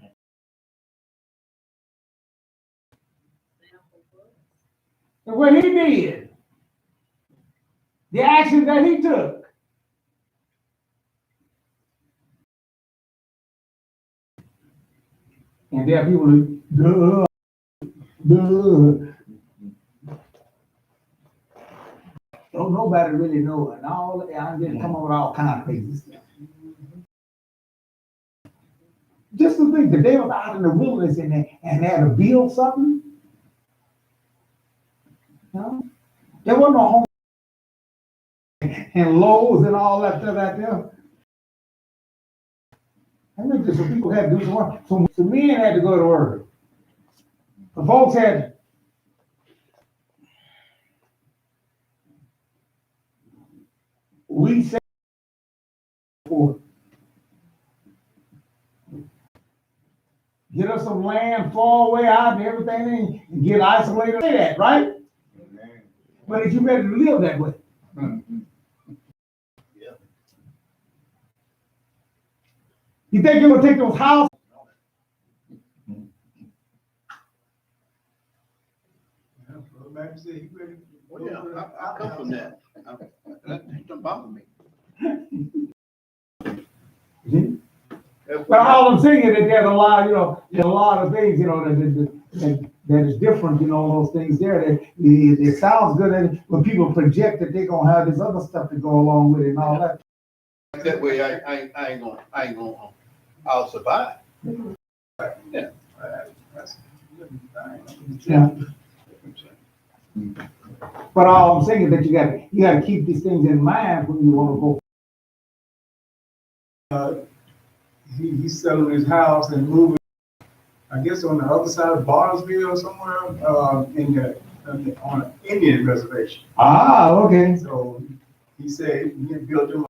That's what he did. the action that he took. And there are people who, don't nobody really know. And all, I'm just come up with all kinds of crazy stuff. Just to think that they were out in the wilderness and they had to build something. No? There wasn't no home and Lowe's and all that stuff out there. I think that some people had to do some work. So men had to go to work. The folks had we said for get us some land far away out and everything and get isolated. Say that, right? Amen. But if you ready to live that way. Yeah. You think you're gonna take those houses? Well, yeah, I come from that. That don't bother me. But all I'm saying is that there's a lot, there's a lot of things, that is different, those things there. That it sounds good and when people project that they're gonna have this other stuff to go along with it and all that. That way, I ain't gonna, I'll survive. Yeah. Yeah. But all I'm saying is that you gotta keep these things in mind when you want to go. He's selling his house and moving, I guess, on the other side of Barnesville or somewhere, on an Indian reservation. Ah, okay. So he said he had built them.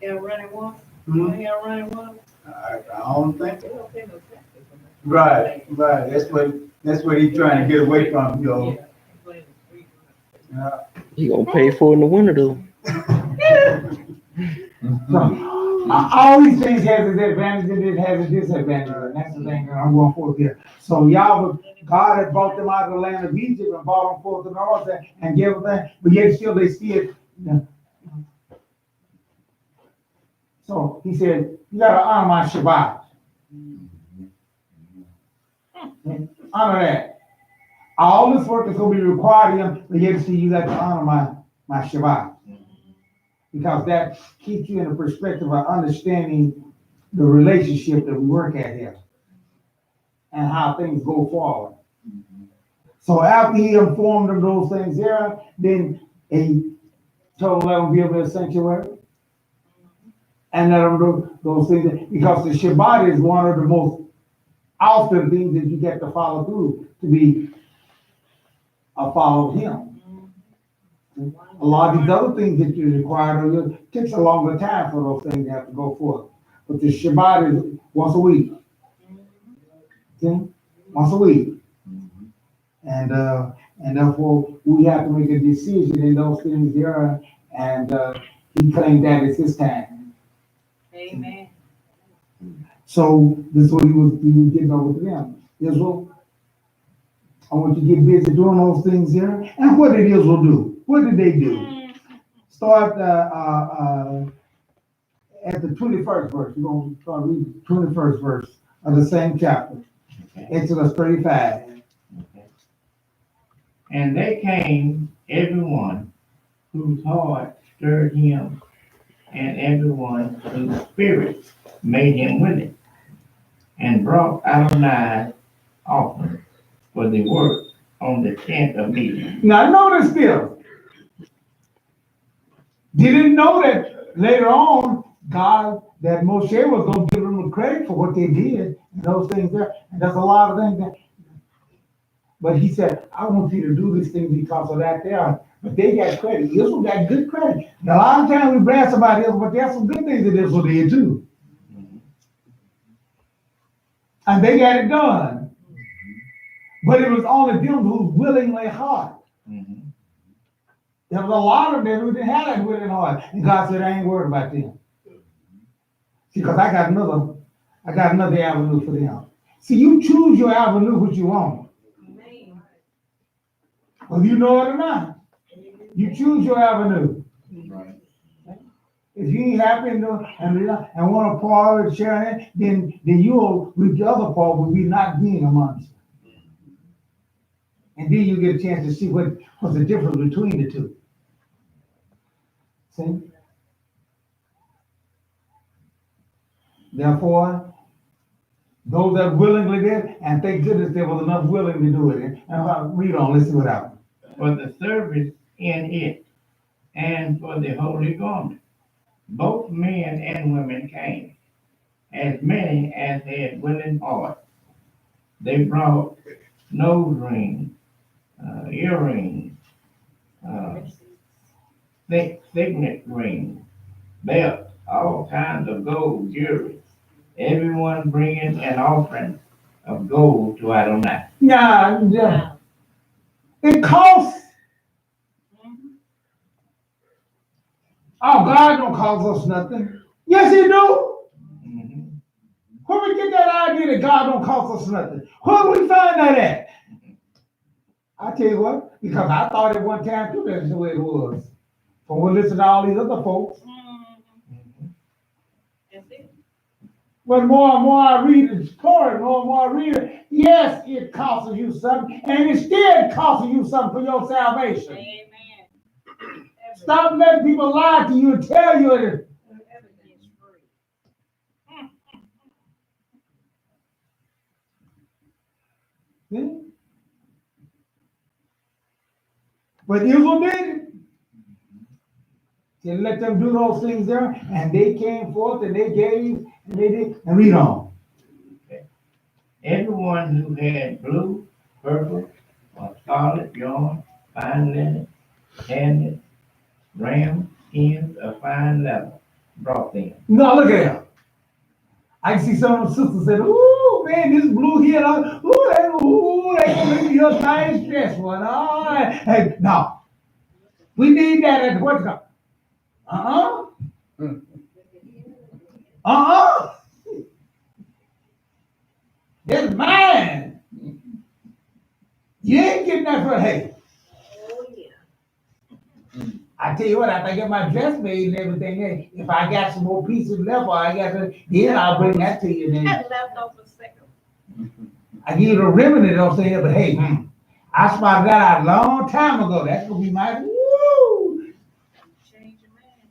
Yeah, running water. Hmm? Yeah, running water. I don't think. They don't pay no taxes on that. Right. That's what he's trying to get away from, Yeah. Yeah. You gonna pay for it in the winter though. All these things has its advantage and it has its disadvantage, and that's the thing that I'm going for here. So God had brought them out of the land of Egypt and brought them forth to the north and gave them that, but yet still they see it. So he said, you gotta honor my Shabbat. Honor that. All this work is gonna be required of him, but yet still you got to honor my Shabbat. Because that keeps you in a perspective of understanding the relationship that we work at here and how things go forward. So after he informed them those things here, then he told them let them build their sanctuary and let them do those things because the Shabbat is one of the most often things that you get to follow through to be a follower of him. A lot of these other things that you require, it takes a longer time for those things to have to go forth. But the Shabbat is once a week. See? Once a week. And therefore, we have to make a decision in those things there. And he claimed that it's his time. Amen. So this is what he was getting over to them. Israel, I want you to get busy doing those things here. And what did Israel do? What did they do? Start at the 21st verse. We're going to start reading the 21st verse of the same chapter. Exodus 35. And they came, everyone whose heart stirred him, and everyone whose spirit made him willing, and brought Adonai offering for the work on the tent of meeting. Now notice this. Didn't know that later on, God, that Moshe was going to give them the credit for what they did and those things there. And there's a lot of things there. But he said, I want you to do these things because of that there. But they got credit. Israel got good credit. Now, a lot of times we blast about Israel, but there's some good things that Israel did too. And they got it done. But it was only them who willingly heart. There was a lot of them who didn't have that willing heart. And God said, I ain't worried about them. Because I got another avenue for them. See, you choose your avenue what you want. Whether you know it or not. You choose your avenue. Right. If you ain't happy and want to part with sharing it, then you'll reach the other part will be not being amongst you. And then you get a chance to see what's the difference between the two. See? Therefore, those that willingly did, and thank goodness there was enough willing to do it. And read on, let's see what happened. For the service in it, and for the holy garment. Both men and women came, as many as had willing hearts. They brought nose rings, earrings, signet rings, belts, all kinds of gold jewelry. Everyone bringing an offering of gold to Adonai. Yeah. It costs. Oh, God don't cost us nothing. Yes, He do. Mhm. Where we get that idea that God don't cost us nothing? Where do we find that at? I tell you what, because I thought at one time too that's the way it was. When we listen to all these other folks. That's it. But more and more I read the story, more and more I read it, yes, it costs you something, and it still costs you something for your salvation. Amen. Stop letting people lie to you and tell you it. Everything's free. See? But Israel did it. They let them do those things there, and they came forth and they gave, and they did, and read on. Everyone who had blue, purple, or scarlet yarn, fine linen, canvas, ram skins of fine leather, brought them. No, look at them. I can see some of the sisters saying, ooh, man, this blue here, that's gonna make you a nice dress one. All right. Hey, no. We need that at the what's called. It's mine. You ain't getting that for hey. Oh, yeah. I tell you what, after I get my dress made and everything, if I got some more pieces left, or I got to, then I'll bring that to you. Then Leftover second. I give you the ribbon that don't say that, but hey, I spotted that out a long time ago. That's gonna be my woo. Change your man.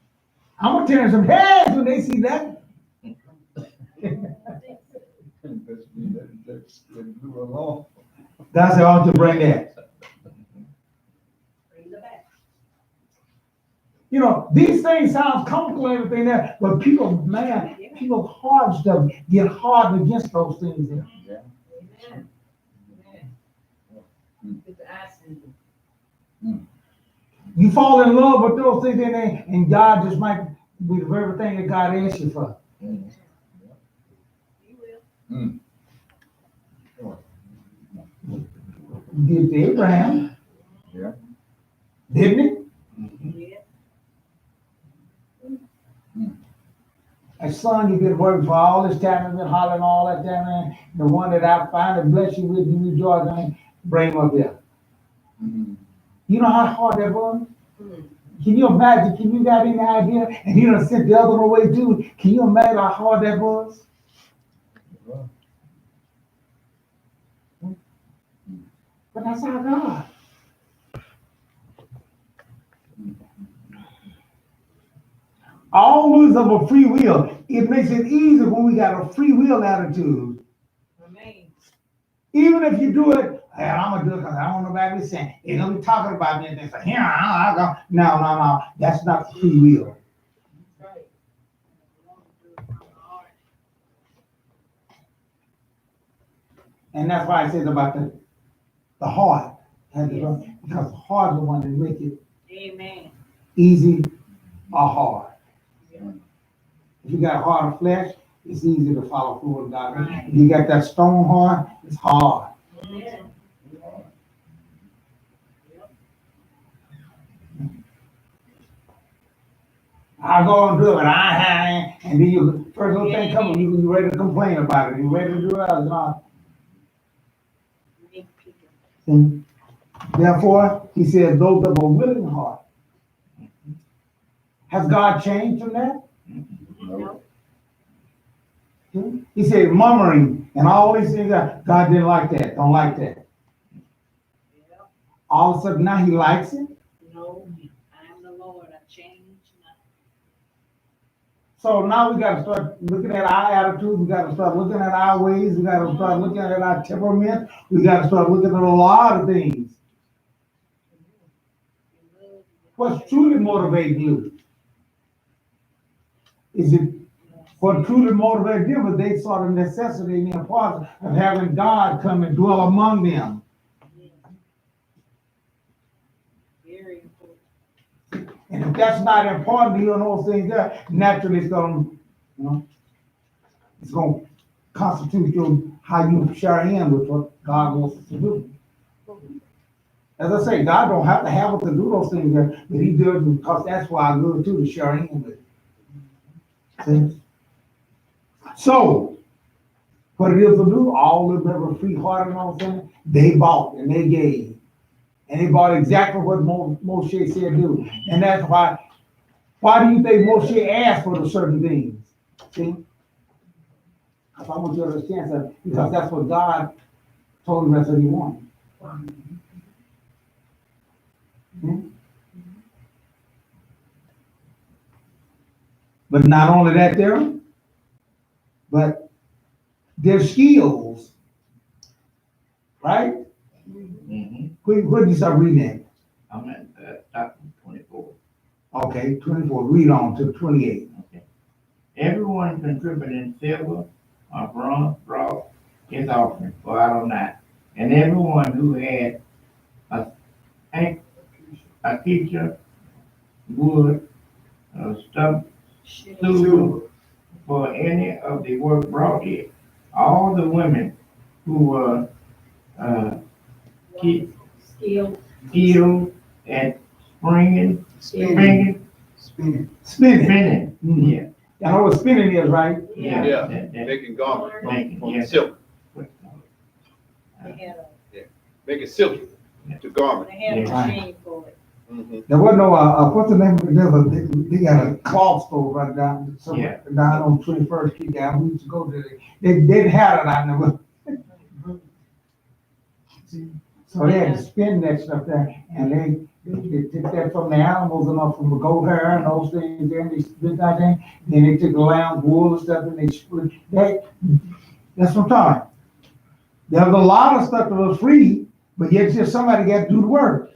I'm gonna turn some heads when they see that. That's how I want to bring that. Bring the back. You know, these things sound comfortable and everything there, but people, man, people's hearts get hard against those things there. Amen. Amen. Get the accent. You fall in love with those things in there, and God just might be the very thing that God asked you for. You will. Did to Abraham. Yeah. Didn't Yeah. he? A son you've been working for all this time, and been hollering all that time, and the one that I finally bless you with, you rejoice, and bring him up there. You know how hard that was? Can you imagine? Can you got any idea? And he done sent the other one away too. Can you imagine how hard that was? But that's our God. Always of a free will. It makes it easy when we got a free will attitude. Remain. Even if you do it, hey, I'm gonna do it because I don't want nobody to say they're gonna be talking about me and they say, here, I go. No. That's not free will. That's right. And that's why I said about the heart. Because the heart is the one that makes it Amen. easy or hard. If you got a heart of flesh, it's easy to follow through with God. If you got that stone heart, it's hard. Yeah. I'll go and do it, but and then you first little thing comes, you ready to complain about it. You ready to do it? No. Therefore, he says, those of a willing heart Has God changed from that? No. He said murmuring and all these things. God didn't like that. Don't like that. All of a sudden now he likes it. No, I am the Lord, I change not. So now we got to start looking at our attitude. We got to start looking at our ways. We got to start looking at our temperament. We got to start looking at a lot of things. What's truly motivating you? Is it what truly motivated them? But they saw the necessity and the importance of having God come and dwell among them. Very important. And if that's not important to you and those things there, naturally it's going to constitute how you share in with what God wants us to do. As I say, God don't have to have us to do those things there, but he does because that's why I go to share in with it. See? So, what it is to do, all of them that were free hearted and all that, they bought and they gave. And they bought exactly what Moshe said do. And that's why do you think Moshe asked for the certain things? See? Because I want you to understand that, because that's what God told him that's what he wanted. But not only that there, but their skills, right? Mm-hmm. Where did you start reading that? I'm at chapter 24. Okay, 24. Read on to 28. Okay. Everyone contributing silver or bronze brought his offering for Adonai, and everyone who had a teacher wood, stump, silver for any of the work brought it. All the women who were skilled at spinning. Yeah. I know what spinning is, right? Yeah, making garments from silk. Making silk to garment. They had a machine for it. There wasn't no, what's the name of it? They got a cloth store right down, down on 21st Street down. We used to go to it. They didn't have it out there. So they had to spin that stuff there, and they took that from the animals and from the goat hair and those things there, and they split that in. Then they took the lamb wool and stuff and they split that. That's what I'm talking. There was a lot of stuff that was free, but yet just somebody got to do the work.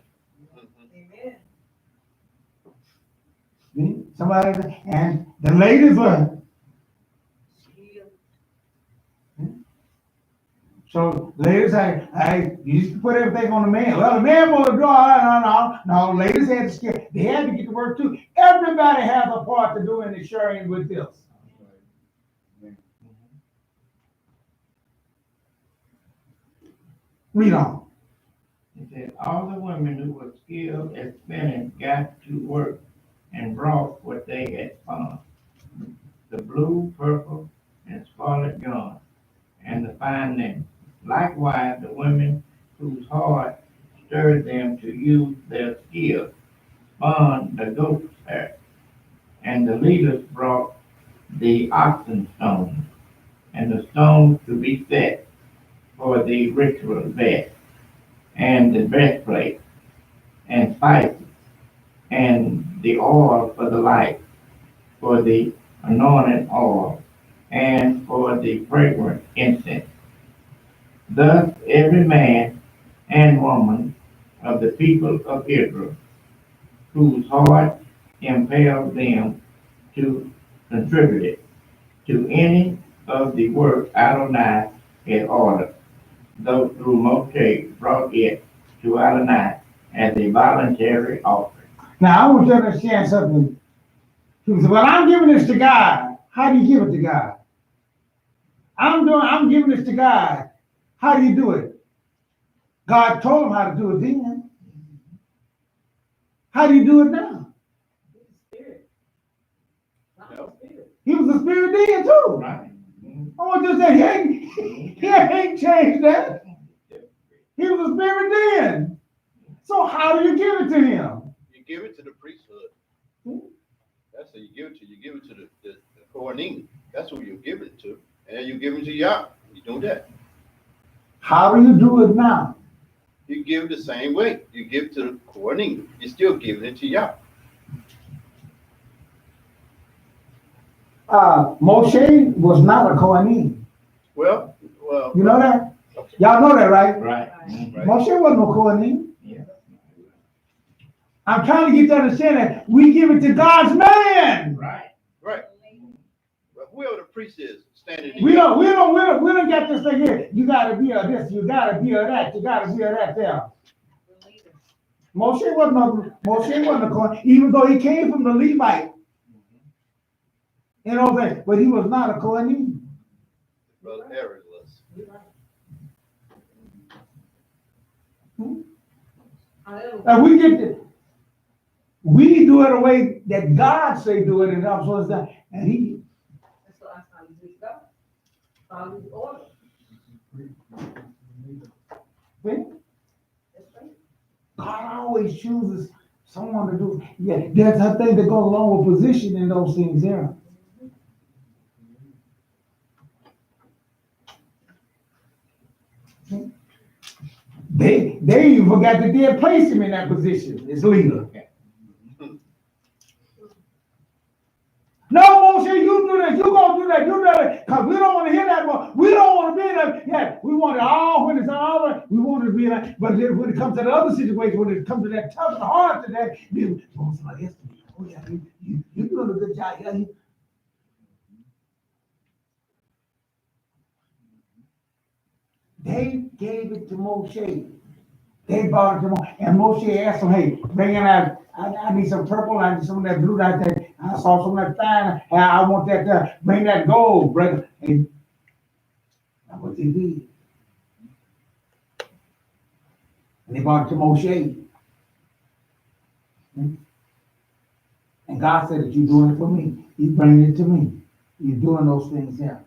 Somebody, and the ladies were. So ladies say, hey, you used to put everything on the man. Well, the man will do no. Ladies had to skip. They had to get to work too. Everybody has a part to do in the sharing with this. Read on. It said, all the women who were skilled at spinning got to work and brought what they had spun, the blue, purple, and scarlet yarn, and the fine linen. Likewise, the women whose heart stirred them to use their skill spun the goat's hair, and the leaders brought the oxen stones, and the stones to be set for the ritual vest, and the breastplate, and spices, and the oil for the light, for the anointing oil, and for the fragrant incense. Thus every man and woman of the people of Israel, whose heart impelled them to contribute it to any of the work Adonai had ordered, though through Moshe brought it to Adonai as a voluntary offering. Now I want you to understand something. People say, well, I'm giving this to God. How do you give it to God? I'm giving this to God. How do you do it? God told him how to do it then. How do you do it now? He was a spirit then too. Right. I want you to say, he ain't changed that. He was a spirit then. So how do you give it to him? You give it to the priesthood. say you give it to the Kohanim. That's who you give it to. And then you give it to Yah. You do that. How do you do it now? You give it the same way. You give it to the Kohanim. You're still giving it to Yah. Moshe was not a Kohanim. Well. You know that? Y'all know that, right? Right. Moshe wasn't no Kohanim. Yeah. I'm trying to get you to understand that we give it to God's man. Right. Right. But whoever the priest is standing in We don't get this thing here. You gotta be a this, you gotta be a that, you gotta be a that there. Moshe wasn't a Kohen, even though he came from the Levite. You know what I'm saying? But he was not a Kohen. Brother Aaron was. And we do it the way that God say do it, and I'm supposed to, and he. That's what I found his God. Found his order. God always chooses someone to do. Yeah, that's a thing that goes along with position in those things there. They even forgot that they had placed him in that position as leader. No, Moshe, you do that, you gonna do that, you do that, because we don't want to hear that more. We don't want to be in that. Yeah, we want it all when it's all right. We want to be in that. But then when it comes to the other situation, when it comes to that tough and hard to that, then somebody else, oh yeah, you doing a good job. Yeah, They gave it to Moshe. They brought it to Moshe. And Moshe asked them, hey, bring it out. I need some purple. I need some of that blue right there. I saw some of that fine. I want that there. Bring that gold, brother. And that's what they did. And they brought it to Moshe. And God said that you're doing it for me. You bring it to me. You're doing those things here.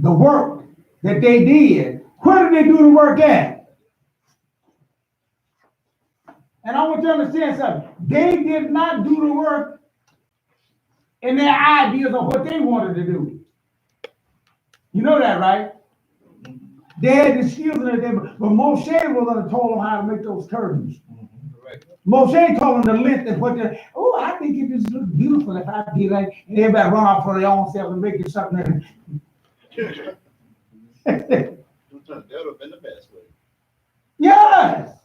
The work that they did, where did they do the work at? And I want you to understand something. They did not do the work in their ideas of what they wanted to do. You know that, right? They had the skills in their but Moshe was going to told them how to make those curtains. Right. Moshe told them the length and what the, I think it just looks beautiful if I did that. And everybody run off for their own self and make it something. That would have been the best way. Yes.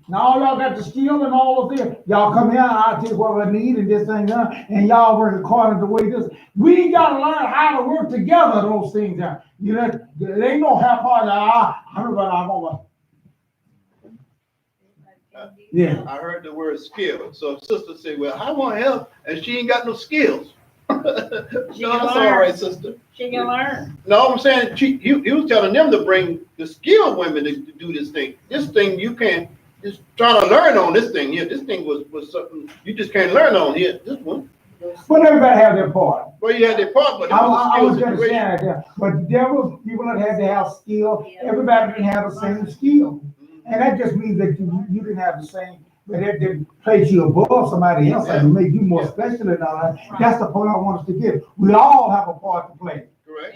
Now all y'all got the skill and all of this. Y'all come here, I'll tell you what I need and this thing, and y'all work according to the way this. We gotta learn how to work together, those things. You know, there ain't no half part. Yeah. I heard the word skill. So if sister say, well, I want help, and she ain't got no skills. No, that's all right, sister. She can learn. No, I'm saying he was telling them to bring the skilled women to do this thing. This thing you can't just try to learn on this thing here. This thing was something you just can't learn on here. This one. But everybody have their part. Well, you had their part, but I was going to say that. But there was people that had to have skill. Everybody didn't have the same skill. And that just means that you didn't have the same, but it didn't place you above somebody else and make you more special and all that. That's the point I want us to give. We all have a part to play. Correct.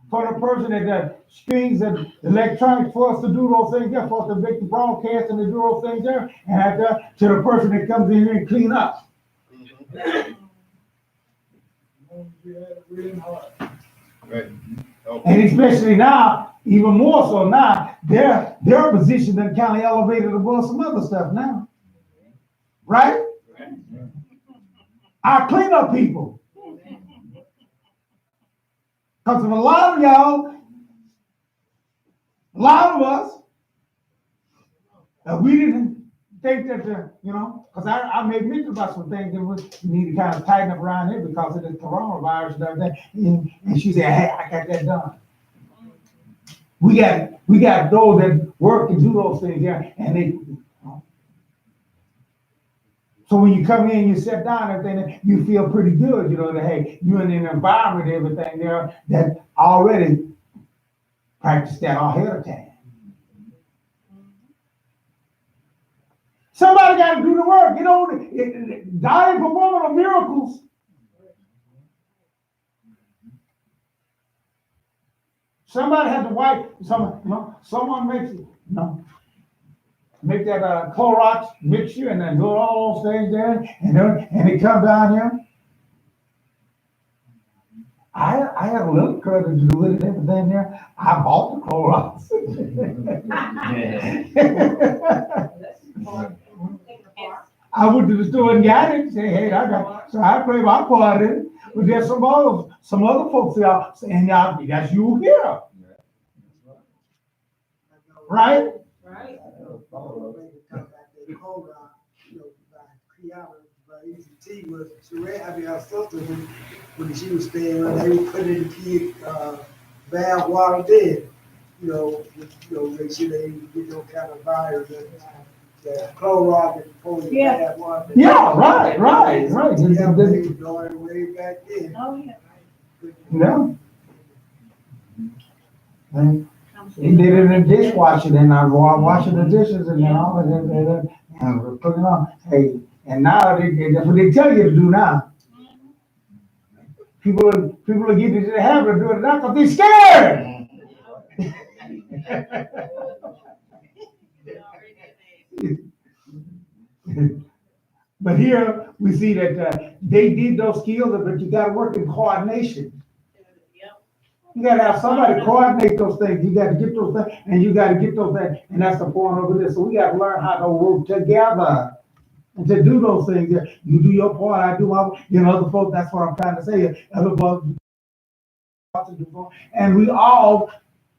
For the person that strings and electronics for us to do those things there, for us to make the broadcast and to do those things there, and to the person that comes in here and clean up. Right. Okay. And especially now, even more so now, their position done kind of elevated above some other stuff now. Right? Our cleanup people. Because of a lot of y'all, a lot of us, we didn't think that, because I made mention about some things that we need to kind of tighten up around here because of the coronavirus and everything. And she said, hey, I got that done. We got those that work and do those things, yeah, and they. So when you come in, you sit down and everything, you feel pretty good, you know, that, hey, you're in an environment, everything there that already practiced that all ahead of time. Somebody got to do the work, you know, God ain't performing no miracles. Somebody has to wipe, someone makes it, make that Clorox mixture and then do all those things there, and it come down here. I had a little credit to do with it and everything there. I bought the Clorox. I went to the store and got it and say, hey, I got it. So I played my part in it. But there's some other folks out saying, y'all, that's you here. Right? Right. Our sister, when she was staying, they would put in the kid bath water there. Make sure they didn't get no kind of virus. That Clorox before you bath water. Yeah, right. Yeah, they were going way back then. Oh, yeah. Yeah. They did it in the dishwasher, then I was washing the dishes and all of that, and we're putting it on. Hey, and now that's what they tell you to do now. People are getting into the habit of doing it now because they're scared. But here we see that they did those skills, but you got to work in coordination. You got to have somebody coordinate those things. You got to get those things, and you got to get those things, and that's the point over there. So we got to learn how to work together and to do those things. You do your part, I do my. Other folks. That's what I'm trying to say. Other folks, and we all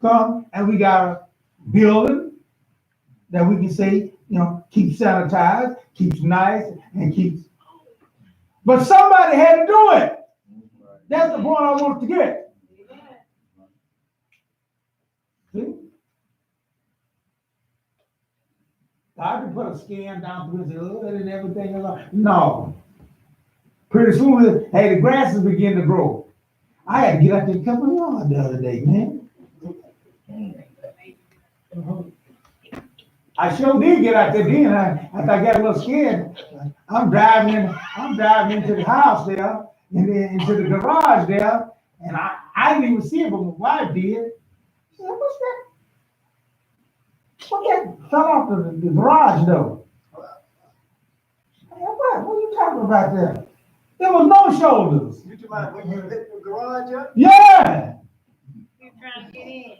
come, and we got a building that we can say, keeps sanitized, keeps nice, and keeps. But somebody had to do it. That's the point I want to get. See? God can put a scan down through his hood and everything else. No. Pretty soon, hey, the grasses begin to grow. I had to get out there and cut my lawn the other day, man. I sure did get out there then. After I got a little scared, I'm driving into the house there, and then into the garage there, and I didn't even see it, but my wife did. She said, what's that? What fell off the garage door? What are you talking about there? There was no shoulders. You talking about when you lit the garage up? Yeah. You're trying to get in.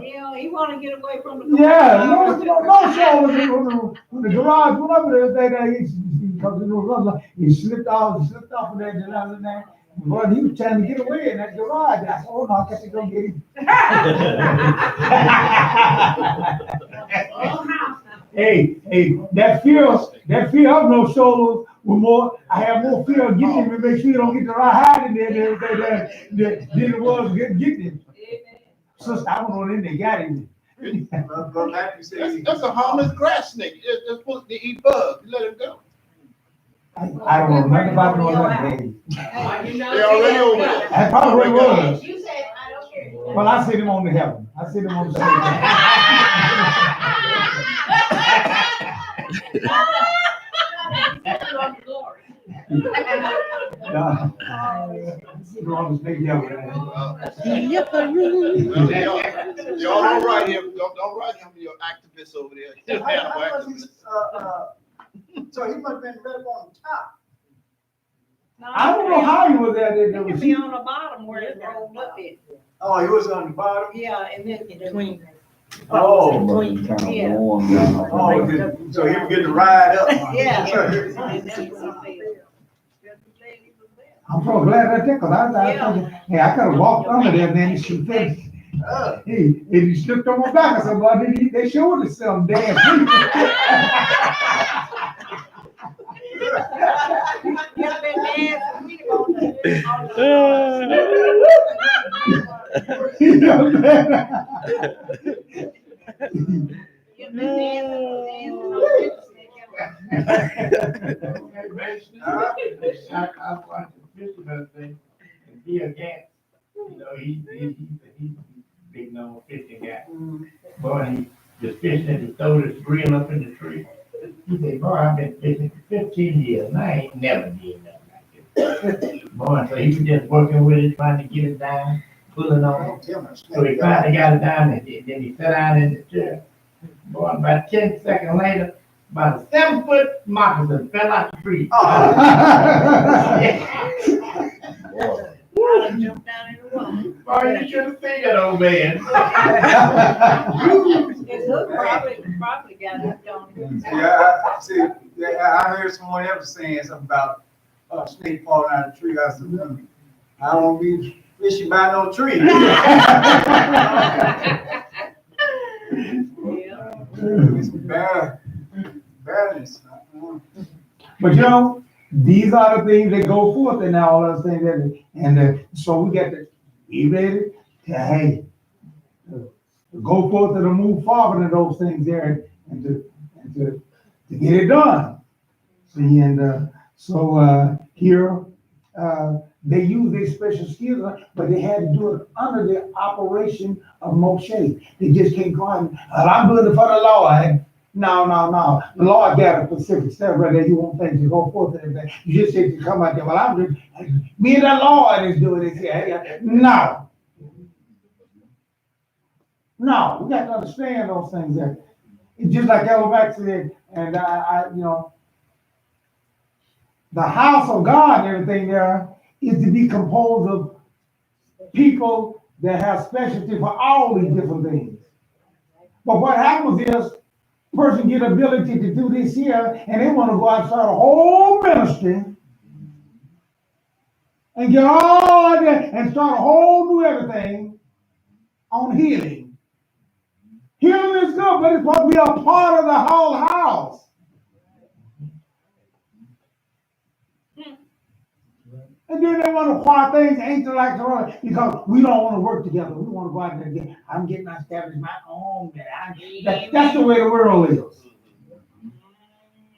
Yeah, he want to get away from the garage. Yeah, no shoulders when the garage went up there. He slipped off of that and other than. Boy, he was trying to get away in that garage. I said, oh no, I got to go get him. Hey, that fear of no shoulders was more. I have more fear of getting him to make sure you don't get the right hide in there than it was getting him. Sister, I went on in there, got him. That's a harmless grass snake. They're supposed to eat bugs. You let him go. I don't know nothing about no other thing. They're already over there. That's probably what it was. You said, I don't care. Well, I see them on the heaven. I see them on the same. Y'all don't write him. Don't write him for your activists over there. So he must have been right on top. I don't know how he was at it. He could be on the bottom where it rolled up at. Oh, he was on the bottom? Yeah, and then between. Oh. Between, yeah. Oh, so he was getting to ride up. Yeah. I'm so glad right there, because I thinking, hey, I could have walked under there, man, and she finished. Hey, and he slipped on my back. I said, well, they showed us some damn Bill Gates, you know, he's big known fishing guy. Boy, he just fishing and he throw his reel up in the tree. He said, boy, I've been fishing for 15 years and I ain't never did nothing like this. Boy, so he was just working with it, trying to get it down, pulling on it. So he finally got it down and then he sat down in the chair. Boy, about 10 seconds later, about a 7-foot moccasin fell out the tree. I done jumped down in the water. Boy, you should have seen that old man. His hook probably got hooked on him. See, I heard someone else saying something about a snake falling out of the tree. I said, I don't be fishing by no tree. It's badness. But you know, these are the things that go forth and all those things so we got to be ready to, hey, to go forth and to move forward in those things there and to get it done. See, and here, they use their special skills, but they had to do it under the operation of Moshe. They just can't go out and, I'm doing it for the Lord. No. The Lord got a specific step right there. You want things to go forth and everything. You just need to come out there. Well, I'm just, me and the Lord is doing this here. No, we got to understand those things there. It's just like Elvac said, and you know, the house of God and everything there is to be composed of people that have specialty for all these different things. But what happens is, person get ability to do this here, and they want to go out and start a whole ministry and get all that and start a whole new everything on healing. Healing is good, but it's supposed to be a part of the whole house. And then they want to acquire things ain't like Torah because we don't want to work together. We want to go out there and get, I'm getting established my own. That's the way the world is.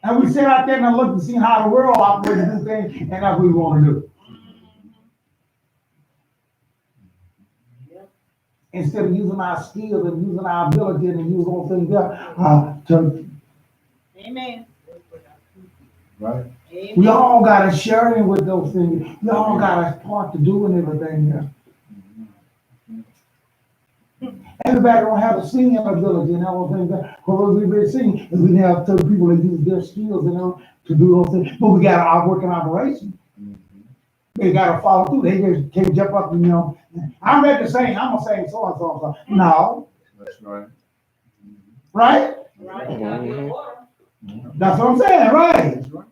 And we sit out there and look and see how the world operates and do things, and that's what we want to do. Instead of using our skills and using our ability and use those things there to. Amen. Right. We all got a sharing with those things. We all got a part to do and everything there. Everybody don't have a singing ability and all those things. Because we've been singing, and we have certain people that use their skills, you know, to do those things. But we got our working operation. They got to follow through. They just can't jump up and, you know, I'm ready to sing. I'm going to sing so and so and so. No. That's right. Right? That's what I'm saying, right? That's right.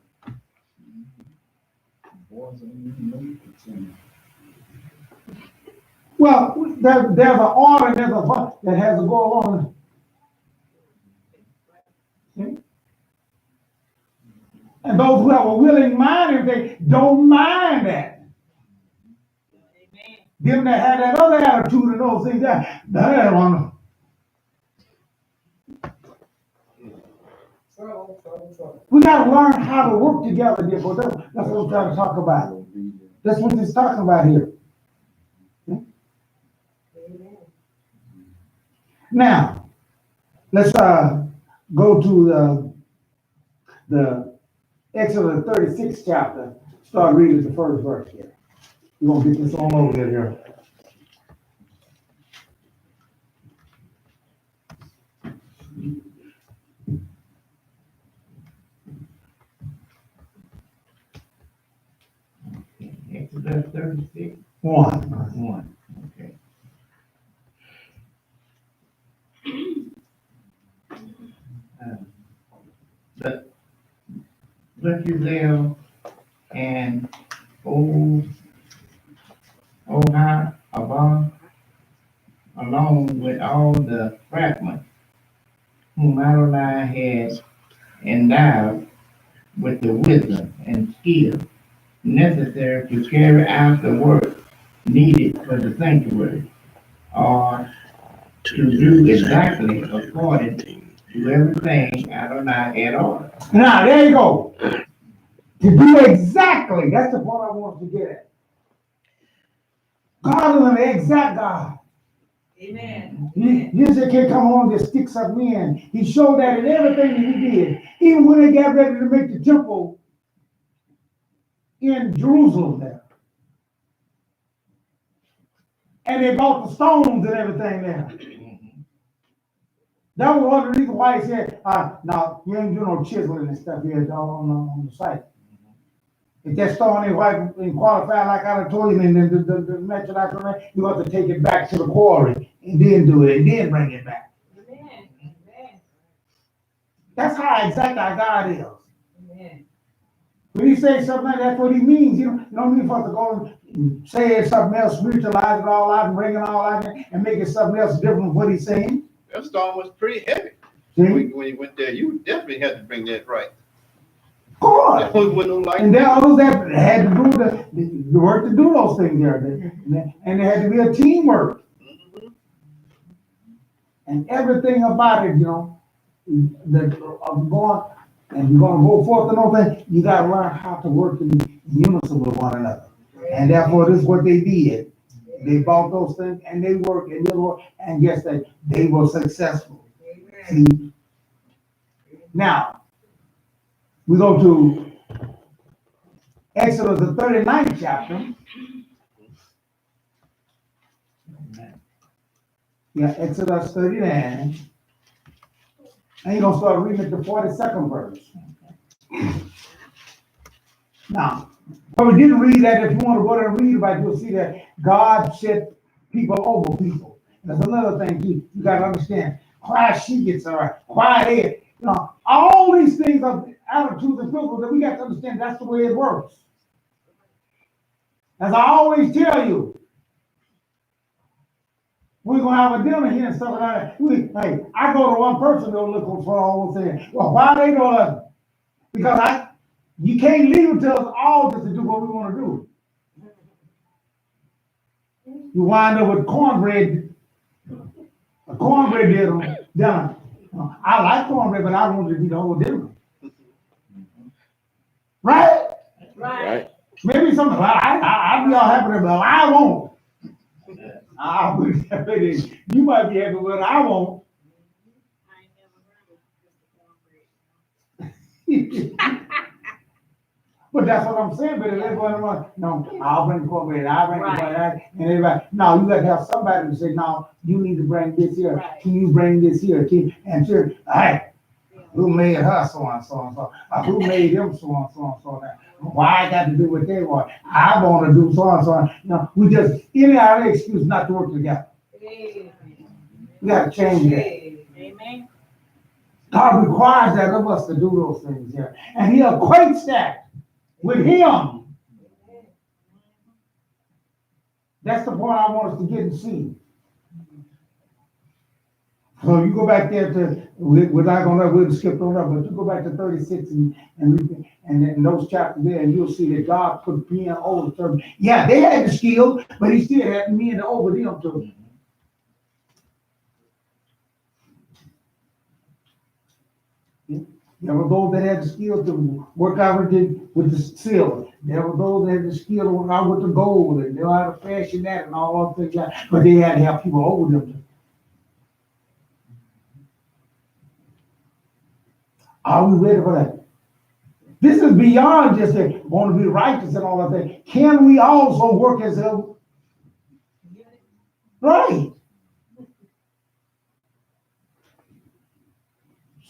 Well, there's an order and there's a fun that has to go along. See? And those who have a willing mind, if they don't mind that. Them that have that other attitude and those things, that one. We got to learn how to work together, there, but that's what I'm trying to talk about. That's what it's talking about here. Now, let's go to the Exodus 36th chapter. Start reading the first verse here. We're going to get this on over here. Exodus 36. 1. Okay. Vayak'hel and Haftorah, along with all the fragments whom Adonai has endowed with the wisdom and skill necessary to carry out the work needed for the sanctuary, or to do exactly according to everything Adonai had ordered. Now, there you go. To do exactly, that's the part I want to get at. God is an exact God. Amen. He just can't come along and stick something in. He showed that in everything that he did. Even when they got ready to make the temple in Jerusalem there. And they bought the stones and everything there. That was one of the reasons why he said, now, you ain't do no chiseling and stuff here on the site. If that stone ain't qualified like I told you, and then the mention I told you, you have to take it back to the quarry and then do it, and then bring it back. Amen. Amen. That's how exact our God is. Amen. When he says something like that, that's what he means. You don't mean for us to go and say something else, spiritualize it all out and bring it all out and make it something else different from what he's saying. That stone was pretty heavy. See? When you went there, you definitely had to bring that right. Of course. That wasn't no light. And there are others that had to do the work to do those things there. And there had to be a teamwork. Mm-hmm. And everything about it, that going and you're going to go forth and all that, you got to learn how to work in unison with one another. And therefore, this is what they did. They bought those things and they worked and they worked, and guess that they were successful. See? Now, we go to Exodus, the 39th chapter. Yeah, Exodus 39. And you're going to start reading at the 42nd verse. Now, but we didn't read that. If you want to go there and read about it, you'll see that God set people over people. That's another thing you got to understand. Why she gets all right, why they, all these things are attitudes and principles that we got to understand. That's the way it works. As I always tell you, we're going to have a dinner here and stuff like that. I go to one person to look for all those things. Well, why they doing that? Because you can't leave it to us all just to do what we want to do. You wind up with cornbread. A cornbread dinner. I like cornbread, but I don't want it to be the whole dinner. Right? Right. Maybe something. I'll be all happy, but I won't. I'll be happy. You might be happy, but I won't. I ain't never heard of cornbread. But that's what I'm saying. But if they're going to no, I'll bring cornbread. I'll bring cornbread. And everybody, no, you got to have somebody to say, no, you need to bring this here. Right. Can you bring this here? And sure, hey, who made her so and so and so? Who made them so and so and so? Why I got to do what they want? I want to do so and so. We just any other excuse not to work together. We got to change that. Amen. God requires that of us to do those things here, and He equates that with Him. That's the point I want us to get and see. So you go back there to, we're not going to, we'll skip on that, but you go back to 36 and in those chapters there, and you'll see that God put men over them. Yeah, they had the skill, but He still had men over them too. There were those that had the skill to work out with the silver. There were those that had the skill to work out with the gold, and they knew how to fashion that and all those things like that. But they had to have people over them. Are we ready for that? This is beyond just want to be righteous and all that thing. Can we also work as a right?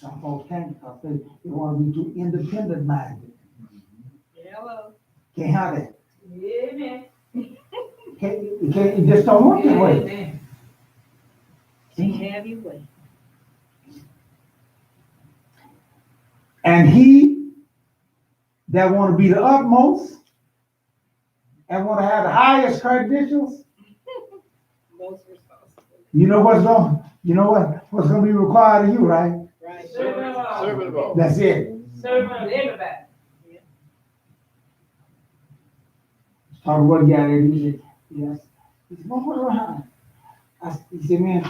Some folks can't because they want to be too independent minded. Hello. Can't have that. Amen. You just don't work that way. Amen. Can't have your way. And he that want to be the utmost and want to have the highest credentials, Most responsible. you know what's going to be required of you, right? Right. Servant of all. That's it. Servant of everybody. Talk about the guy there. He said, yes. He said, what? He said, man,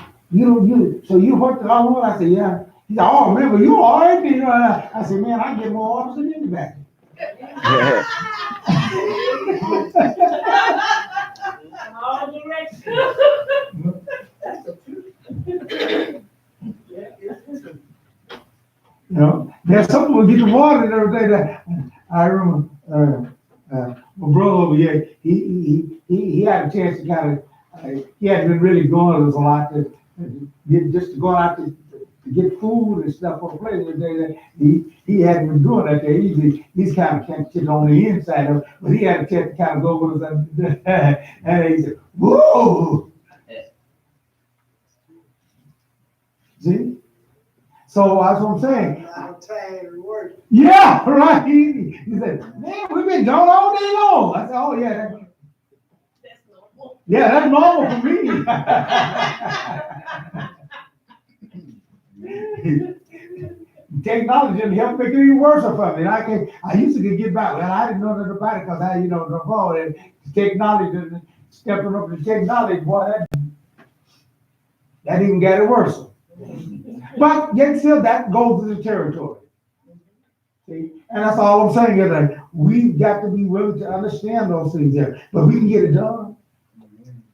so you worked a lot. I said, yeah. He said, oh, remember, you all right? I said, man, I get more orders than anybody. All Yeah, some people get the water and everything. I remember, my brother over here, he had a chance to kind of, he hadn't been really going a lot to just to go out to get food and stuff on the place every day. He hadn't been doing that there. He's kind of catching on the inside of it, but he had a chance to kind of go with us and he said, whoa! See? So that's what I'm saying. I'm tired of work. Yeah, right. He said, man, we've been going all day long. I said, oh yeah, That's normal. yeah, that's normal for me. Technology didn't help make it even worse for me. I used to get by. Well, I didn't know nothing about it because the phone and technology, stepping up the technology, boy, that even got it worse. But yet still, that goes to the territory. See? And that's all I'm saying is that we've got to be willing to understand those things there. But we can get it done.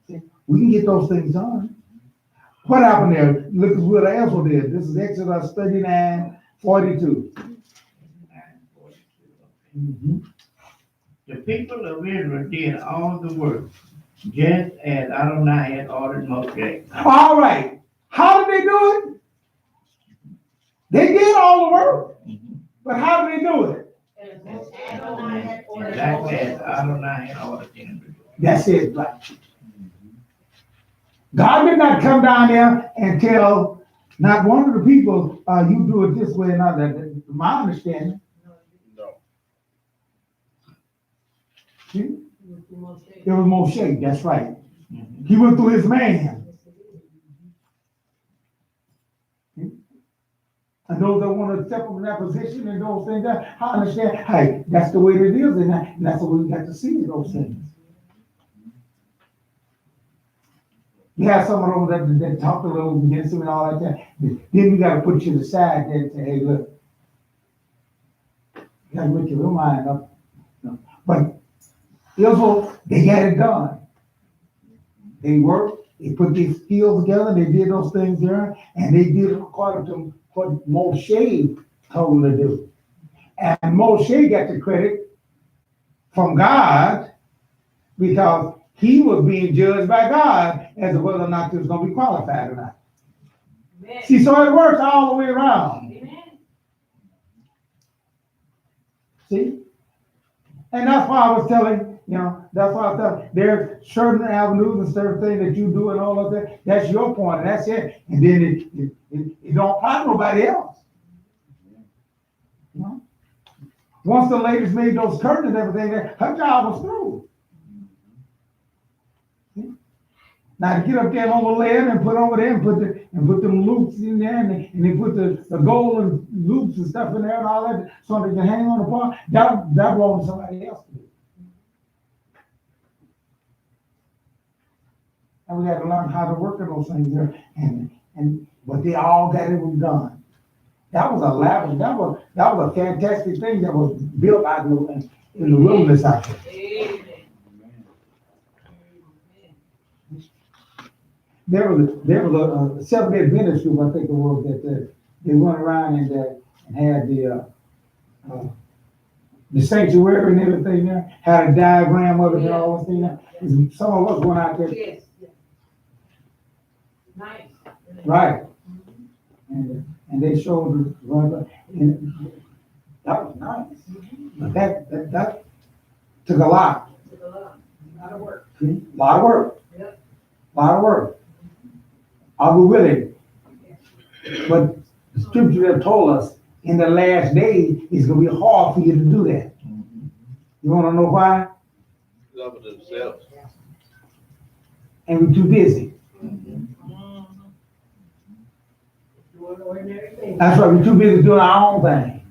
See? We can get those things done. What happened there? Look at what Ezra did. This is Exodus 39:42. Mm-hmm. The people of Israel did all the work, just as Adonai had ordered Moshe. All right. How did they do it? They did all the work. But how did they do it? Exactly as Adonai had ordered them to do. That's it, right? God did not come down there and tell not one of the people, you do it this way and not that. My understanding. No. See? It was Moshe, that's right. He went through his man. And those that want to step up in that position and those things, I understand, hey, that's the way it is, and that's the way we got to see those things. You have some of them that talk a little against him and all like that. Then we got to put you aside and say, hey, look, you got to make your mind up. But Israel, they got it done. They worked, they put these skills together, they did those things there, and they did it according to what Moshe told them to do. And Moshe got the credit from God because he was being judged by God as to whether or not he was going to be qualified or not. Amen. See, so it works all the way around. Amen. See? And that's why I was telling, there's certain avenues and certain things that you do and all of that. That's your point, and that's it. And then it don't apply to nobody else. You know? Once the ladies made those curtains and everything, her job was through. See? Now to get up there on the ladder and put over there and put them loops in there and they put the golden loops and stuff in there and all that so they can hang on the pole, that belongs to somebody else to do. And we had to learn how to work on those things there, but they all got it done. That was a lavish, that was a fantastic thing that was built out in the wilderness out there. There was a Seventh-day Adventist group, I think it was, that they went around and had the sanctuary and everything there, had a diagram of it and all those things. Some of us went out there. Yes. Nice. Right. And they showed the, and that was nice. But that took a lot. Took a lot of work. A lot of work. Yep. A lot of work. Are we willing? But the scripture have told us in the last days it's gonna be hard for you to do that. You wanna know why? Love of themselves. And we're too busy. That's right, we're too busy doing our own thing.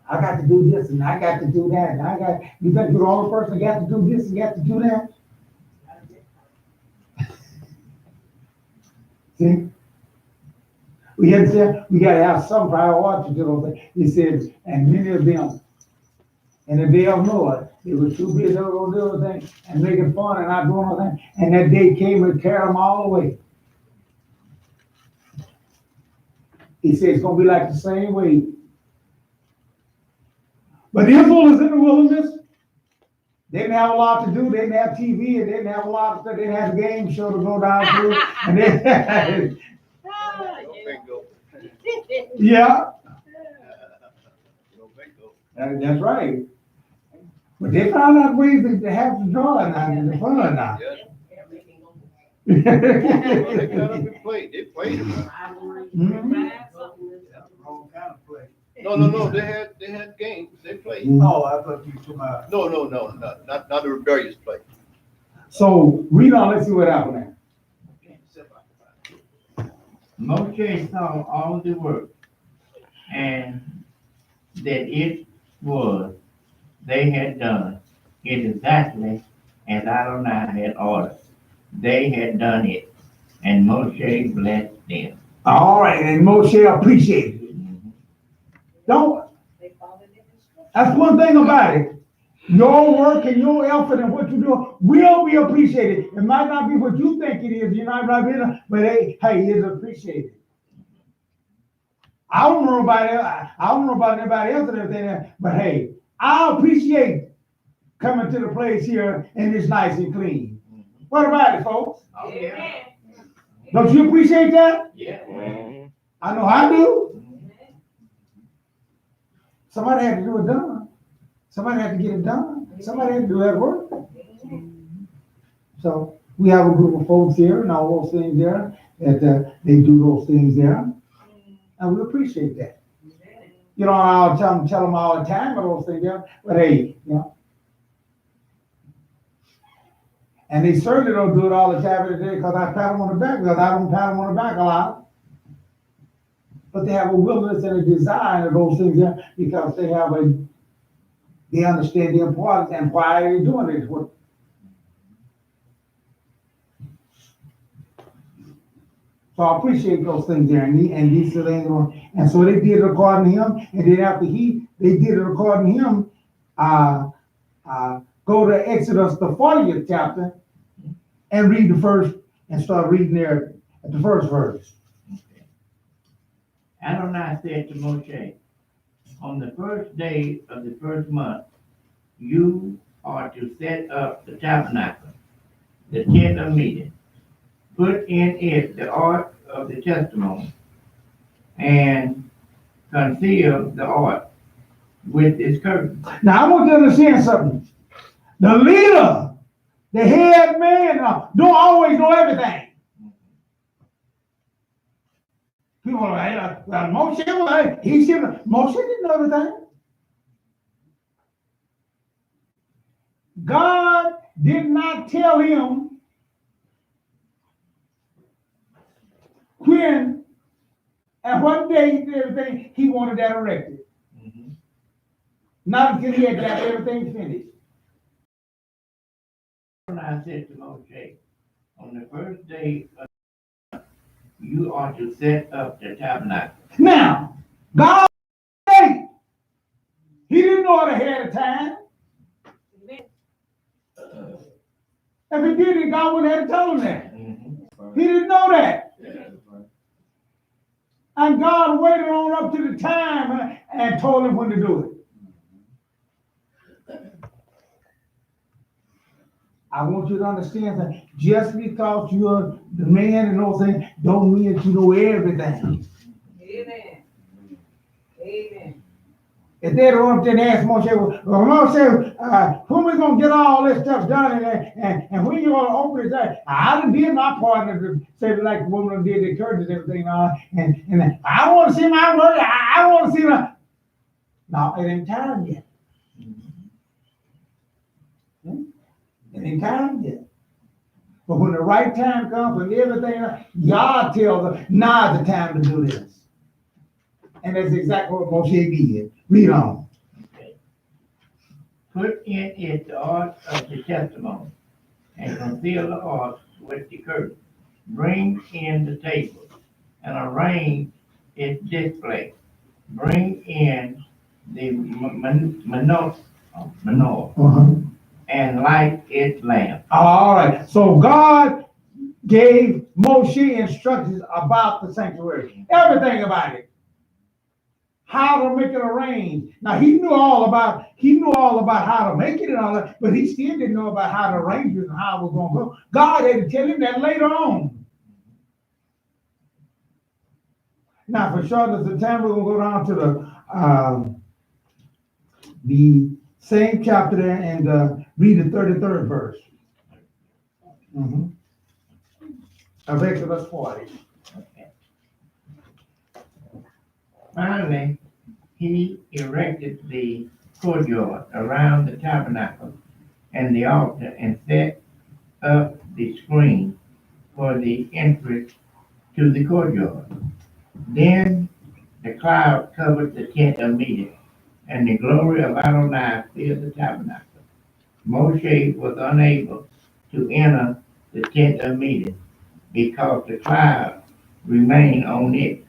I got to do this and I got to do that. And you think you're the only person that got to do this and got to do that? See? We got to have some priority to those things. He said, and many of them, in the day of Noah, they were too busy to do everything and making fun and not doing anything. And that day came and carried them all away. He said it's going to be like the same way But the Israelites in the wilderness, they didn't have a lot to do. They didn't have TV, and they didn't have a lot of stuff. They didn't have a game show to go down to. And they, No bingo. yeah, No bingo. that's right. But they found out ways to have the joy now and the fun now. Yeah. Well, they got up and played. They played. Mhm. Wrong kind of play. No. They had games. They played. Oh, I thought you were talking about. No. Not the rebellious play. So read on, let's see what happened there. Moshe saw all the work, and that it was they had done it exactly as Adonai had ordered. They had done it, and Moshe blessed them. All right, and Moshe appreciated it. Don't. That's one thing about it. Your work and your effort and what you do will be appreciated. It might not be what you think it is, but hey, it's appreciated. I don't know about anybody else and everything, but hey, I appreciate coming to the place here and it's nice and clean. What about it, folks? Oh, yeah. Don't you appreciate that? Yeah. I know I do. Somebody had to do it done. Somebody had to get it done. Somebody had to do that work. So we have a group of folks here and all those things there that they do those things there, and we appreciate that. You know, I'll tell them all the time about those things there, but hey, you know. And they certainly don't do it all the time today because I pat them on the back, because I don't pat them on the back a lot. But they have a willingness and a desire of those things there because they understand the importance and why they're doing this work. So I appreciate those things there, and these things, and so they did it according to him, and then after they did it according to him, go to Exodus, the 40th chapter, and read the first, and start reading there at the first verse. Okay. Adonai said to Moshe, on the first day of the first month, you are to set up the tabernacle, the tent of meeting. Put in it the ark of the testimony, and conceal the ark with its curtain. Now I want you to understand something. The leader, the head man, don't always know everything. People are like, Moshe didn't know everything. God did not tell him when and what day he did everything he wanted that erected. Mm-hmm. Not until he had got everything finished. I said to Moshe, on the first day of the month, you are to set up the tabernacle. Now, God, he didn't know it ahead of time. If he did it, God wouldn't have to tell him that. Mm-hmm. He didn't know that. Yeah. And God waited on up to the time and told him when to do it. I want you to understand that just because you're the man and those things, don't mean that you know everything. Amen. Amen. If they run up there and ask Moshe, well, Moshe, when we gonna get all this stuff done and when you gonna open it up? I done did my part to say like the woman did the curtains and everything, and I want to see my work. I want to see my. No, it ain't time yet. It ain't time yet. But when the right time comes and everything, God tells us now's the time to do this. And that's exactly what Moshe did. Read on. Okay. Put in it the ark of the testimony, and conceal the ark with the curtain. Bring in the table, and arrange its display. Bring in the menorah, and light its lamp. All right. So God gave Moshe instructions about the sanctuary. Everything about it. how to make it arrange. Now he knew all about how to make it and all that, but he still didn't know about how to arrange it and how it was gonna go. God had to tell him that later on. Now for shortness of time, we're gonna go down to the same chapter there and read the 33rd verse. Of Exodus 40. Finally, he erected the courtyard around the tabernacle and the altar and set up the screen for the entrance to the courtyard. Then the cloud covered the tent of meeting, and the glory of Adonai filled the tabernacle. Moshe was unable to enter the tent of meeting because the cloud remained on it,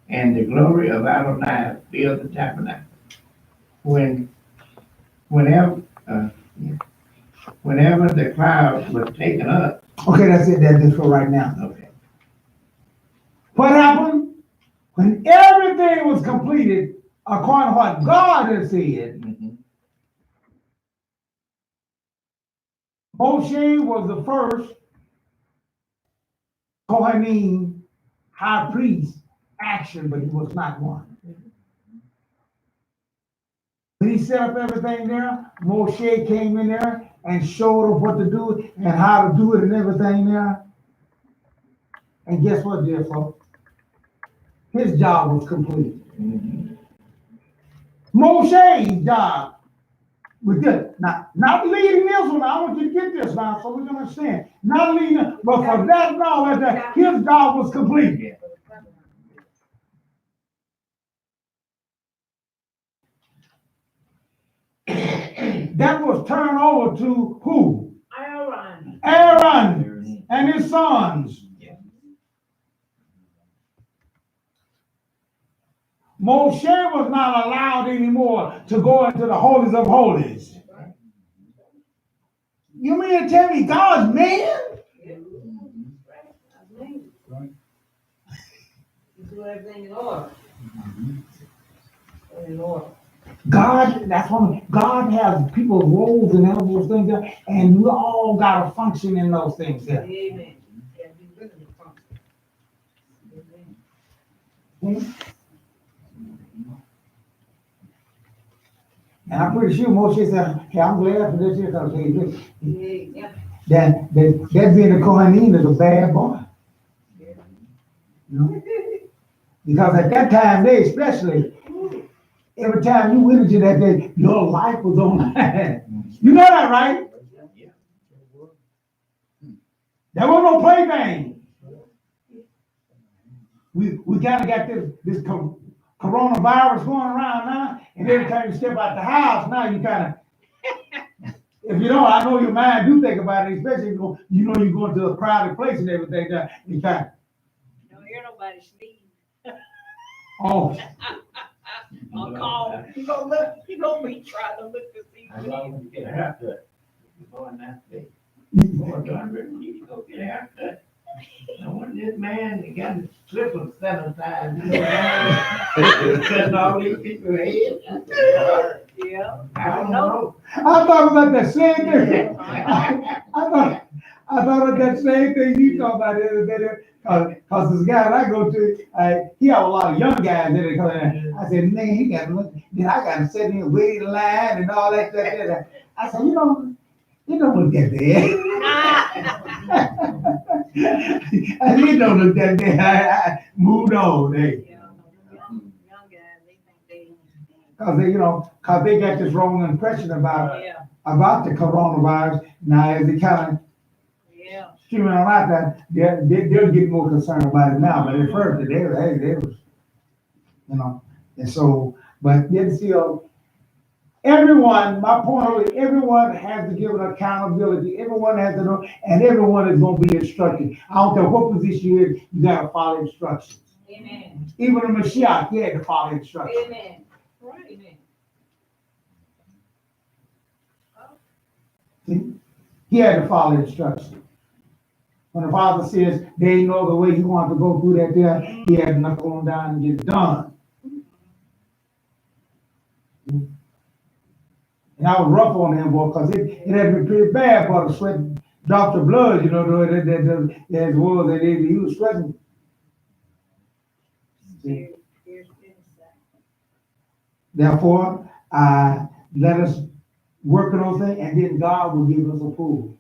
and the glory of Adonai filled the tabernacle. Whenever the cloud was taken up. Okay, that's it. That's just for right now. Okay. What happened? When everything was completed, according to what God had said, Moshe was the first Kohanim high priest action, but he was not one. When he set up everything there, Moshe came in there and showed him what to do and how to do it and everything there. And guess what, dear folks? His job was complete. Moshe's job was good. Now, not leading this one, I want you to get this now so we can understand. Not leading, but for that and all that, his job was complete. That was turned over to who? Aaron and his sons. Moshe was not allowed anymore to go into the holies of holies. You mean to tell me God's man? Do everything in order. In order. God, that's one. God has people's roles and all those things there, and we all got to function in those things there. Amen. And I'm pretty sure Moshe said, hey, I'm glad for this year because that being a Kohanim is a bad boy. You know? Because at that time, they especially, every time you went into that day, your life was on the line. You know that, right? There was no plaything. We kind of got this coronavirus going around now, and every time you step out the house, now you kind of, if you don't, I know your mind do think about it, especially if you know you're going to a crowded place and everything. You kind of. Don't hear nobody sneeze. Oh. I'll call. You gonna be trying to look to see. I love when you get a haircut. You're going that way. Boy, John Ritter, you need to go get a haircut. I want this man that got his clippers 7 times. You know, cutting all these people's heads. Yeah. I don't know. I thought about that same thing. I thought of that same thing you talk about the other day. Cause this guy that I go to, he have a lot of young guys in it. I said, man, he got to look. Then I got to sit in wait in line and all that stuff. I said, you don't look that bad. I didn't don't look that bad. I moved on. Young guys, they think they. Cause they got this wrong impression about the coronavirus. Now, as it kind of streaming around that, they'll get more concerned about it now. But at first, they was, and so, but yet still, everyone, my point is, everyone has to give an accountability. Everyone has to know, and everyone is going to be instructed. I don't care what position you're in, you got to follow instructions. Amen. Even the Mashiach, he had to follow instructions. Amen. Right. Amen. See? He had to follow instructions. When the Father says there ain't no other way he wanted to go through that there, he had to knuckle on down and get it done. And I was rough on him, boy, because it had been pretty bad for the sweat, dropped the blood, you know, as well as he was sweating. See? Therefore, let us work on those things, and then God will give us approval.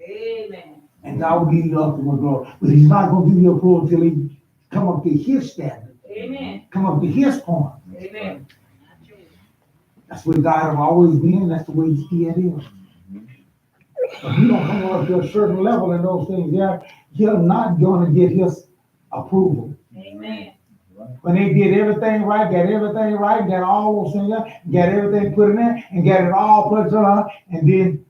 Amen. And God will give you the ultimate glory. But he's not going to give you approval until he come up to his standard. Amen. Come up to his point. Amen. That's where God has always been. That's the way he still is. If you don't come up to a certain level in those things there, you're not going to get his approval. Amen. When they did everything right, got all those things there, got everything put in there, and got it all put on, and then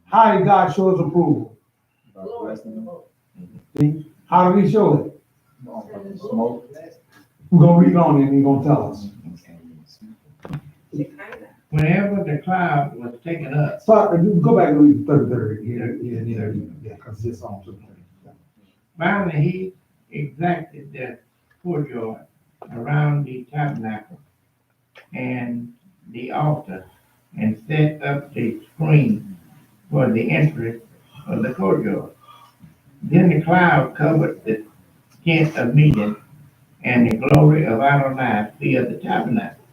how did God show his approval? See? How did he show it? Smoke. We're going to read on it and he's going to tell us. Whenever the cloud was taken up, So, go back and read 33. Yeah, because this on to finally he exacted the courtyard around the tabernacle and the altar, and set up the screen for the entrance of the courtyard. Then the cloud covered the tent of meeting, and the glory of Adonai filled the tabernacle.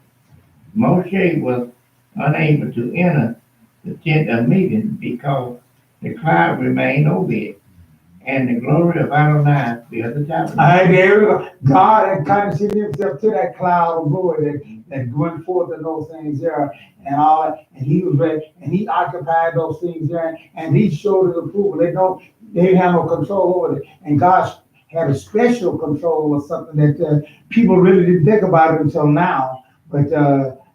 Moshe was unable to enter the tent of meeting because the cloud remained over it, and the glory of Adonai filled the tabernacle. All right, there we go. God had kind of seen himself to that cloud of glory that went forth and those things there and all that. And he was ready, and he occupied those things there, and he showed his approval. They didn't have no control over it. And God had a special control of something that people really didn't think about it until now. But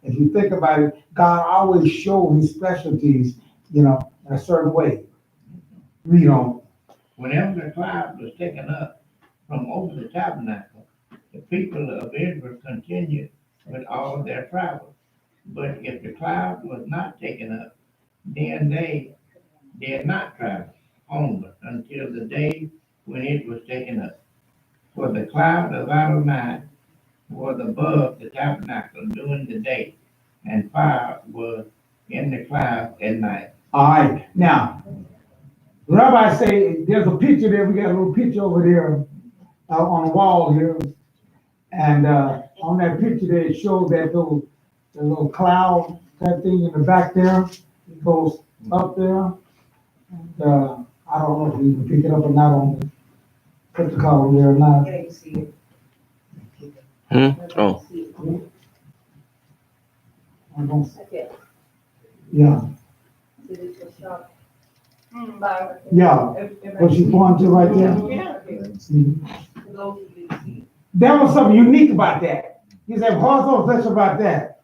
if you think about it, God always showed his specialties, in a certain way. Read on. Whenever the cloud was taken up from over the tabernacle, the people of Israel continued with all their travels. But if the cloud was not taken up, then they did not travel onward until the day when it was taken up. For the cloud of Adonai was above the tabernacle during the day, and fire was in the cloud at night. All right, now, the rabbi say there's a picture there. We got a little picture over there on the wall here, and on that picture there, it shows that little cloud type thing in the back there. It goes up there, and I don't know if you can pick it up or not on the put the column there or not. Oh. Yeah. Yeah. What you pointing to right there? There was something unique about that. He said, what's so special about that?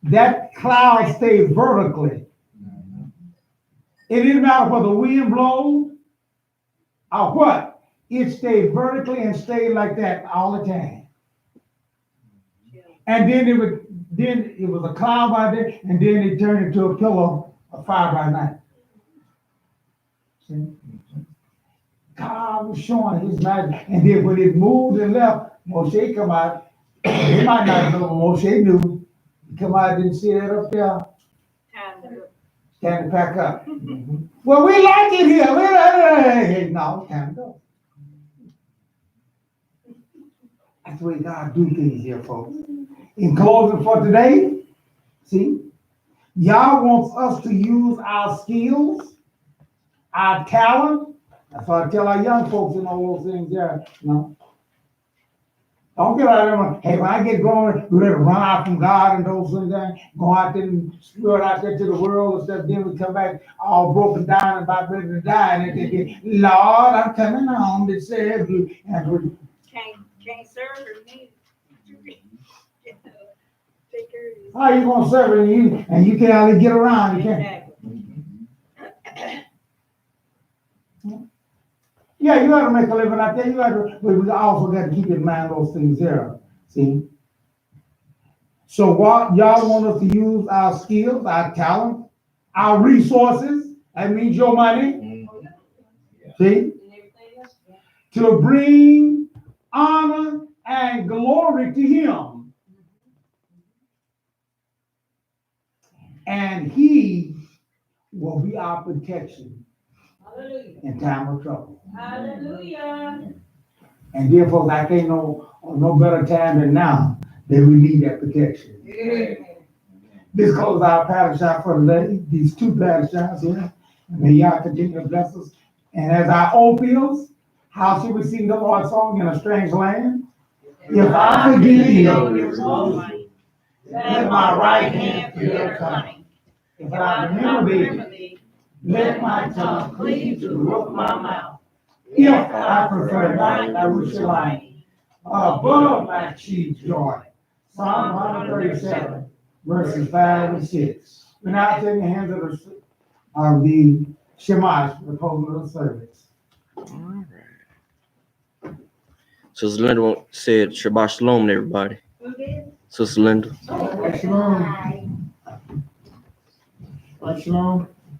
That cloud stayed vertically. It didn't matter whether the wind blows or what. It stayed vertically and stayed like that all the time. And then it was a cloud by day, and then it turned into a pillar of fire by night. See? God was showing his magic. And then when it moved and left, Moshe come out. They might not know, but Moshe knew. He come out, didn't see that up there. Time to pack up. Well, we like it here. No, it's time to go. That's the way God do things here, folks. In closing for today, see, Yah wants us to use our skills, our talent. That's why I tell our young folks and all those things there, Don't get out there, hey, when I get going, we better run out from God and those things there, go out there and spirit out there to the world and stuff, then we come back all broken down and about ready to die, and they think, Lord, I'm coming home to serve you. And Can't serve her, need take care of you. how you gonna serve it and you can't hardly get around, you can't. Yeah, you gotta make a living out there, but we also gotta keep in mind those things there, see? So what y'all want us to use our skills, our talent, our resources, that means your money, see? To bring honor and glory to him. And he will be our protection Hallelujah. in time of trouble. Hallelujah. And dear folks, I can't know no better time than now that we need that protection. This closes our Parashah for today, these two Parashahs here. May y'all continue to bless us. And as our old feels, how should we sing the Lord's song in a strange land? If I forget thee, O let my right hand feel their coming. If I remember thee, let my tongue cleave to the roof of my mouth. If I prefer night, Jerusalem, above my chief joy. Psalm 137, verses 5 and 6. We're now taking the hands of the Shemash for the closing of the service. Sister Linda said Shabbat Shalom to everybody. Sister Linda. Shalom. Shalom.